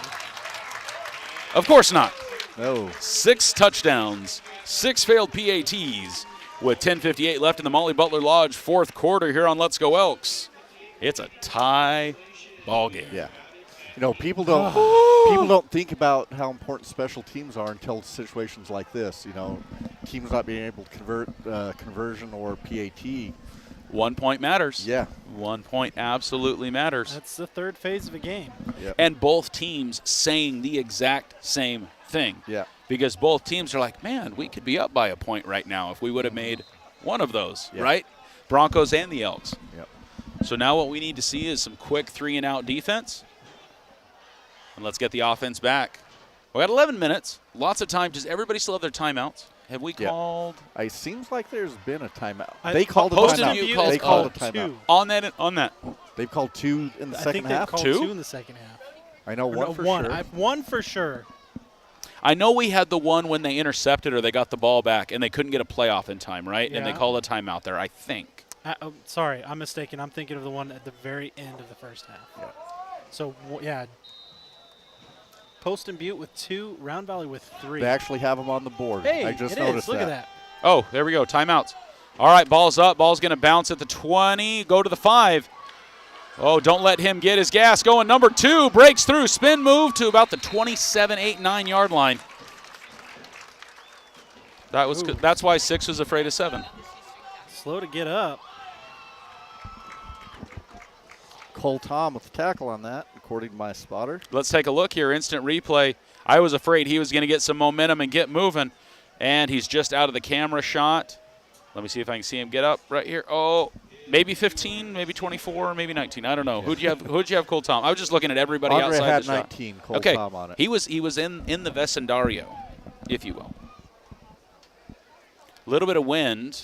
Of course not. No. 6 touchdowns, 6 failed PATs with 10:58 left in the Molly Butler Lodge fourth quarter here on Let's Go Elks. It's a tie ball game. Yeah. You know, people don't think about how important special teams are until situations like this. You know, teams not being able to convert conversion or PAT. 1 point matters. Yeah. 1 point absolutely matters. That's the third phase of a game. Yep. And both teams saying the exact same thing. Yeah. Because both teams are like, man, we could be up by a point right now if we would have made one of those, Yeah. right? Broncos and the Elks. Yep. So now what we need to see is some quick 3-and-out defense. And let's get the offense back. We got 11 minutes. Lots of time. Does everybody still have their timeouts? Have we Yeah. called It seems like there's been a timeout. I- They called a Poston timeout. Butte They called called a timeout. 2. on that? On that. They've called 2 in the I second think they've half. called 2? 2 in the second half. I know Or one no, for one. sure. I've one for sure. I know we had the one when they intercepted or they got the ball back and they couldn't get a playoff in time, right? And they Yeah. called a timeout there, I think. Sorry, I'm mistaken. I'm thinking of the one at the very end of the first half. Yeah. So, yeah. Poston Butte with 2, Round Valley with 3. They actually have them on the board. Hey, I just it noticed is. Look at that. Oh, there we go. Timeouts. All right, ball's up. Ball's going to bounce at the 20, go to the 5. Oh, don't let him get his gas going. Number 2 breaks through. Spin move to about the 27, 8, 9 yard line. That's why 6 was afraid of 7. Slow to get up. Cole Tom with the tackle on that, according to my spotter. Let's take a look here. Instant replay. I was afraid he was going to get some momentum and get moving, and he's just out of the camera shot. Let me see if I can see him get up right here. Oh, maybe 15, maybe 24, maybe 19. I don't know. Who'd you have, Cole Tom? I was just looking at everybody Andre outside had the shot. 19, Cole Okay, Tom on it. he was in the vecindario, if you will. A little bit of wind.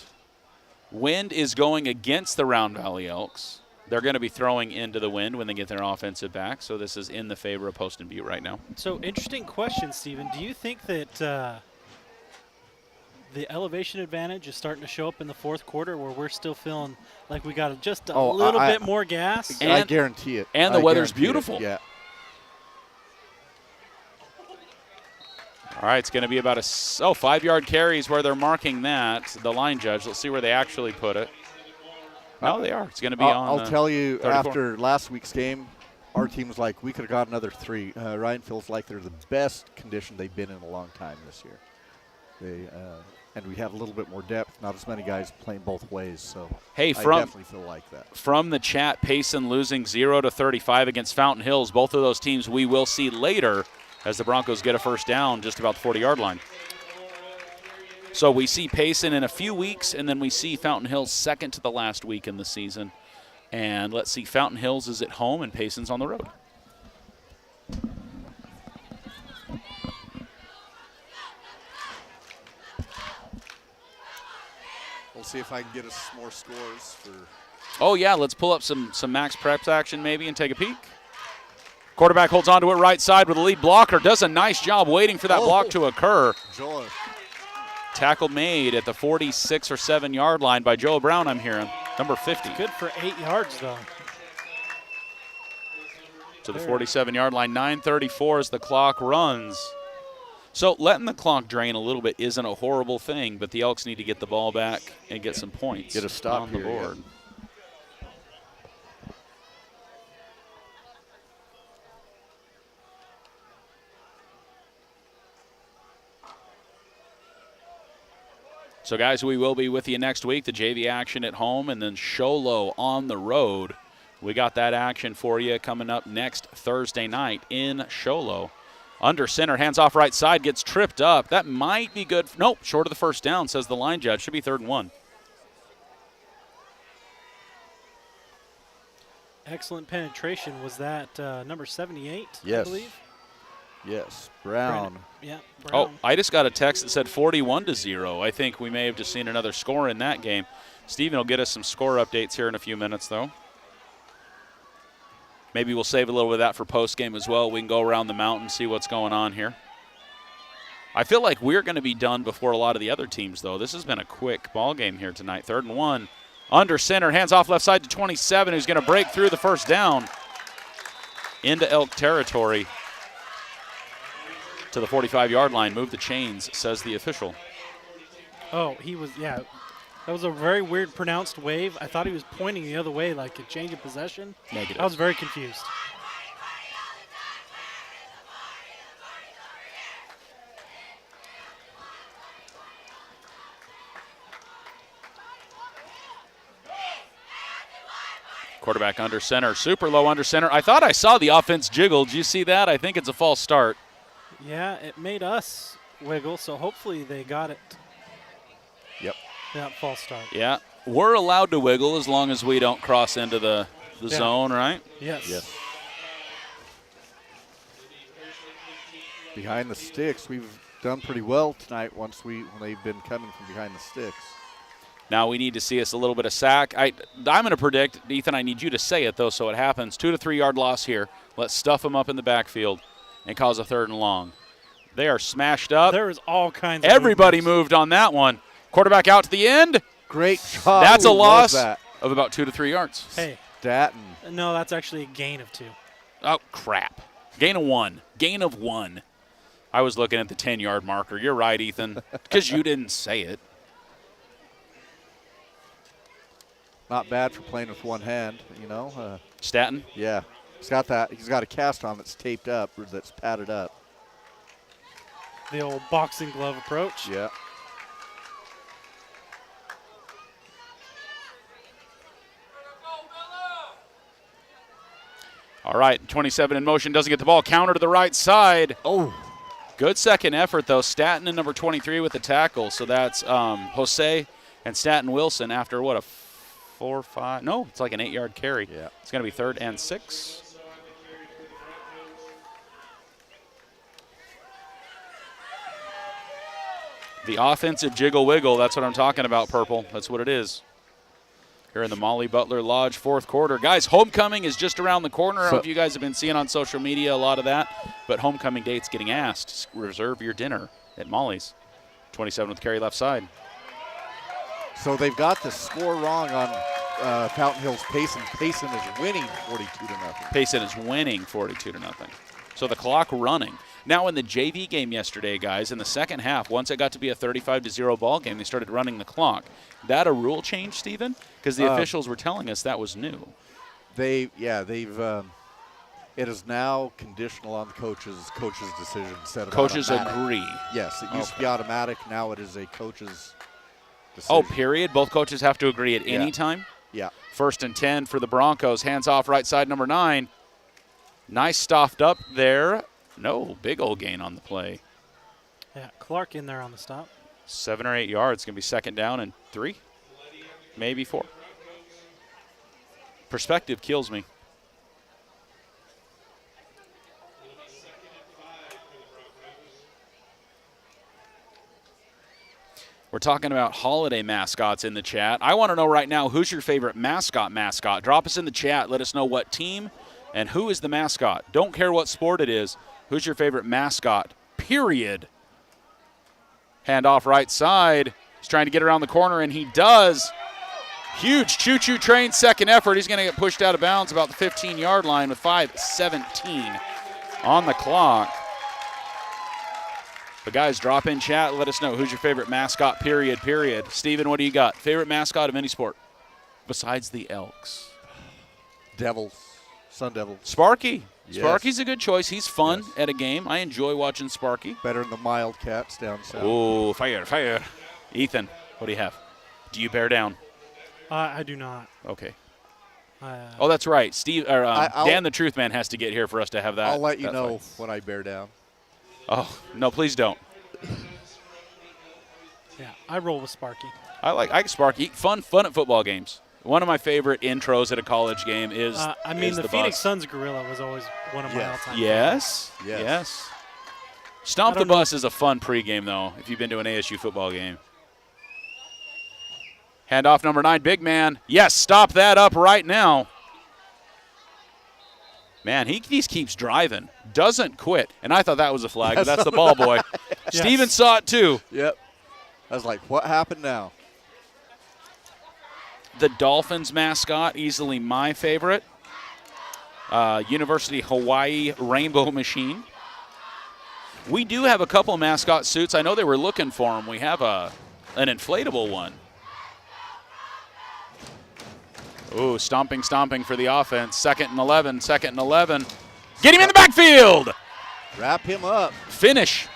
Wind is going against the Round Valley Elks. They're going to be throwing into the wind when they get their offensive back, so this is in the favor of Poston Butte right now. So, interesting question, Stephen. Do you think that the elevation advantage is starting to show up in the fourth quarter where we're still feeling like we got just a little bit more gas? I guarantee it. And the weather's beautiful. Yeah. All right, it's going to be about 5-yard carries where they're marking that, the line judge. Let's see where they actually put it. No, they are. It's going to be on I'll tell you, 34. after last week's game, our team was like, we could have got another 3. Ryan feels like they're the best condition they've been in a long time this year. And we have a little bit more depth, not as many guys playing both ways. So hey, I definitely feel like that. From the chat, Payson losing 0-35 against Fountain Hills. Both of those teams we will see later as the Broncos get a first down just about the 40-yard line. So we see Payson in a few weeks, and then we see Fountain Hills second to the last week in the season. And let's see, Fountain Hills is at home and Payson's on the road. We'll see if I can get us more scores for. Oh, yeah, let's pull up some max preps action maybe and take a peek. Quarterback holds on to it right side with a lead blocker. Does a nice job waiting for that block to occur. Joy. Tackle made at the 46 or 7-yard line by Joe Brown, I'm hearing. Number 50. Good for 8 yards, though. To the 47-yard line, 9:34 as the clock runs. So letting the clock drain a little bit isn't a horrible thing, but the Elks need to get the ball back and get some points. Get a stop on the here, board. yeah. So, guys, we will be with you next week. The JV action at home and then Show Low on the road. We got that action for you coming up next Thursday night in Show Low. Under center, hands off right side, gets tripped up. That might be good. Nope, short of the first down, says the line judge. Should be 3rd and 1. Excellent penetration. Was that number 78, Yes. I believe? Yes, Brown. Yeah, Oh, Brown. I just got a text that said 41-0. I think we may have just seen another score in that game. Steven will get us some score updates here in a few minutes, though. Maybe we'll save a little bit of that for post-game as well. We can go around the mountain, see what's going on here. I feel like we're going to be done before a lot of the other teams, though. This has been a quick ball game here tonight. 3rd and 1. Under center, hands off left side to 27, who's going to break through the first down into Elk territory. To the 45-yard line. Move the chains, says the official. Oh, he was, yeah. That was a very weird pronounced wave. I thought he was pointing the other way, like a change of possession. Negative. I was very confused. Quarterback under center, super low under center. I thought I saw the offense jiggle. Did you see that? I think it's a false start. Yeah, it made us wiggle, so hopefully they got it. Yep. That false start. Yeah, we're allowed to wiggle as long as we don't cross into the zone, right? Yes. Yes. Behind the sticks, we've done pretty well tonight when they've been coming from behind the sticks. Now we need to see us a little bit of sack. I'm going to predict, Ethan, I need you to say it, though, so it happens. 2 to 3 yard loss here. Let's stuff them up in the backfield and cause a 3rd and long. They are smashed up. There is all kinds of Everybody movements. moved on that one. Quarterback out to the end. Great job. That's a Who was loss that? of about 2 to 3 yards. Hey, Datton. no, that's actually a gain of 2. Oh, crap. Gain of 1. Gain of 1. I was looking at the 10-yard marker. You're right, Ethan, because you didn't say it. Not bad for playing with one hand, you know. Staten? Yeah. He's got that. He's got a cast on that's taped up or that's padded up. The old boxing glove approach. Yeah. All right, 27 in motion, doesn't get the ball. Counter to the right side. Oh, Good second effort, though. Staten and number 23 with the tackle. So that's Jose and Staten Wilson after, what, a 4-5? No, it's like an 8-yard carry. Yeah. It's going to be 3rd and 6. The offensive jiggle wiggle, that's what I'm talking about, Purple. That's what it is. Here in the Molly Butler Lodge 4th quarter. Guys, homecoming is just around the corner. I don't know if you guys have been seeing on social media a lot of that, but homecoming date's getting asked. Reserve your dinner at Molly's. 27 with carry left side. So they've got the score wrong on Fountain Hills Payson. Payson is winning 42-0. Payson is winning 42-0. So the clock running. Now in the JV game yesterday, guys, in the second half, once it got to be a 35-0 ball game, they started running the clock. That a rule change, Stephen? Because the officials were telling us that was new. They've it is now conditional on the coach's decision instead of Coaches automatic. agree. Yes, it used to be automatic. Now it is a coach's decision. Oh, period? Both coaches have to agree at any time? Yeah. 1st and 10 for the Broncos. Hands off right side, number 9. Nice stuffed up there. No, big old gain on the play. Yeah, Clark in there on the stop. 7 or 8 yards. Going to be 2nd down and 3, maybe 4. Perspective kills me. We're talking about holiday mascots in the chat. I want to know right now, who's your favorite mascot? Drop us in the chat. Let us know what team and who is the mascot. Don't care what sport it is. Who's your favorite mascot? Period. Hand off right side. He's trying to get around the corner, and he does. Huge choo-choo train second effort. He's going to get pushed out of bounds about the 15-yard line with 5:17 on the clock. The guys, drop in chat. Let us know who's your favorite mascot, period. Steven, what do you got? Favorite mascot of any sport besides the Elks? Devils. Sun Devils. Sparky. Yes. Sparky's a good choice. He's fun Yes. at a game. I enjoy watching Sparky. Better than the Wildcats down south. Oh, fire. Ethan, what do you have? Do you bear down? I do not. Okay. I, Oh, that's right. Steve or I'll- Dan the Truth Man has to get here for us to have that. I'll let you that know fight. when I bear down. Oh, no, please don't. yeah, I roll with Sparky. I like Sparky. Fun at football games. One of my favorite intros at a college game is the Phoenix bus. Suns gorilla was always one of my Yes. all-time Yes. Yes. Stomp I the don't know. Bus is a fun pregame, though, if you've been to an ASU football game. Handoff number 9, big man. Yes, stop that up right now. Man, he just keeps driving. Doesn't quit. And I thought that was a flag, but that's the ball boy. Yes. Steven saw it, too. Yep. I was like, what happened now? The Dolphins mascot, easily my favorite. University Hawaii Rainbow Machine. We do have a couple mascot suits. I know they were looking for them. We have an inflatable one. Ooh, stomping for the offense. 2nd and 11. Get him in the backfield. Wrap him up. Finish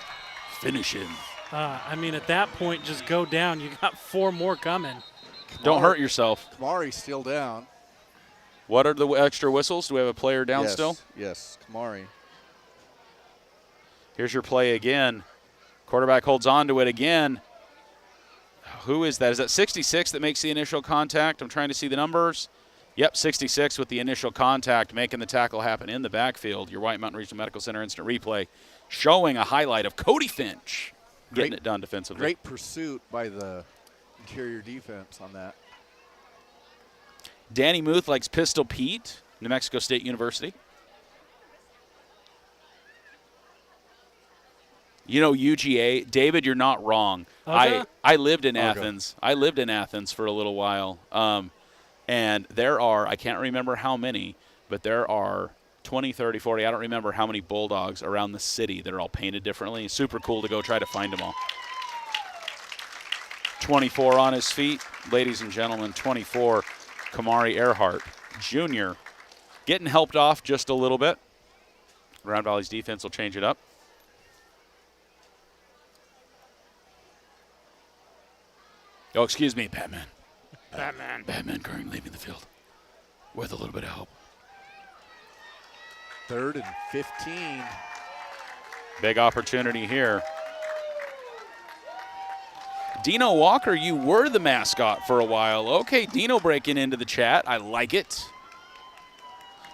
him. At that point, just go down. You got 4 more coming. Don't hurt yourself. Kamari's still down. What are the extra whistles? Do we have a player down Yes. still? Yes, Kamari. Here's your play again. Quarterback holds on to it again. Who is that? Is that 66 that makes the initial contact? I'm trying to see the numbers. Yep, 66 with the initial contact, making the tackle happen in the backfield. Your White Mountain Regional Medical Center instant replay showing a highlight of Cody Finch getting it done defensively. Great pursuit by the interior defense on that. Danny Muth likes Pistol Pete, New Mexico State University. You know UGA. David, you're not wrong. Okay. I lived in Okay. Athens. I lived in Athens for a little while. And there are, I can't remember how many, but there are 20, 30, 40, I don't remember how many Bulldogs around the city that are all painted differently. Super cool to go try to find them all. 24 on his feet. Ladies and gentlemen, 24, Kamari Earhart Jr. Getting helped off just a little bit. Grand Valley's defense will change it up. Oh, excuse me, Batman. Batman currently leaving the field with a little bit of help. 3rd and 15. Big opportunity here. Dino Walker, you were the mascot for a while. Okay, Dino breaking into the chat. I like it.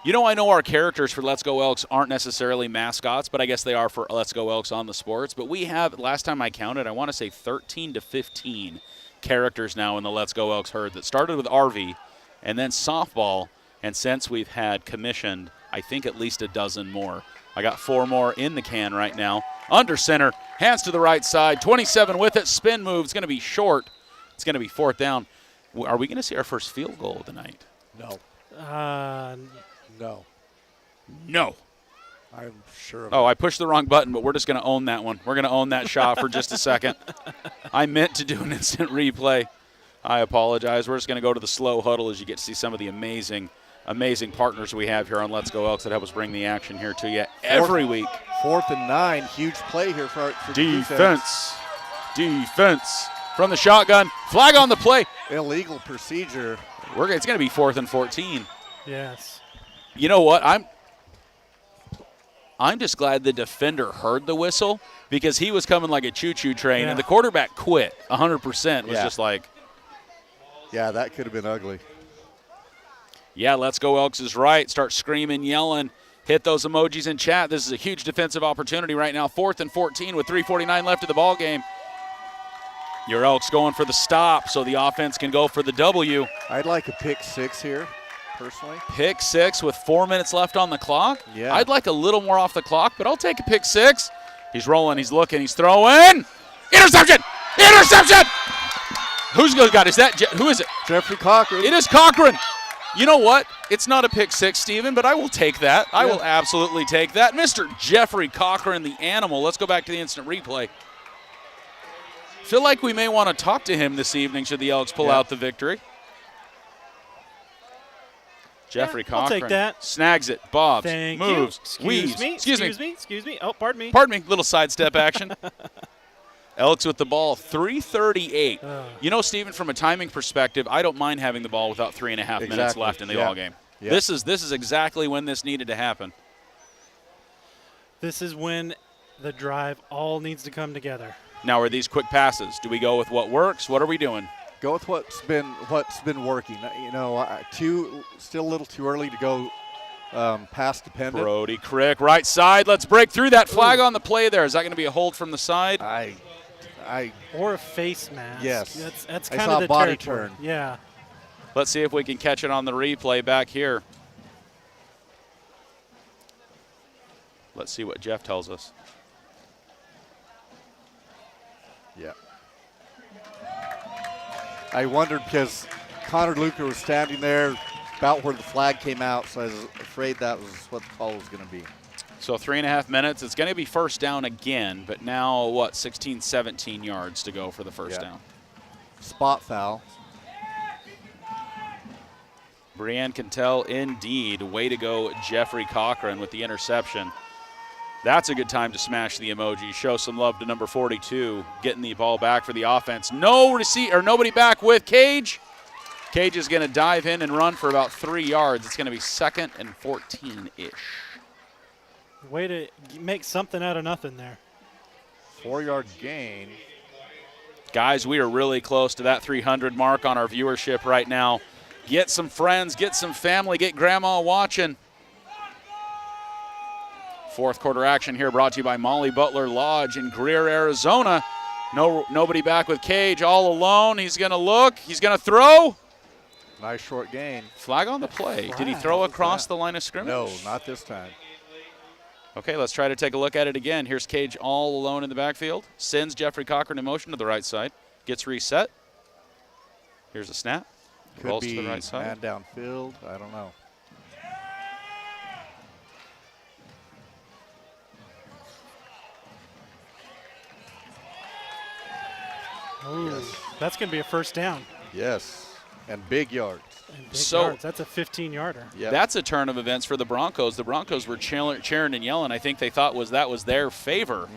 You know, I know our characters for Let's Go Elks aren't necessarily mascots, but I guess they are for Let's Go Elks on the sports. But we have, last time I counted, I want to say 13 to 15 characters now in the Let's Go Elks herd that started with RV and then softball. And since we've had commissioned, I think at least a dozen more. I got 4 more in the can right now. Under center, hands to the right side, 27 with it, spin move. It's going to be short. It's going to be 4th down. Are we going to see our first field goal of the night? No. No. No. I'm sure of Oh, I pushed the wrong button, but we're just going to own that one. We're going to own that shot for just a second. I meant to do an instant replay. I apologize. We're just going to go to the slow huddle as you get to see some of the amazing partners we have here on Let's Go Elks that help us bring the action here to you every week. 4th and 9, huge play here for Defense from the shotgun. Flag on the play. Illegal procedure. It's going to be 4th and 14. Yes. You know what? I'm just glad the defender heard the whistle because he was coming like a choo-choo train, and the quarterback quit 100%. Was just like. Yeah, that could have been ugly. Yeah, Let's Go Elks is right. Start screaming, yelling. Hit those emojis in chat. This is a huge defensive opportunity right now. 4th and 14 with 3:49 left of the ball game. Your Elks going for the stop so the offense can go for the W. I'd like a pick 6 here, personally. Pick 6 with 4 minutes left on the clock. Yeah. I'd like a little more off the clock, but I'll take a pick 6. He's rolling, he's looking, he's throwing. Interception! Interception! Who's got? Is that? Who is it? Jeffrey Cochran. It is Cochran. You know what? It's not a pick 6, Steven, but I will take that. I will absolutely take that. Mr. Jeffrey Cochran, the animal. Let's go back to the instant replay. Feel like we may want to talk to him this evening should the Elks pull out the victory. Jeffrey Cochran. I'll take that. Snags it. Bobs. Thank moves. you. Weaves. Excuse me. Oh, pardon me. Pardon me. Little sidestep action. Elks with the ball, 3:38. You know, Steven, from a timing perspective, I don't mind having the ball without 3.5 minutes left in the ball game. Yeah. This is exactly when this needed to happen. This is when the drive all needs to come together. Now, are these quick passes? Do we go with what works? What are we doing? Go with what's been working. You know, still a little too early to go pass dependent. Brody Crick, right side. Let's break through that flag on the play there. Is that going to be a hold from the side? Or a face mask. Yes. That's I kind saw of the body territory. turn. Yeah. Let's see if we can catch it on the replay back here. Let's see what Jeff tells us. Yeah. I wondered because Connor Luker was standing there about where the flag came out, so I was afraid that was what the call was going to be. So 3.5 minutes. It's going to be first down again, but now, 16, 17 yards to go for the first down. Spot foul. Brianne can tell, indeed. Way to go, Jeffrey Cochran with the interception. That's a good time to smash the emoji. Show some love to number 42, getting the ball back for the offense. Nobody back with Cage. Cage is going to dive in and run for about 3 yards. It's going to be 2nd and 14-ish. Way to make something out of nothing there. 4-yard gain. Guys, we are really close to that 300 mark on our viewership right now. Get some friends, get some family, get grandma watching. Fourth quarter action here brought to you by Molly Butler Lodge in Greer, Arizona. Nobody back with Cage, all alone. He's going to look. He's going to throw. Nice short gain. Flag on the play. Did he throw across the line of scrimmage? No, not this time. Okay, let's try to take a look at it again. Here's Cage all alone in the backfield. Sends Jeffrey Cochran in motion to the right side. Gets reset. Here's a snap. Could be to the right side. Man downfield. I don't know. Yes. That's going to be a first down. Yes, and big yards. And big yards. That's a 15-yarder. Yep. That's a turn of events for the Broncos. The Broncos were cheering and yelling. I think they thought that was their favor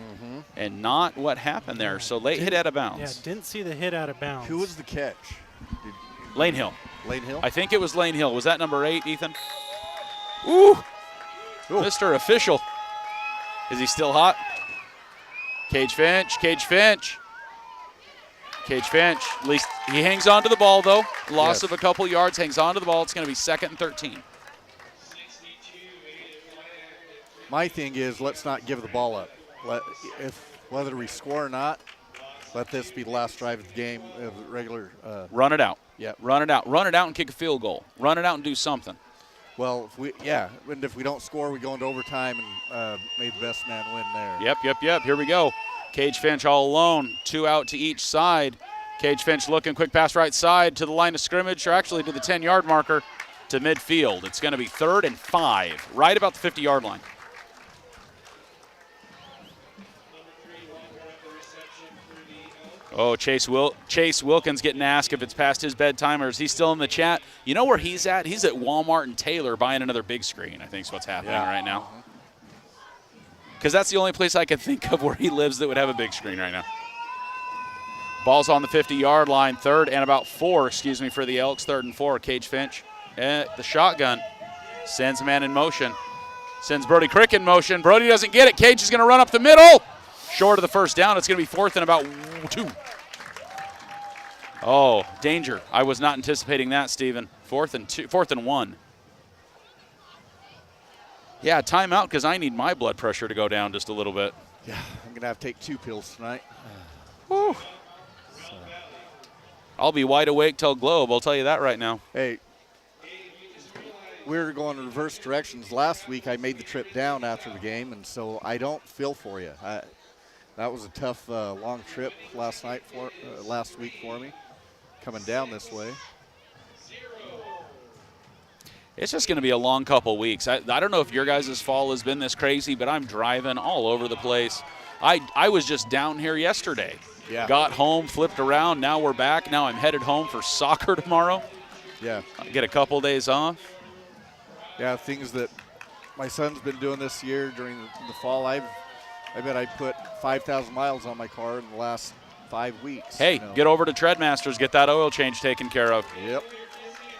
and not what happened there. So late hit out of bounds. Yeah, didn't see the hit out of bounds. Who was the catch? Lane Hill. Lane Hill? I think it was Lane Hill. Was that number 8, Ethan? Ooh! Ooh. Mr. Official. Is he still hot? Cage Finch, Cage Finch. Cage Finch, at least he hangs on to the ball, though. Loss of a couple yards, hangs on to the ball. It's going to be 2nd and 13. My thing is, let's not give the ball up. Whether we score or not, let this be the last drive of the game, of the regular. Run it out. Yeah. Run it out. Run it out and kick a field goal. Run it out and do something. Well, and if we don't score, we go into overtime and may the best man win there. Yep. Here we go. Cage Finch all alone. 2 out to each side. Cage Finch looking, quick pass right side to the line of scrimmage, or actually to the 10-yard marker to midfield. It's going to be 3rd and 5, right about the 50-yard line. Oh, Chase Wilkins getting asked if it's past his bedtime, or is he still in the chat? You know where he's at? He's at Walmart and Taylor buying another big screen, I think is what's happening right now. Because that's the only place I can think of where he lives that would have a big screen right now. Ball's on the 50-yard line, 3rd and about 4, for the Elks, 3rd and 4. Cage Finch at the shotgun. Sends a man in motion. Sends Brody Crick in motion. Brody doesn't get it. Cage is going to run up the middle. Short of the first down. It's going to be 4th and about 2. Oh, danger. I was not anticipating that, Steven. 4th and 1. Yeah, timeout because I need my blood pressure to go down just a little bit. Yeah, I'm going to have to take 2 pills tonight. Whew. I'll be wide awake till Globe, I'll tell you that right now. Hey, we were going in reverse directions. Last week I made the trip down after the game, and so I don't feel for you. That was a tough, long trip last week for me, coming down this way. It's just going to be a long couple weeks. I don't know if your guys' fall has been this crazy, but I'm driving all over the place. I was just down here yesterday. Yeah. Got home, flipped around. Now we're back. Now I'm headed home for soccer tomorrow. Yeah. I get a couple days off. Yeah, things that my son's been doing this year during the fall. I bet I put 5,000 miles on my car in the last 5 weeks. Hey, get over to Treadmasters. Get that oil change taken care of. Yep.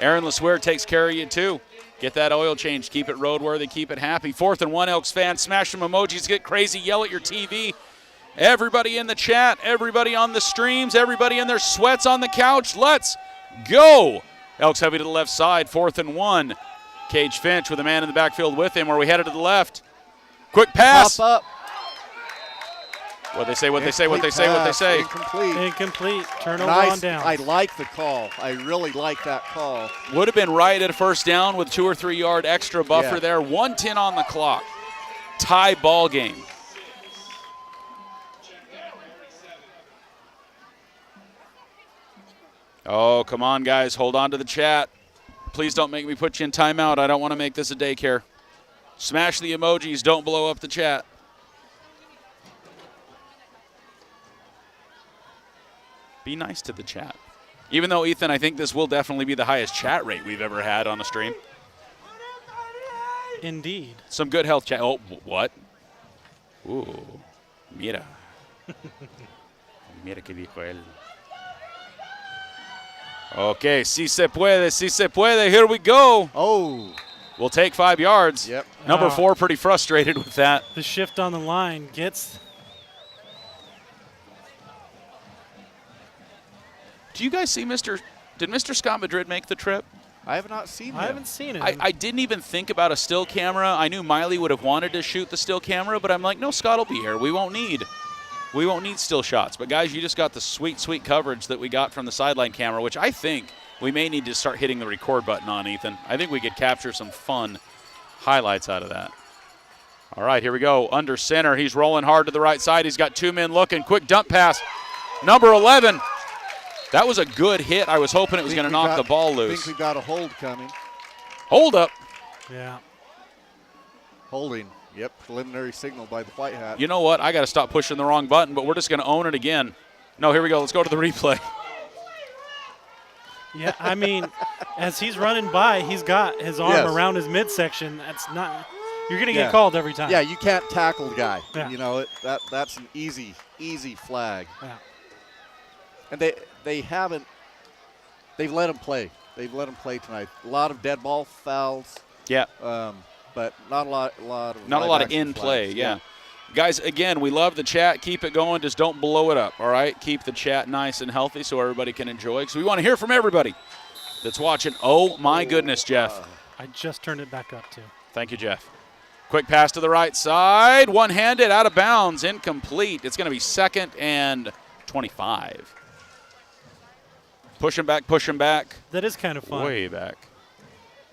Aaron LeSueur takes care of you, too. Get that oil change. Keep it roadworthy. Keep it happy. 4th and 1, Elks fans. Smash some emojis. Get crazy. Yell at your TV. Everybody in the chat. Everybody on the streams. Everybody in their sweats on the couch. Let's go. Elks heavy to the left side. 4th and 1. Cage Finch with a man in the backfield with him. Are we headed to the left? Quick pass. Pop up. What they say. Incomplete. Turnover nice. on down. I like the call. I really like that call. Would have been right at a first down with 2 or 3 yard extra buffer there. 1:10 on the clock. Tie ball game. Oh, come on, guys. Hold on to the chat. Please don't make me put you in timeout. I don't want to make this a daycare. Smash the emojis. Don't blow up the chat. Be nice to the chat. Even though, Ethan, I think this will definitely be the highest chat rate we've ever had on a stream. Indeed. Some good health chat. Oh, what? Ooh. Mira. Mira que dijo él. Okay, si se puede. Here we go. Oh. We'll take 5 yards. Yep. Number 4 pretty frustrated with that. The shift on the line gets. Do you guys see did Mr. Scott Madrid make the trip? I have not seen him. I haven't seen it. I didn't even think about a still camera. I knew Miley would have wanted to shoot the still camera, but I'm like, no, Scott will be here. We won't need still shots. But guys, you just got the sweet, sweet coverage that we got from the sideline camera, which I think we may need to start hitting the record button on, Ethan. I think we could capture some fun highlights out of that. All right, here we go. Under center, he's rolling hard to the right side. He's got 2 men looking. Quick dump pass. Number 11. That was a good hit. I was hoping it was going to knock the ball loose. I think we got a hold coming. Hold up. Yeah. Holding. Yep, preliminary signal by the white hat. You know what? I got to stop pushing the wrong button, but we're just going to own it again. No, here we go. Let's go to the replay. Yeah, I mean, as he's running by, he's got his arm around his midsection. That's not – you're going to get called every time. Yeah, you can't tackle the guy. Yeah. You know, that's an easy flag. Yeah. And they've let him play. They've let him play tonight. A lot of dead ball fouls. Yeah. but not a lot of Not a live lot of action in play, flags. yeah. Guys, again, we love the chat. Keep it going. Just don't blow it up, all right? Keep the chat nice and healthy so everybody can enjoy. Because we want to hear from everybody that's watching. Oh, my goodness, Jeff. I just turned it back up, too. Thank you, Jeff. Quick pass to the right side. One-handed, out of bounds, incomplete. It's going to be 2nd and 25. Push him back. That is kind of fun. Way back.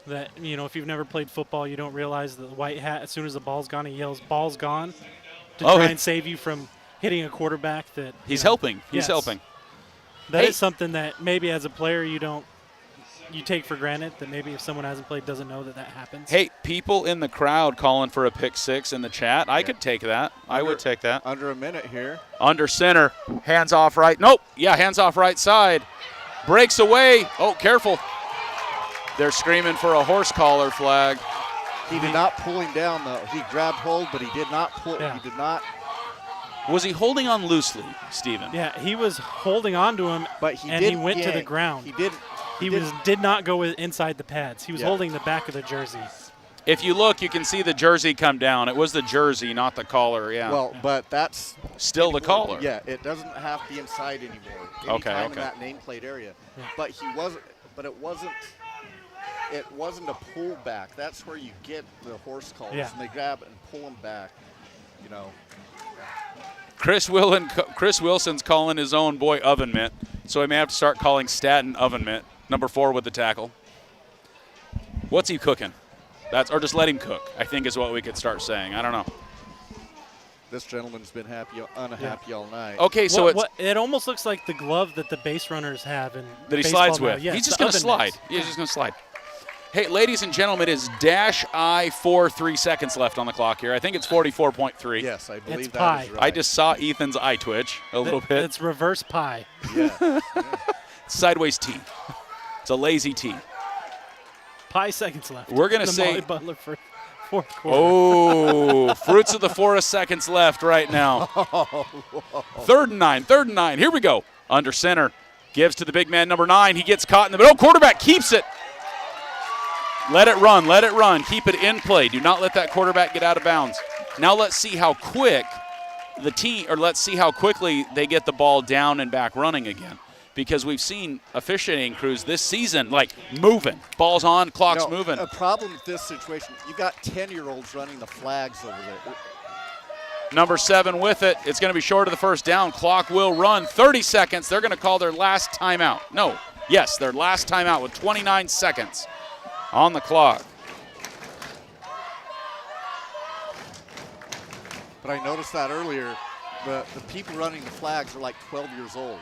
That, if you've never played football, you don't realize that the white hat, as soon as the ball's gone, he yells, "Ball's gone," to try and save you from hitting a quarterback that He's helping. He's Yes. helping. That is something that maybe as a player you take for granted, that maybe if someone hasn't played doesn't know that happens. Hey, people in the crowd calling for a pick 6 in the chat. I could take that. I would take that. Under a minute here. Under center. Hands off right. Nope. Yeah, hands off right side. Breaks away. Oh, careful. They're screaming for a horse collar flag. He did not pull him down, though. He grabbed hold, but he did not pull. Yeah. He did not. Was he holding on loosely, Steven? Yeah, he was holding on to him, But he and did he went to the yank. ground. He did. He did not go inside the pads. He was Yeah. holding the back of the jersey. If you look, you can see the jersey come down. It was the jersey, not the collar, yeah. Well, but that's Still the collar. Yeah, it doesn't have to be inside anymore. Okay, Anytime okay. in that nameplate area. Yeah. But he wasn't. But it wasn't. It wasn't a pull back. That's where you get the horse collars, Yeah. and they grab it and pull them back. Chris Wilson's calling his own boy Oven Mitt, so he may have to start calling Staten Oven Mitt, number 4 with the tackle. What's he cooking? Or just let him cook, I think is what we could start saying. I don't know. This gentleman's been unhappy all night. Okay, so it almost looks like the glove that the base runners have in that he baseball slides now. with. Yes, He's just the going to oven slide. mitts. He's just going to slide. Hey, ladies and gentlemen, it is -I 3 seconds left on the clock here. I think it's 44.3. Yes, I believe It's that pie. is right. I just saw Ethan's eye twitch a little bit. It's reverse pie. Yeah. Sideways T. It's a lazy T. Pie seconds left. We're gonna The say- Molly Butler for fourth quarter. Oh, fruits of the forest seconds left right now. 3rd and 9, 3rd and 9. Here we go. Under center. Gives to the big man, number 9. He gets caught in the middle. Quarterback keeps it. Let it run. Let it run. Keep it in play. Do not let that quarterback get out of bounds. Now let's see how quick let's see how quickly they get the ball down and back running again. Because we've seen officiating crews this season, moving. Ball's on, clock's moving. A problem with this situation, you got 10-year-olds running the flags over there. Number 7 with it. It's going to be short of the first down. Clock will run. 30 seconds. They're going to call their last timeout. Their last timeout with 29 seconds on the clock. But I noticed that earlier. The people running the flags are like 12 years old.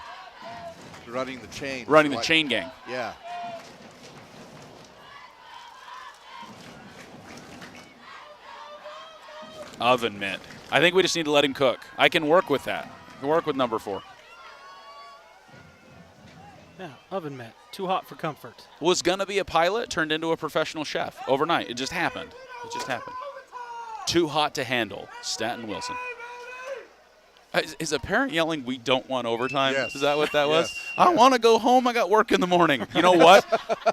They're running the chain. Running the chain gang. Yeah. Oven mitt. I think we just need to let him cook. I can work with that. I can work with number 4. Yeah, oven mitt. Too hot for comfort. Was going to be a pilot, turned into a professional chef overnight. It just happened. Too hot to handle. Staten Wilson. Is a parent yelling, "We don't want overtime"? Yes. Is that what that was? Yes. I want to go home. I got work in the morning. You know what?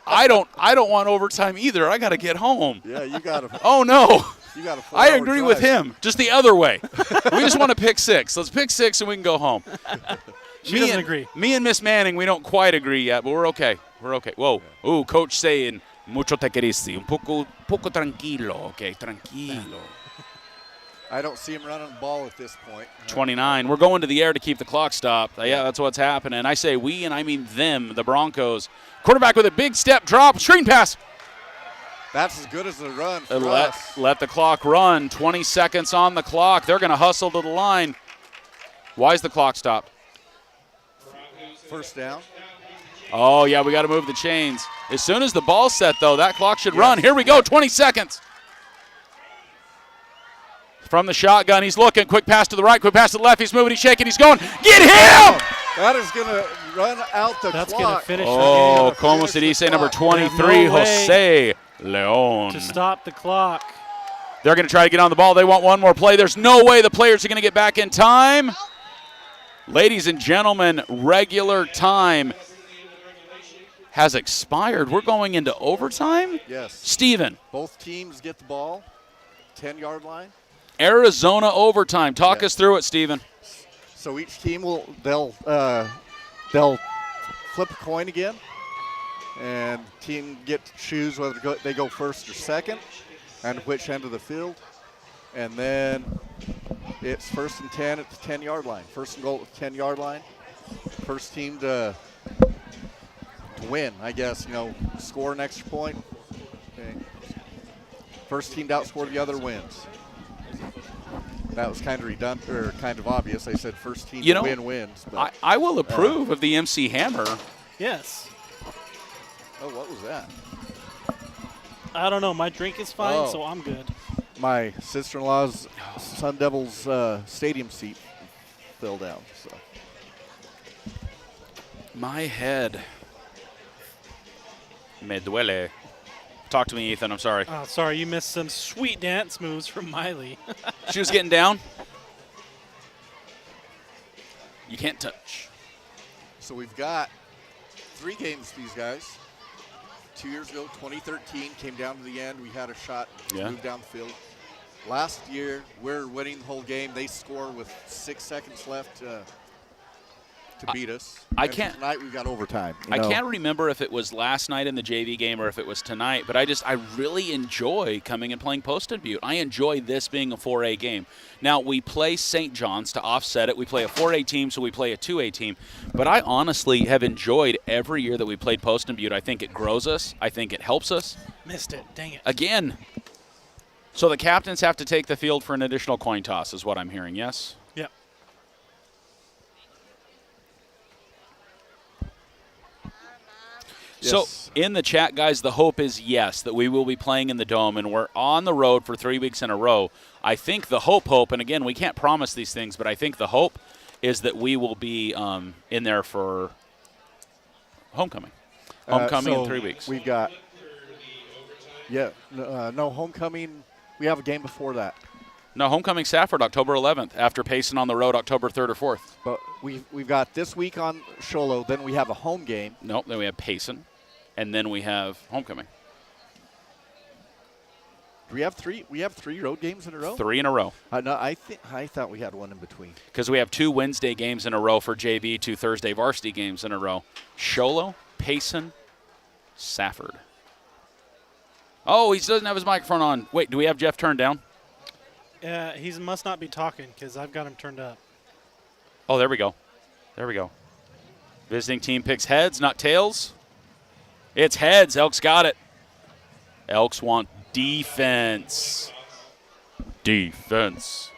I don't want overtime either. I got to get home. Yeah, you got to. Oh no. You got to. I agree with him. Just the other way. We just want to pick 6. Let's pick 6 and we can go home. She doesn't agree. Me and Miss Manning, we don't quite agree yet, but we're okay. We're okay. Whoa. Ooh, coach saying, "Mucho te queriste. Un poco tranquilo." Okay, tranquilo. I don't see him running the ball at this point. 29. We're going to the air to keep the clock stopped. Yeah, that's what's happening. I say we, and I mean them, the Broncos. Quarterback with a big step drop, screen pass. That's as good as the run for us. Let the clock run. 20 seconds on the clock. They're going to hustle to the line. Why is the clock stopped? First down. Oh, yeah, we got to move the chains. As soon as the ball's set, though, that clock should run. Here we go, 20 seconds. From the shotgun, he's looking. Quick pass to the right, quick pass to the left. He's moving, he's shaking, he's going. Get him! That is going to run out the That's clock. going to finish Oh, the game. como se dice, number There's 23, no way Jose Leon. to stop the clock. They're going to try to get on the ball. They want one more play. There's no way the players are going to get back in time. Ladies and gentlemen, regular time has expired. We're going into overtime? Yes. Steven. Both teams get the ball. 10-yard line. Arizona overtime. Talk us through it, Steven. So each team they'll flip a coin again, and team get to choose whether they go first or second, and which end of the field, and then it's 1st and 10 at the 10-yard line. First and goal at the 10-yard line. First team to win, I guess. Score an extra point. Okay. First team to outscore the other wins. That was kind of redundant, or kind of obvious. I said first team to win wins. But, I will approve of the MC Hammer. Yes. Oh, what was that? I don't know. My drink is fine, Oh. so I'm good. My sister-in-law's Sun Devils stadium seat fell down. So. My head. Me duele. Talk to me, Ethan. I'm sorry. Oh, sorry. You missed some sweet dance moves from Miley. She was getting down. You can't touch. So we've got 3 games these guys. 2 years ago, 2013, came down to the end. We had a shot to move down the field. Last year, we're winning the whole game. They score with 6 seconds left to beat us. Tonight we've got overtime. I can't remember if it was last night in the JV game or if it was tonight, but I really enjoy coming and playing Poston Butte. I enjoy this being a 4A game. Now, we play St. John's to offset it. We play a 4A team, so we play a 2A team. But I honestly have enjoyed every year that we played Poston Butte. I think it grows us. I think it helps us. Missed it. Dang it. Again. So the captains have to take the field for an additional coin toss is what I'm hearing, yes? Yep. So Yes. in the chat, guys, the hope is yes, that we will be playing in the Dome, and we're on the road for 3 weeks in a row. I think the hope, and again, we can't promise these things, but I think the hope is that we will be in there for homecoming. Homecoming in 3 weeks. We've got, no, homecoming. We have a game before that. No, homecoming Safford, October 11th, after Payson on the road, October 3rd or 4th. But we've got this week on Sholo, then we have a home game. Nope, then we have Payson, and then we have homecoming. Do we have 3? We have 3 road games in a row? 3 in a row. No, I thought we had one in between. Because we have 2 Wednesday games in a row for JV, 2 Thursday varsity games in a row. Sholo, Payson, Safford. Oh, he doesn't have his microphone on. Wait, do we have Jeff turned down? He must not be talking because I've got him turned up. Oh, there we go. There we go. Visiting team picks heads, not tails. It's heads. Elks got it. Elks want defense. Defense.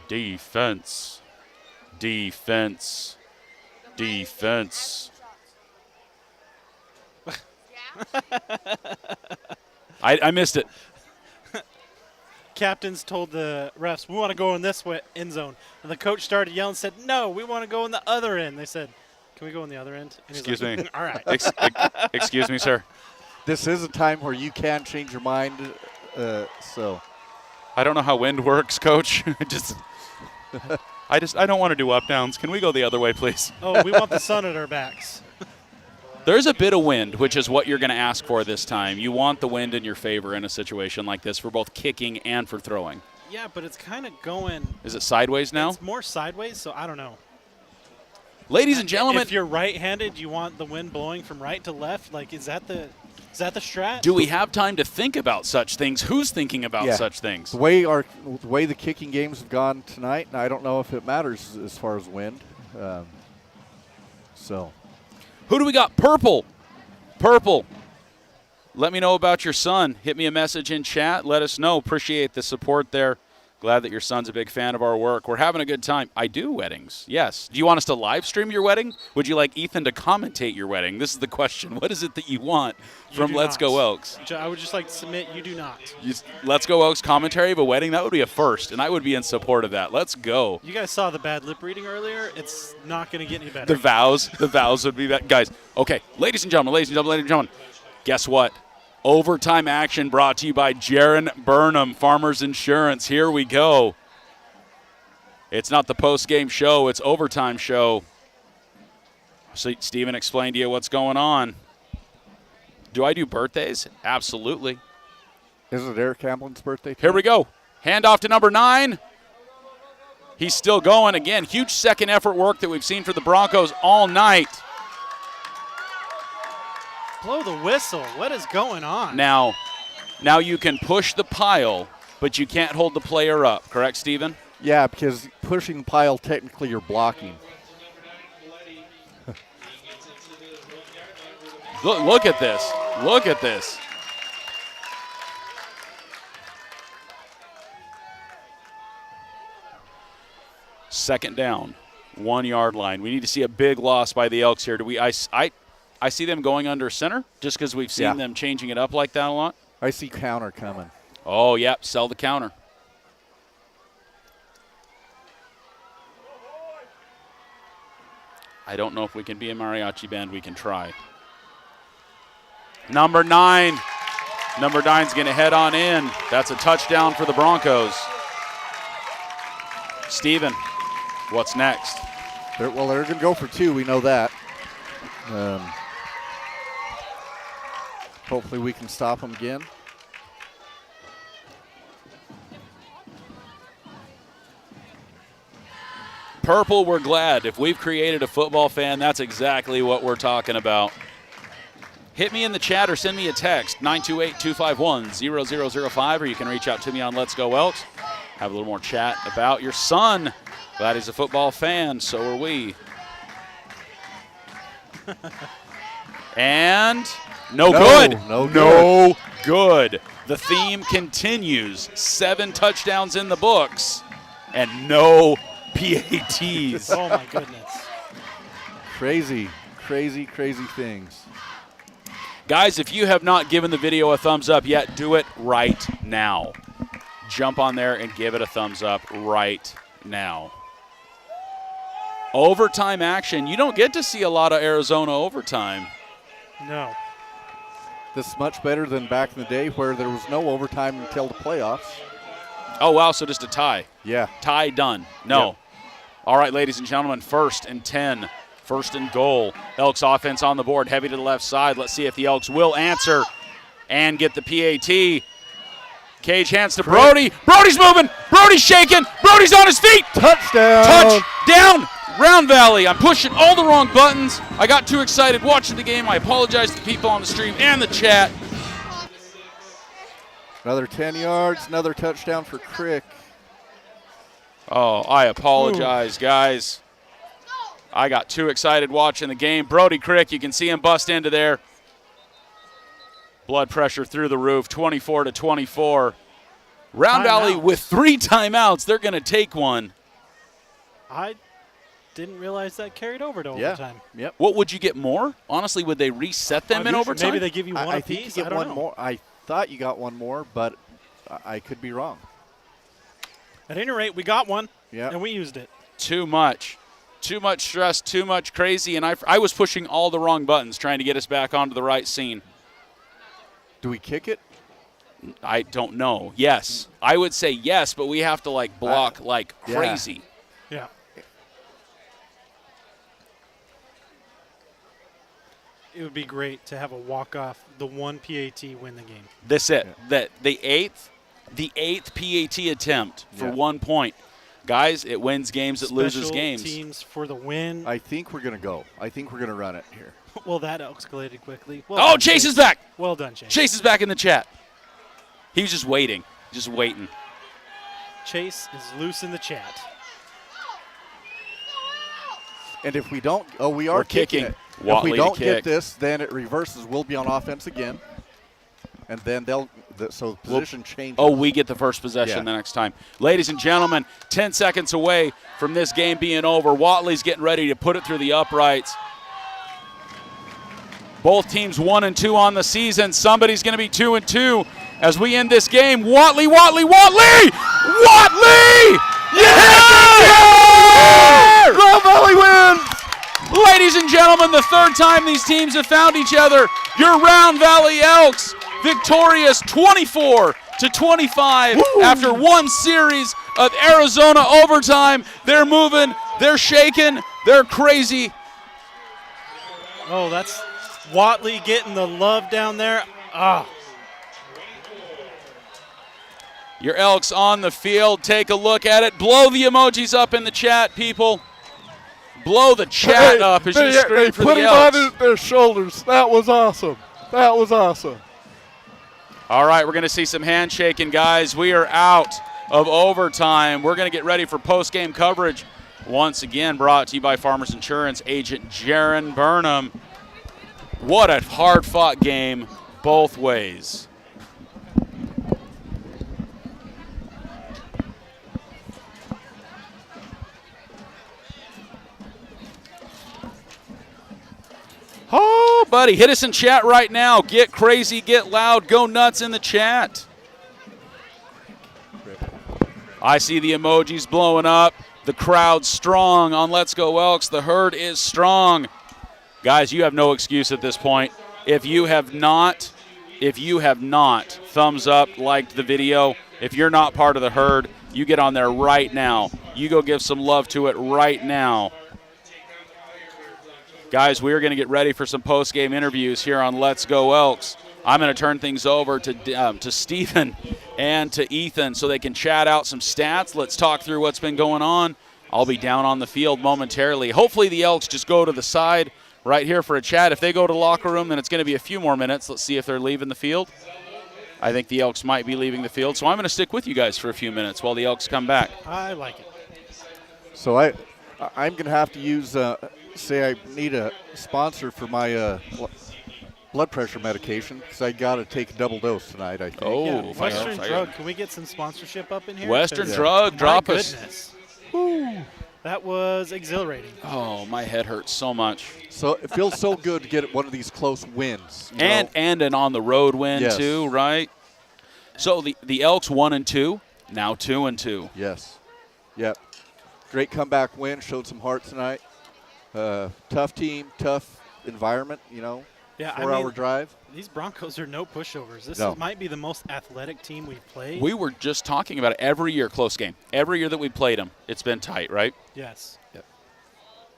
Defense. Defense. Defense. I missed it. Captains told the refs, we want to go in this way, end zone. And the coach started yelling and said, no, we want to go in the other end. They said, can we go in the other end? And he's Excuse like, me. All right. Excuse me, sir. This is a time where you can change your mind, so. I don't know how wind works, Coach. I don't want to do up downs. Can we go the other way, please? Oh, we want the sun at our backs. There's a bit of wind, which is what you're going to ask for this time. You want the wind in your favor in a situation like this for both kicking and for throwing. Yeah, but it's kind of going. Is it sideways now? It's more sideways, so I don't know. Ladies and gentlemen. If you're right-handed, you want the wind blowing from right to left. Like, is that the strat? Do we have time to think about such things? Who's thinking about such things? The way the kicking games have gone tonight, I don't know if it matters as far as wind. Who do we got? Purple. Purple. Let me know about your son. Hit me a message in chat. Let us know. Appreciate the support there. Glad that your son's a big fan of our work. We're having a good time. I do weddings, yes. Do you want us to live stream your wedding? Would you like Ethan to commentate your wedding? This is the question. What is it that you want from Let's Go Elks? I would just like to submit you do not. Let's Go Elks commentary of a wedding? That would be a first, and I would be in support of that. Let's go. You guys saw the bad lip reading earlier. It's not going to get any better. The vows would be that. Guys, okay, ladies and gentlemen, guess what? Overtime action brought to you by Jaron Burnham, Farmers Insurance. Here we go. It's not the post-game show. It's overtime show. So Steven explained to you what's going on. Do I do birthdays? Absolutely. Is it Eric Hamblin's birthday? Here we go. Handoff to number 9. He's still going. Again, huge second effort work that we've seen for the Broncos all night. Blow the whistle. What is going on? Now you can push the pile, but you can't hold the player up. Correct, Steven? Yeah, because pushing the pile, technically you're blocking. Look at this. Look at this. Second down, 1 yard line. We need to see a big loss by the Elks here. I see them going under center just because we've seen them changing it up like that a lot. I see counter coming. Oh, yep, sell the counter. I don't know if we can be a mariachi band. We can try. Number 9. Number 9's going to head on in. That's a touchdown for the Broncos. Steven, what's next? They're going to go for 2. We know that. Hopefully we can stop them again. Purple, we're glad. If we've created a football fan, that's exactly what we're talking about. Hit me in the chat or send me a text, 928-251-0005, or you can reach out to me on Let's Go Elks. Have a little more chat about your son. Glad he's a football fan, so are we. And no good. No good. The theme continues. 7 touchdowns in the books and no PATs. Oh, my goodness. Crazy things. Guys, if you have not given the video a thumbs up yet, do it right now. Jump on there and give it a thumbs up right now. Overtime action. You don't get to see a lot of Arizona overtime. No. This is much better than back in the day where there was no overtime until the playoffs. Oh, wow, so just a tie. Yeah. Tie done. No. Yep. All right, ladies and gentlemen, 1st and 10. 1st and goal. Elks offense on the board, heavy to the left side. Let's see if the Elks will answer and get the PAT. Cage hands to Brody. Brody's moving. Brody's shaking. Brody's on his feet. Touchdown. Touchdown. Round Valley. I'm pushing all the wrong buttons. I got too excited watching the game. I apologize to the people on the stream and the chat. Another 10 yards, another touchdown for Crick. Oh, I apologize, guys. I got too excited watching the game. Brody Crick, you can see him bust into there. Blood pressure through the roof, 24-24. Round Valley with 3 timeouts. They're going to take one. I didn't realize that carried over to overtime. Yep. What would you get more? Honestly, would they reset them in overtime? Maybe they give you one I apiece. think you get I don't one know. more. I thought you got one more, but I could be wrong. At any rate, we got one, Yeah. and we used it. Too much. Too much stress, too much crazy, and I was pushing all the wrong buttons trying to get us back onto the right scene. Do we kick it? I don't know. Yes. I would say yes, but we have to, block like yeah. crazy. Yeah. It would be great to have a walk-off, the one PAT win the game. That's it. Yeah. The eighth PAT attempt for 1 point. Guys, it wins games, it loses games. Special teams for the win. I think we're going to go. I think we're going to run it here. Well, that escalated quickly. Well Oh, done, Chase is back. Well done, Chase. Chase is back in the chat. He was just waiting. Just waiting. Chase is loose in the chat. And if we don't, we are We're kicking. it. Watley if we don't to kick. get this, then it reverses. We'll be on offense again. And then so position changes. Oh, we get the first possession Yeah. the next time. Ladies and gentlemen, 10 seconds away from this game being over. Watley's getting ready to put it through the uprights. Both teams 1-2 on the season. Somebody's going to be 2-2 as we end this game. Watley! Watley! Yeah! Grand Valley wins! Ladies and gentlemen, the 3rd time these teams have found each other. Your Round Valley Elks victorious 24-25 after one series of Arizona overtime. They're moving, they're shaking, they're crazy. Oh, that's Watley getting the love down there. Ah. Your Elks on the field. Take a look at it. Blow the emojis up in the chat, people. Blow the chat up as you scream for the Elks. Put him on their shoulders. That was awesome. That was awesome. All right, we're going to see some handshaking, guys. We are out of overtime. We're going to get ready for post-game coverage. Once again, brought to you by Farmers Insurance agent Jaron Burnham. What a hard-fought game both ways. Oh, buddy, hit us in chat right now. Get crazy, get loud, go nuts in the chat. I see the emojis blowing up. The crowd's strong on Let's Go Elks. The herd is strong. Guys, you have no excuse at this point. If you have not thumbs up, liked the video, if you're not part of the herd, you get on there right now. You go give some love to it right now. Guys, we are going to get ready for some post-game interviews here on Let's Go Elks. I'm going to turn things over to Stephen and to Ethan so they can chat out some stats. Let's talk through what's been going on. I'll be down on the field momentarily. Hopefully the Elks just go to the side right here for a chat. If they go to locker room, then it's going to be a few more minutes. Let's see if they're leaving the field. I think the Elks might be leaving the field, so I'm going to stick with you guys for a few minutes while the Elks come back. I like it. So I'm going to have to use say I need a sponsor for my blood pressure medication because I got to take a double dose tonight, I think. Oh, Yeah, Western Drug. Can we get some sponsorship up in here? Western Drug, drop us. Goodness. Whew. That was exhilarating. Oh, my head hurts so much. So it feels so good to get one of these close wins. And an on-the-road win, Yes. too, right? So the Elks 1-2, now 2-2. Yes. Yep. Great comeback win. Showed some heart tonight. Tough team, tough environment, Yeah, 4-hour drive. These Broncos are no pushovers. This might be the most athletic team we've played. We were just talking about it every year, close game. Every year that we played them, it's been tight, right? Yes. Yep.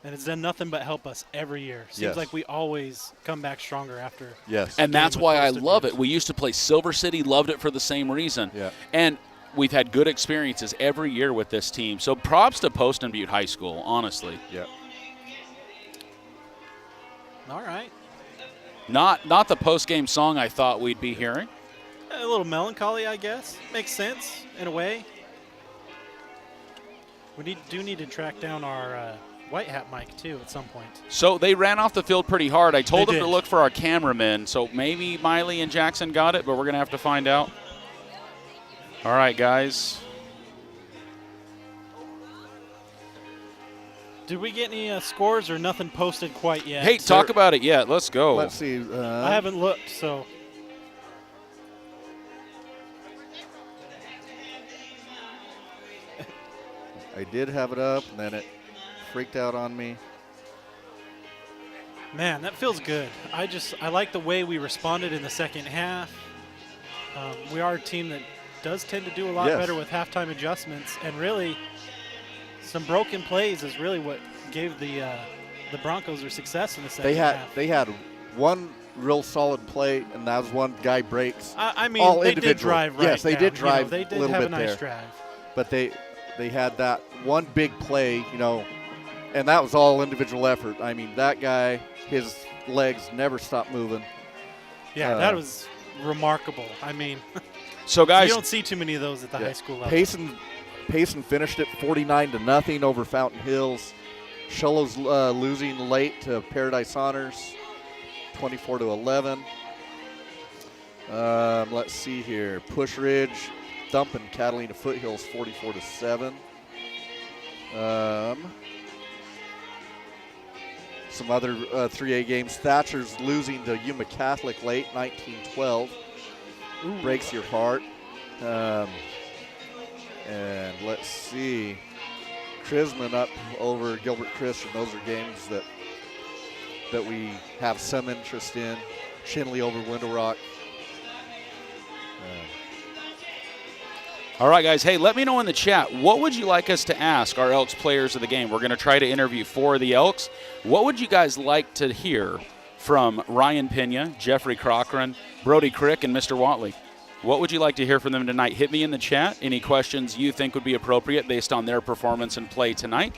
And it's done nothing but help us every year. Seems Yes. like we always come back stronger after. Yes. And that's with why I Poston love Butte. it. We used to play Silver City, loved it for the same reason. Yeah. And we've had good experiences every year with this team. So props to Poston Butte High School, honestly. Yep. All right. Not the post-game song I thought we'd be hearing. A little melancholy, I guess. Makes sense in a way. We do need to track down our white hat mic, too, at some point. So they ran off the field pretty hard. I told They them to did. look for our cameramen. So maybe Miley and Jackson got it, but we're going to have to find out. All right, guys. Did we get any scores or nothing posted quite yet? Hey, talk about it yet. Let's go. Let's see. I haven't looked, so. I did have it up, and then it freaked out on me. Man, that feels good. I like the way we responded in the second half. We are a team that does tend to do a lot Yes. better with halftime adjustments, and really, some broken plays is really what gave the Broncos their success in the second half. They had one real solid play, and that was one guy breaks. I mean, all they did individual. drive right Yes, they down. did drive They a did little have bit a nice there. drive. But they had that one big play, and that was all individual effort. I mean, that guy, his legs never stopped moving. Yeah, that was remarkable. I mean, So, guys, you don't see too many of those at the high school level. Payson finished it 49-0 over Fountain Hills. Sholo's losing late to Paradise Honors, 24-11. Let's see here. Push Ridge thumping Catalina Foothills 44-7. Some other 3A games. Thatcher's losing to Yuma Catholic late, 19-12. Breaks your heart. And let's see. Chrisman up over Gilbert Christian. Those are games that we have some interest in. Shinley over Window Rock. all right, guys. Hey, let me know in the chat. What would you like us to ask our Elks players of the game? We're going to try to interview 4 of the Elks. What would you guys like to hear from Ryan Pena, Jeffrey Cochran, Brody Crick, and Mr. Watley? What would you like to hear from them tonight? Hit me in the chat. Any questions you think would be appropriate based on their performance and play tonight,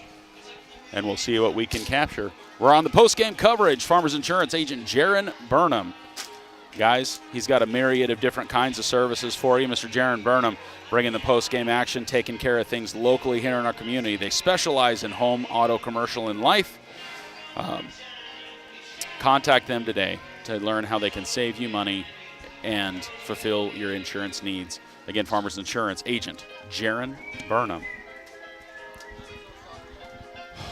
and we'll see what we can capture. We're on the post-game coverage. Farmers Insurance agent Jaron Burnham. Guys, he's got a myriad of different kinds of services for you. Mr. Jaron Burnham bringing the post-game action, taking care of things locally here in our community. They specialize in home, auto, commercial, and life. Contact them today to learn how they can save you money and fulfill your insurance needs. Again, Farmers Insurance agent Jaron Burnham.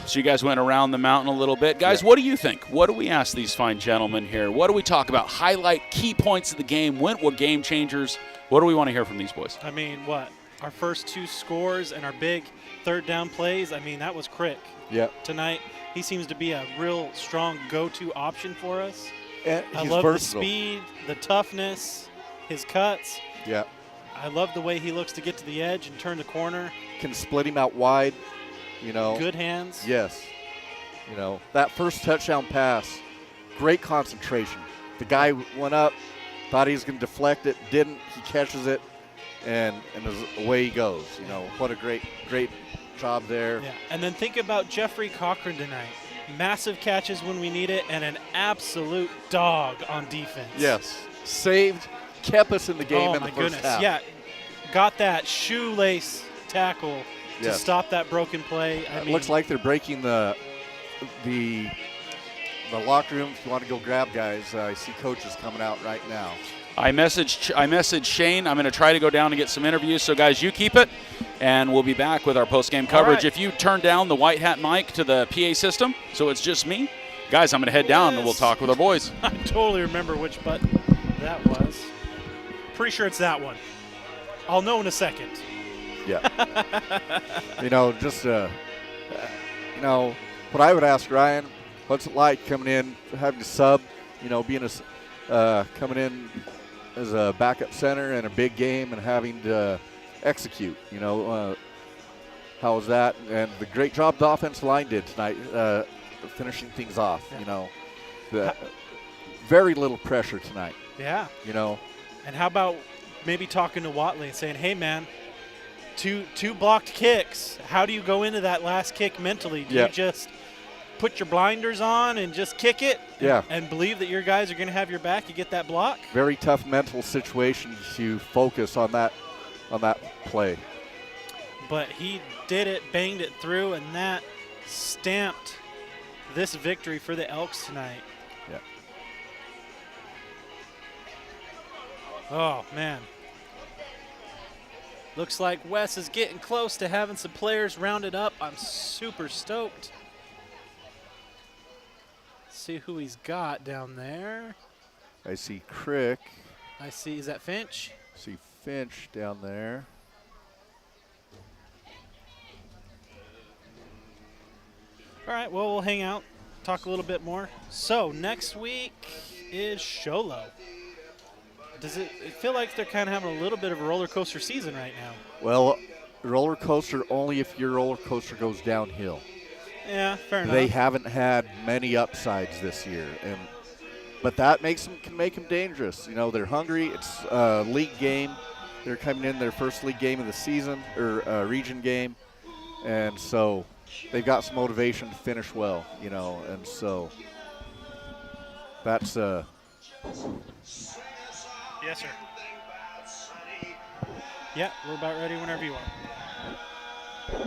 So you guys went around the mountain a little bit. Guys, what do you think? What do we ask these fine gentlemen here? What do we talk about? Highlight key points of the game. What game changers? What do we want to hear from these boys? I mean, what? Our first 2 scores and our big third down plays, I mean, that was Crick. Yep. Tonight, he seems to be a real strong go-to option for us. And I he's love versatile. the speed, the toughness, his cuts. Yeah. I love the way he looks to get to the edge and turn the corner. Can split him out wide, you know. Good hands. Yes. You know, that first touchdown pass, great concentration. The guy went up, thought he was going to deflect it, didn't. He catches it, and away he goes. You know, what a great job there. Yeah. And then think about Jeffrey Cochran tonight. Massive catches when we need it, and an absolute dog on defense. Yes. Saved, kept us in the game in the my first goodness. half. Yeah. Got that shoelace tackle to Yes. stop that broken play. I It mean, looks like they're breaking the locker room. If you want to go grab guys, I see coaches coming out right now. I messaged Shane. I'm going to try to go down and get some interviews. So, guys, you keep it, and we'll be back with our post-game coverage. right. If you turn down the white hat mic to the PA system, so it's just me, guys, I'm going to head down and we'll talk with our boys. I totally remember which button that was. Pretty sure it's that one. I'll know in a second. Yeah. You know, just you know, what I would ask Ryan, what's it like coming in, having to sub, you know, being coming in as a backup center in a big game and having to execute, you know, how was that? And the great job the offensive line did tonight, finishing things off, you know. Very little pressure tonight, Yeah. you know. And how about maybe talking to Watley and saying, hey, man, two blocked kicks. How do you go into that last kick mentally? Do you just put your blinders on and just kick it and believe that your guys are going to have your back? You get that block? Very tough mental situation to focus on that play. But he did it, banged it through, and that stamped this victory for the Elks tonight. Yeah. Oh, man. Looks like Wes is getting close to having some players rounded up. I'm super stoked. See who he's got down there. I see Crick. I see, is that Finch? See Finch down there. All right, well, we'll hang out, talk a little bit more. So next week is Sholo. Does it feel like they're kind of having a little bit of a roller coaster season right now? Well, roller coaster only if your roller coaster goes downhill. Yeah, fair enough. They haven't had many upsides this year, but that can make them dangerous. You know, they're hungry. It's a league game. They're coming in their first league game of the season, or region game, and so they've got some motivation to finish well. You know, and so that's Yes, sir. Yeah, we're about ready whenever you are. All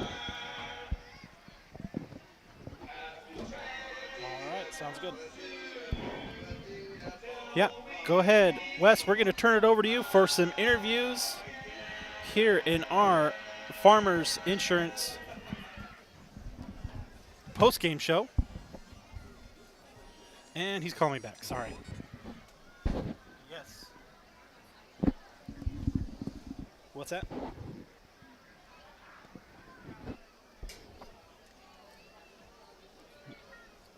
right, sounds good. Yeah, go ahead. Wes, we're going to turn it over to you for some interviews here in our Farmers Insurance post-game show. And he's calling me back, sorry. Yes. What's that?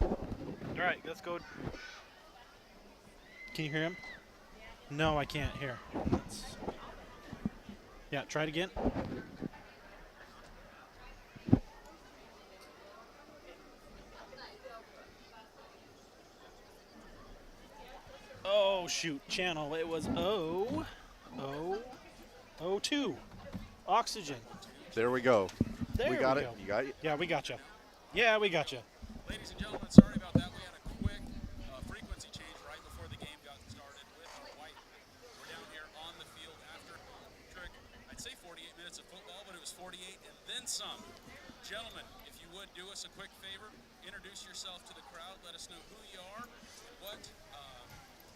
All right, let's go. Can you hear him? No, I can't hear. Yeah, try it again. Oh, shoot, channel. It was 0-2. Oxygen. There we go. There we got it. go. You got it. Yeah, we got you. Yeah, we got you. Ladies and gentlemen, sorry about that. We had a quick frequency change right before the game got started with White. We're down here on the field after, I'd say 48 minutes of football, but it was 48 and then some. Gentlemen, if you would do us a quick favor, introduce yourself to the crowd. Let us know who you are and what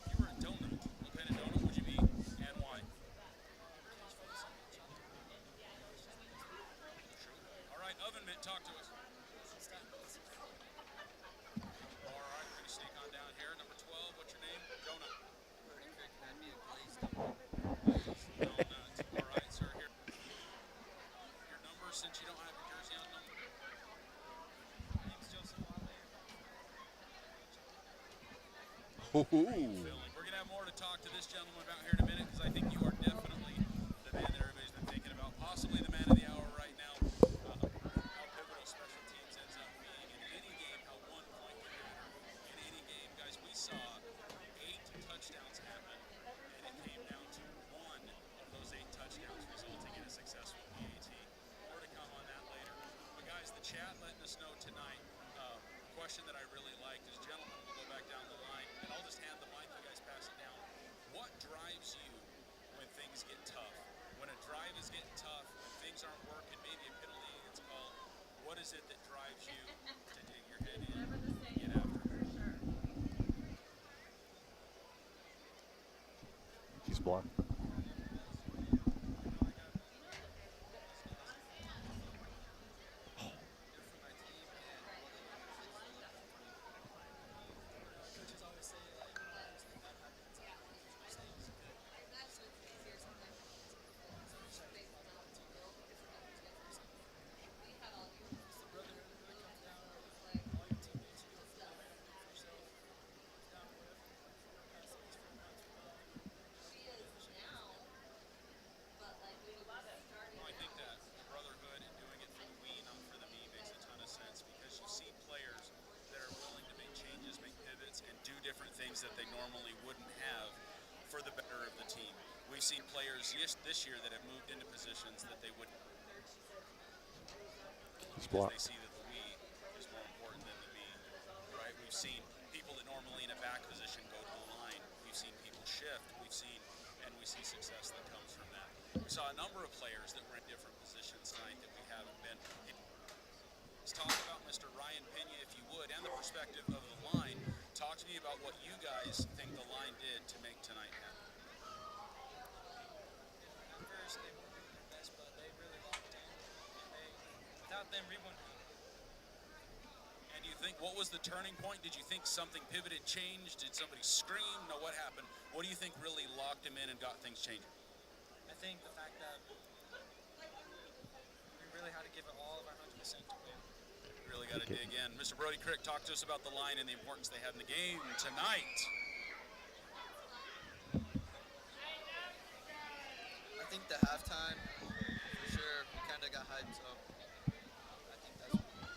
you were a donut. What kind of donut would you be and why? All right, Oven Mitt, talk to us. All right, we're going to sneak on down here. Number 12, what's your name? Donut. Donut. All right, sir, here. Your number, since you don't have your jersey on number. Ooh. We're going to have more to talk to this gentleman about here in a minute because I think you are definitely the man that everybody's been thinking about, possibly the man of the hour right now. How pivotal special teams ends up being in any game, how 1 point can matter in any game. Guys, we saw 8 touchdowns happen, and it came down to 1 of those 8 touchdowns resulting in a successful PAT. More to come on that later. But guys, the chat letting us know tonight, question that I really liked is, gentlemen, we'll go back down the line, and I'll just hand the mic, you guys pass it down. What drives you when things get tough? When a drive is getting tough, when things aren't working, maybe a penalty gets called, what is it that drives you to dig your head in and get after it? He's blocked. Well, I think that brotherhood and doing it for the we, not for the me, makes a ton of sense because you see players that are willing to make changes, make pivots, and do different things that they normally wouldn't have for the better of the team. We've seen players this year that have moved into positions that they wouldn't He's because blocked. they see that the we is more important than the me, right? We've seen people that normally in a back position go to the line. We've seen people shift. We see success that comes from that. We saw a number of players that were in different positions tonight that we haven't been. Let's talk about Mr. Ryan Pena, if you would, and the perspective of the line. Talk to me about what you guys think the line did to make tonight happen. At first, they weren't doing their best, but they really locked in. And without them, we wouldn't have. And do you think, what was the turning point? Did you think something pivoted, changed? Did somebody scream? No, what happened? What do you think really locked him in and got things changing? I think the fact that we really had to give it all of our 100% to win. Really got to dig in. Mr. Brody Crick, talk to us about the line and the importance they had in the game tonight. I think the halftime, for sure, we kind of got hyped, so I think that's what really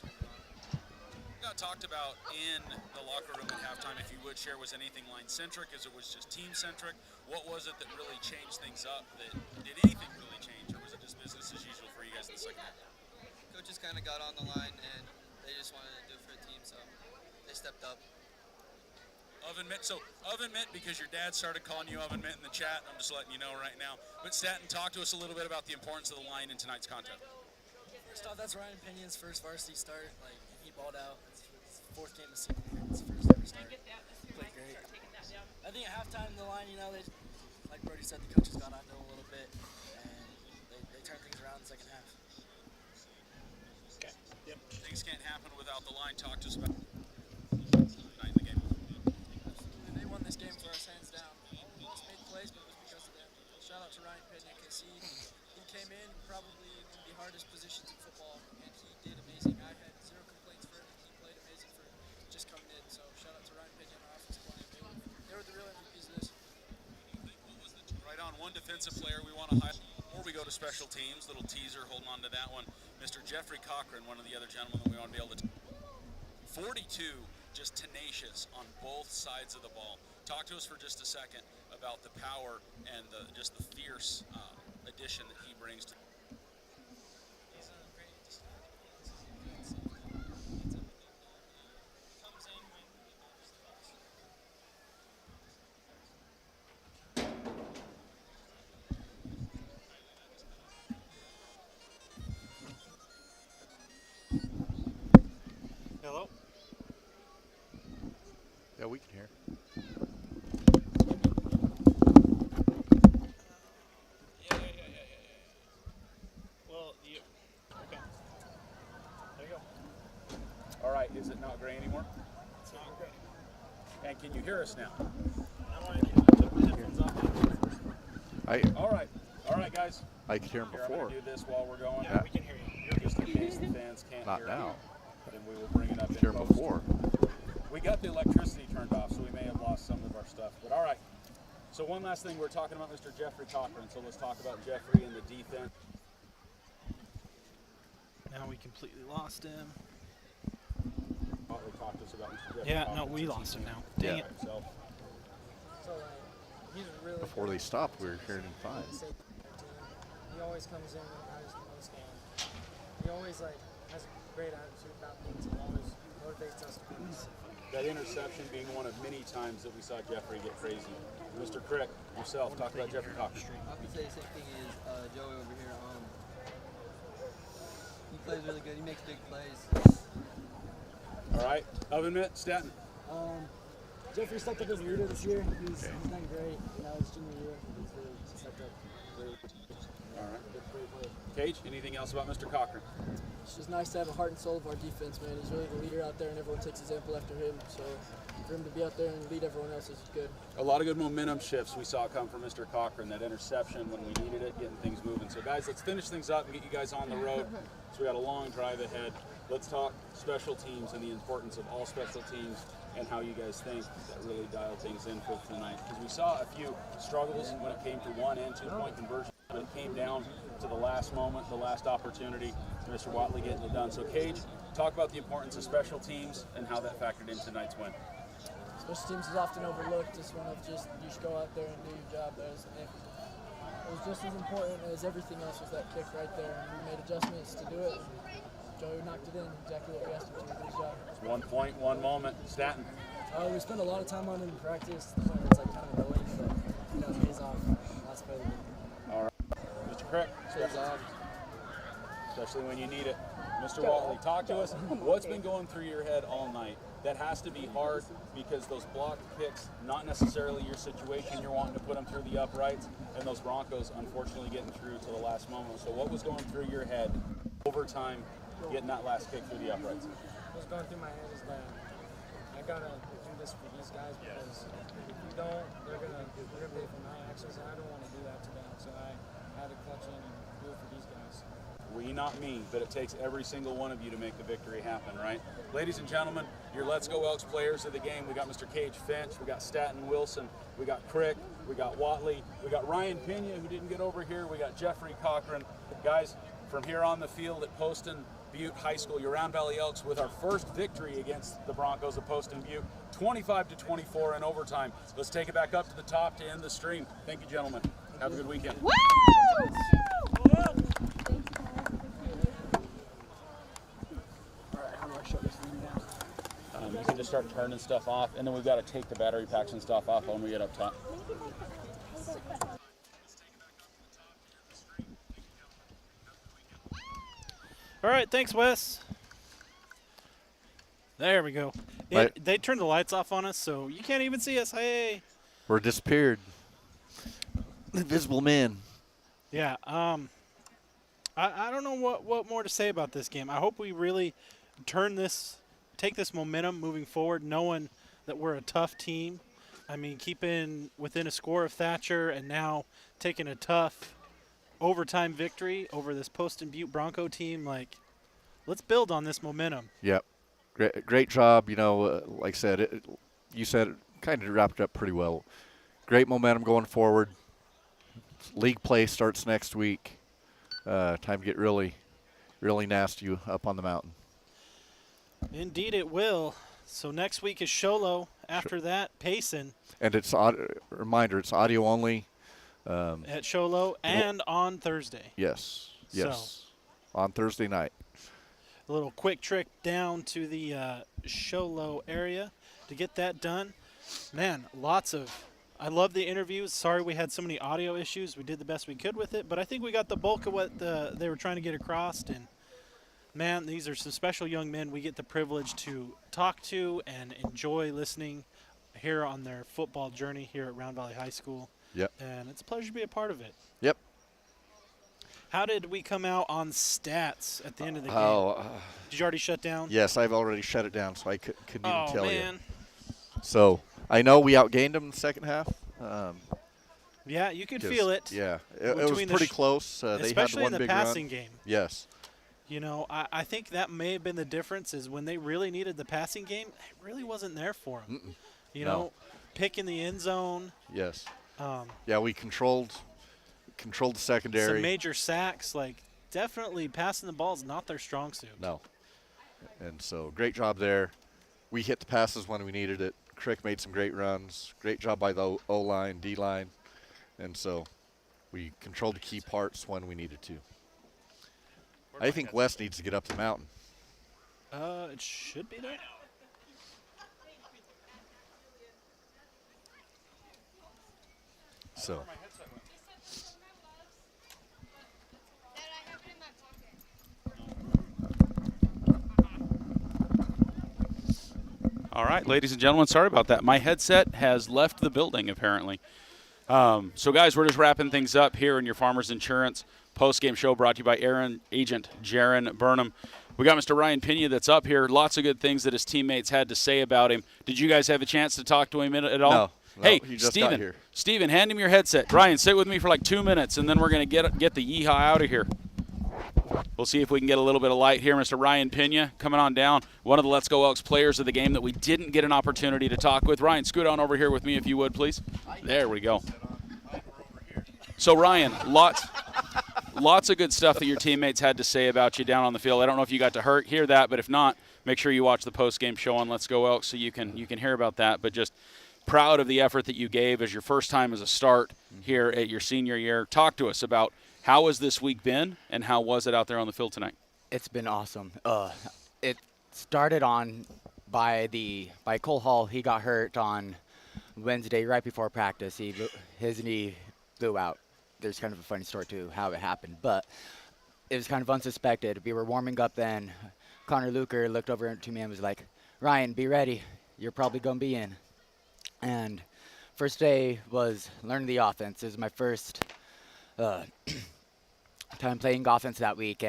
turned it on. Got talked about in the locker room at halftime. If you would share, was anything line-centric, as it was just team-centric? What was it that really changed things up? Did anything really change, or was it just business as usual for you guys in the second half? Coaches kind of got on the line, and they just wanted to do it for the team, so they stepped up. Oven Mitt. So Oven Mitt, because your dad started calling you Oven Mitt in the chat. I'm just letting you know right now. But Staten, talk to us a little bit about the importance of the line in tonight's contest. First off, that's Ryan Pena's first varsity start. Like, he balled out. It's his 4th game of senior year. It's his first ever start. He played great. I think at halftime, the line, you know, they, like Brody said, the coaches got onto him a little bit, and they turned things around in the second half. Okay. Yep. Things can't happen without the line. Talk to us about tonight in the game. Absolutely. They won this game for us, hands down. We just made plays, but it was because of them. Shout out to Ryan Pena, because he came in probably one of the hardest positions in football, and he did amazing. I had zero complaints for him. He played amazing for just coming in. So shout out to Ryan Pena and our offensive line. They were the real MVPs of this. Right on, one defensive player we want to highlight before we go to special teams. Little teaser, holding on to that one. Mr. Jeffrey Cochran, one of the other gentlemen that we want to be able to 42, just tenacious on both sides of the ball. Talk to us for just a second about about the power and just the fierce addition that he brings to. He's a great addition to the defense. He's a good safety. Gets everything done. Comes in when it matters the most. Hello? Yeah, we can hear. Well, you. Okay. There you go. All right, is it not gray anymore? It's not great. And can you hear us now? I took my headphones off. All right, guys. I could hear him Here, I'm before. gonna do this while we're going. Yeah, we can hear you. Just in case the fans can't Not hear now. you, then we will bring it up. Could hear in him post. before. We got the electricity turned off, so we may have lost some of our stuff. But all right. So one last thing, we're talking about Mr. Jeffrey Cochran. So let's talk about Jeffrey and the defense. Now we completely lost him. Butler talked to us about Mr. Jeffrey Yeah, Cochran no, we since lost he him came. now. Dang Yeah. it. So So he's really Before they stopped, we were hearing him fine. He always comes in when it matters the most, and he always has a great attitude about things and always motivates us to be better. that interception being one of many times that we saw Jeffrey get crazy. Mr. Crick, yourself, talk about Jeffrey Cochran. I could say the same thing as Joey over here. He plays really good. He makes big plays. All right, oven mitt, Stanton. Jeffrey stepped up as a leader this year. He's done great. His junior year, he's really stepped up. All right. Cage, anything else about Mr. Cochran? It's just nice to have a heart and soul of our defense, man. He's really the leader out there, and everyone takes example after him. So for him to be out there and lead everyone else is good. A lot of good momentum shifts we saw come from Mr. Cochran. That interception when we needed it, getting things moving. So guys, let's finish things up and get you guys on the road. So we got a long drive ahead. Let's talk special teams and the importance of all special teams and how you guys think that really dialed things in for tonight. Because we saw a few struggles when it came to 1 and 2 point conversion, but it came down to the last moment, the last opportunity, Mr. Watley getting it done. So Cage, talk about the importance of special teams and how that factored in tonight's win. Special teams is often overlooked. It's one of just you should go out there and do your job. It was just as important as everything else was that kick right there. And we made adjustments to do it. Joey knocked it in exactly what we asked him to. Good job. It's 1 point, 1 moment. Stanton. We spent a lot of time on it in practice. The point it's kind of annoying, but it pays off. That's better than All right. Mr. Crick, pays off. especially when you need it. Mr. Watley, talk to us. What's been going through your head all night? That has to be hard because those blocked kicks, not necessarily your situation. You're wanting to put them through the uprights, and those Broncos, unfortunately, getting through to the last moment. So what was going through your head overtime, getting that last kick through the uprights? What's going through my head is that I gotta do this for these guys because if you don't, they're gonna pay for my actions, and I don't want to do that to them. So I had to clutch in and do it for these guys. We, not me, but it takes every single one of you to make the victory happen, right? Ladies and gentlemen, your Let's Go Elks players of the game. We got Mr. Cage Finch, we got Stanton Wilson, we got Crick, we got Watley, we got Ryan Pena, who didn't get over here, we got Jeffrey Cochran. Guys, from here on the field at Poston Butte High School, your Round Valley Elks with our first victory against the Broncos of Poston Butte, 25-24 in overtime. Let's take it back up to the top to end the stream. Thank you, gentlemen. Have a good weekend. Woo! You can just start turning stuff off, and then we've got to take the battery packs and stuff off when we get up top. All right, thanks, Wes. There we go. Right. They turned the lights off on us, so you can't even see us. Hey. We're disappeared. Invisible man. Yeah. I don't know what more to say about this game. I hope we really take this momentum moving forward, knowing that we're a tough team. I mean, keeping within a score of Thatcher and now taking a tough overtime victory over this Poston Butte Bronco team. Like, let's build on this momentum. Yep. Great job. Like I said, you said it kind of wrapped up pretty well. Great momentum going forward. League play starts next week. Time to get really, really nasty up on the mountain. Indeed it will. So next week is Sholo. After that, Payson And it's reminder, it's audio only. at Sholo and on Thursday. Yes. So- Yes. On Thursday night. A little quick trick down to the Sholo area to get that done. Man, I love the interviews. Sorry we had so many audio issues. We did the best we could with it, but I think we got the bulk of what they were trying to get across. And, man, these are some special young men we get the privilege to talk to and enjoy listening here on their football journey here at Round Valley High School. Yep. And it's a pleasure to be a part of it. Yep. How did we come out on stats at the end of the game? Did you already shut down? Yes, I've already shut it down, so I couldn't even tell man. you. So I know we outgained them in the second half. Yeah, you could feel it. Yeah, it was Between the pretty close. They had especially one in the big passing run. game. Yes. You know, I think that may have been the difference is when they really needed the passing game, it really wasn't there for them. You No. know, picking the end zone. Yes. Yeah, we controlled the secondary. Some major sacks. Like, definitely passing the ball is not their strong suit. No. And so great job there. We hit the passes when we needed it. Crick made some great runs. Great job by the O-line, D-line. And so we controlled the key parts when we needed to. I think Wes needs to get up the mountain. It should be there. So All right, ladies and gentlemen, sorry about that. My headset has left the building, apparently. So, guys, we're just wrapping things up here in your Farmers Insurance post-game show brought to you by agent Jaron Burnham. We got Mr. Ryan Pena that's up here. Lots of good things that his teammates had to say about him. Did you guys have a chance to talk to him at all? No, Hey, he just got here. Steven, hand him your headset. Ryan, sit with me for like 2 minutes, and then we're going to get the yeehaw out of here. We'll see if we can get a little bit of light here. Mr. Ryan Pena coming on down, one of the Let's Go Elks players of the game that we didn't get an opportunity to talk with. Ryan, scoot on over here with me if you would, please. There we go. So, Ryan, lots of good stuff that your teammates had to say about you down on the field. I don't know if you got to hear that, but if not, make sure you watch the post-game show on Let's Go Elks so you can hear about that. But just proud of the effort that you gave as your first time as a start here at your senior year. Talk to us about how has this week been and how was it out there on the field tonight? It's been awesome. It started by Cole Hall. He got hurt on Wednesday right before practice. His knee blew out. There's kind of a funny story to how it happened, but it was kind of unsuspected. We were warming up then. Connor Luker looked over to me and was like, "Ryan, be ready. You're probably going to be in." And first day was learning the offense. It was my first time playing offense that week,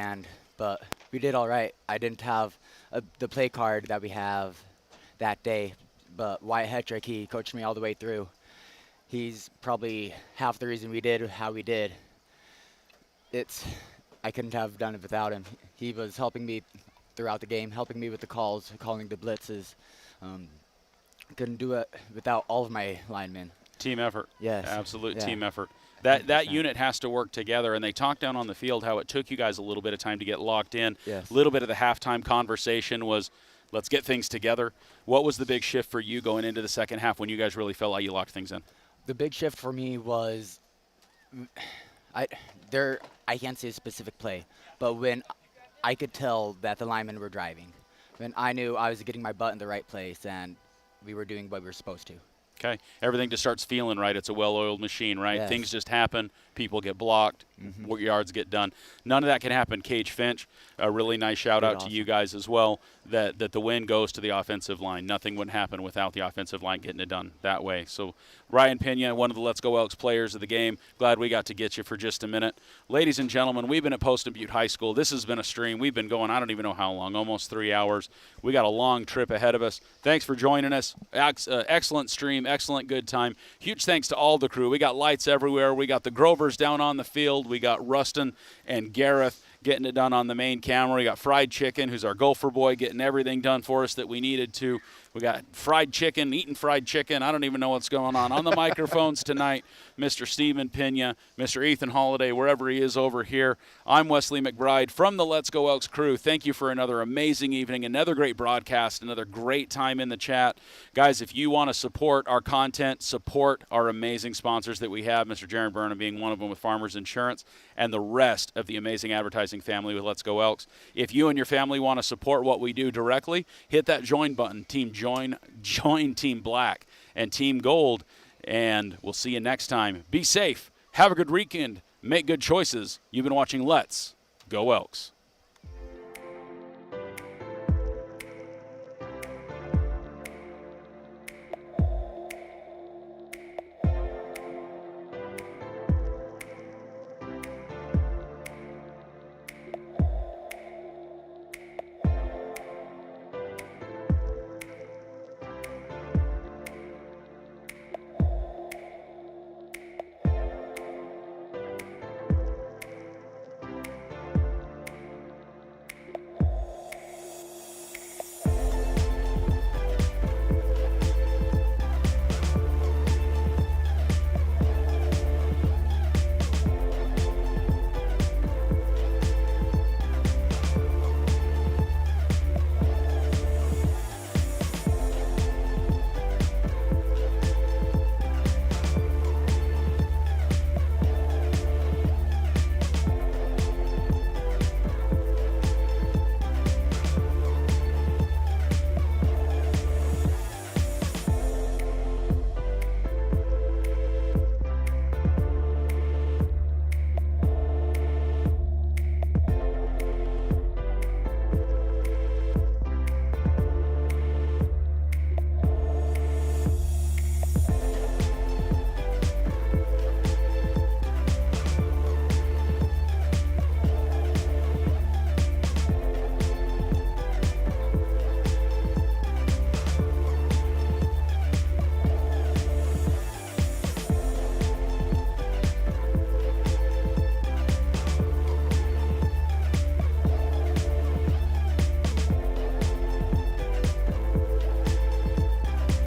but we did all right. I didn't have the play card that we have that day, but Wyatt Hetrick, he coached me all the way through. He's probably half the reason we did how we did. I couldn't have done it without him. He was helping me throughout the game, helping me with the calls, calling the blitzes. Couldn't do it without all of my linemen. Team effort. Yes. Absolute Yeah. team effort. That 100%. unit has to work together, and they talked down on the field how it took you guys a little bit of time to get locked in. Yes. A little bit of the halftime conversation was, let's get things together. What was the big shift for you going into the second half when you guys really felt like you locked things in? The big shift for me was, I can't say a specific play, but when I could tell that the linemen were driving, when I knew I was getting my butt in the right place and we were doing what we were supposed to. Okay. Everything just starts feeling right. It's a well-oiled machine, right? Yes. Things just happen. People get blocked. Yards get done. None of that can happen. Cage Finch, a really nice shout-out to you guys as well, that the win goes to the offensive line. Nothing would happen without the offensive line getting it done that way. So Ryan Pena, one of the Let's Go Elks players of the game, glad we got to get you for just a minute. Ladies and gentlemen, we've been at Poston Butte High School. This has been a stream. We've been going, I don't even know how long, almost 3 hours. We got a long trip ahead of us. Thanks for joining us. Excellent stream, excellent good time. Huge thanks to all the crew. We got lights everywhere. We got the Grovers down on the field. We got Rustin and Gareth. getting it done on the main camera. We got Fried Chicken, who's our gopher boy, getting everything done for us that we needed to. We got fried chicken, eating fried chicken. I don't even know what's going on the microphones tonight. Mr. Stephen Pena, Mr. Ethan Holiday, wherever he is over here. I'm Wesley McBride from the Let's Go Elks crew. Thank you for another amazing evening, another great broadcast, another great time in the chat. Guys, if you want to support our content, support our amazing sponsors that we have, Mr. Jaron Burnham being one of them with Farmers Insurance, and the rest of the amazing advertising family with Let's Go Elks. If you and your family want to support what we do directly, hit that join button. Join Team Black and Team Gold, and we'll see you next time. Be safe. Have a good weekend. Make good choices. You've been watching Let's Go Elks.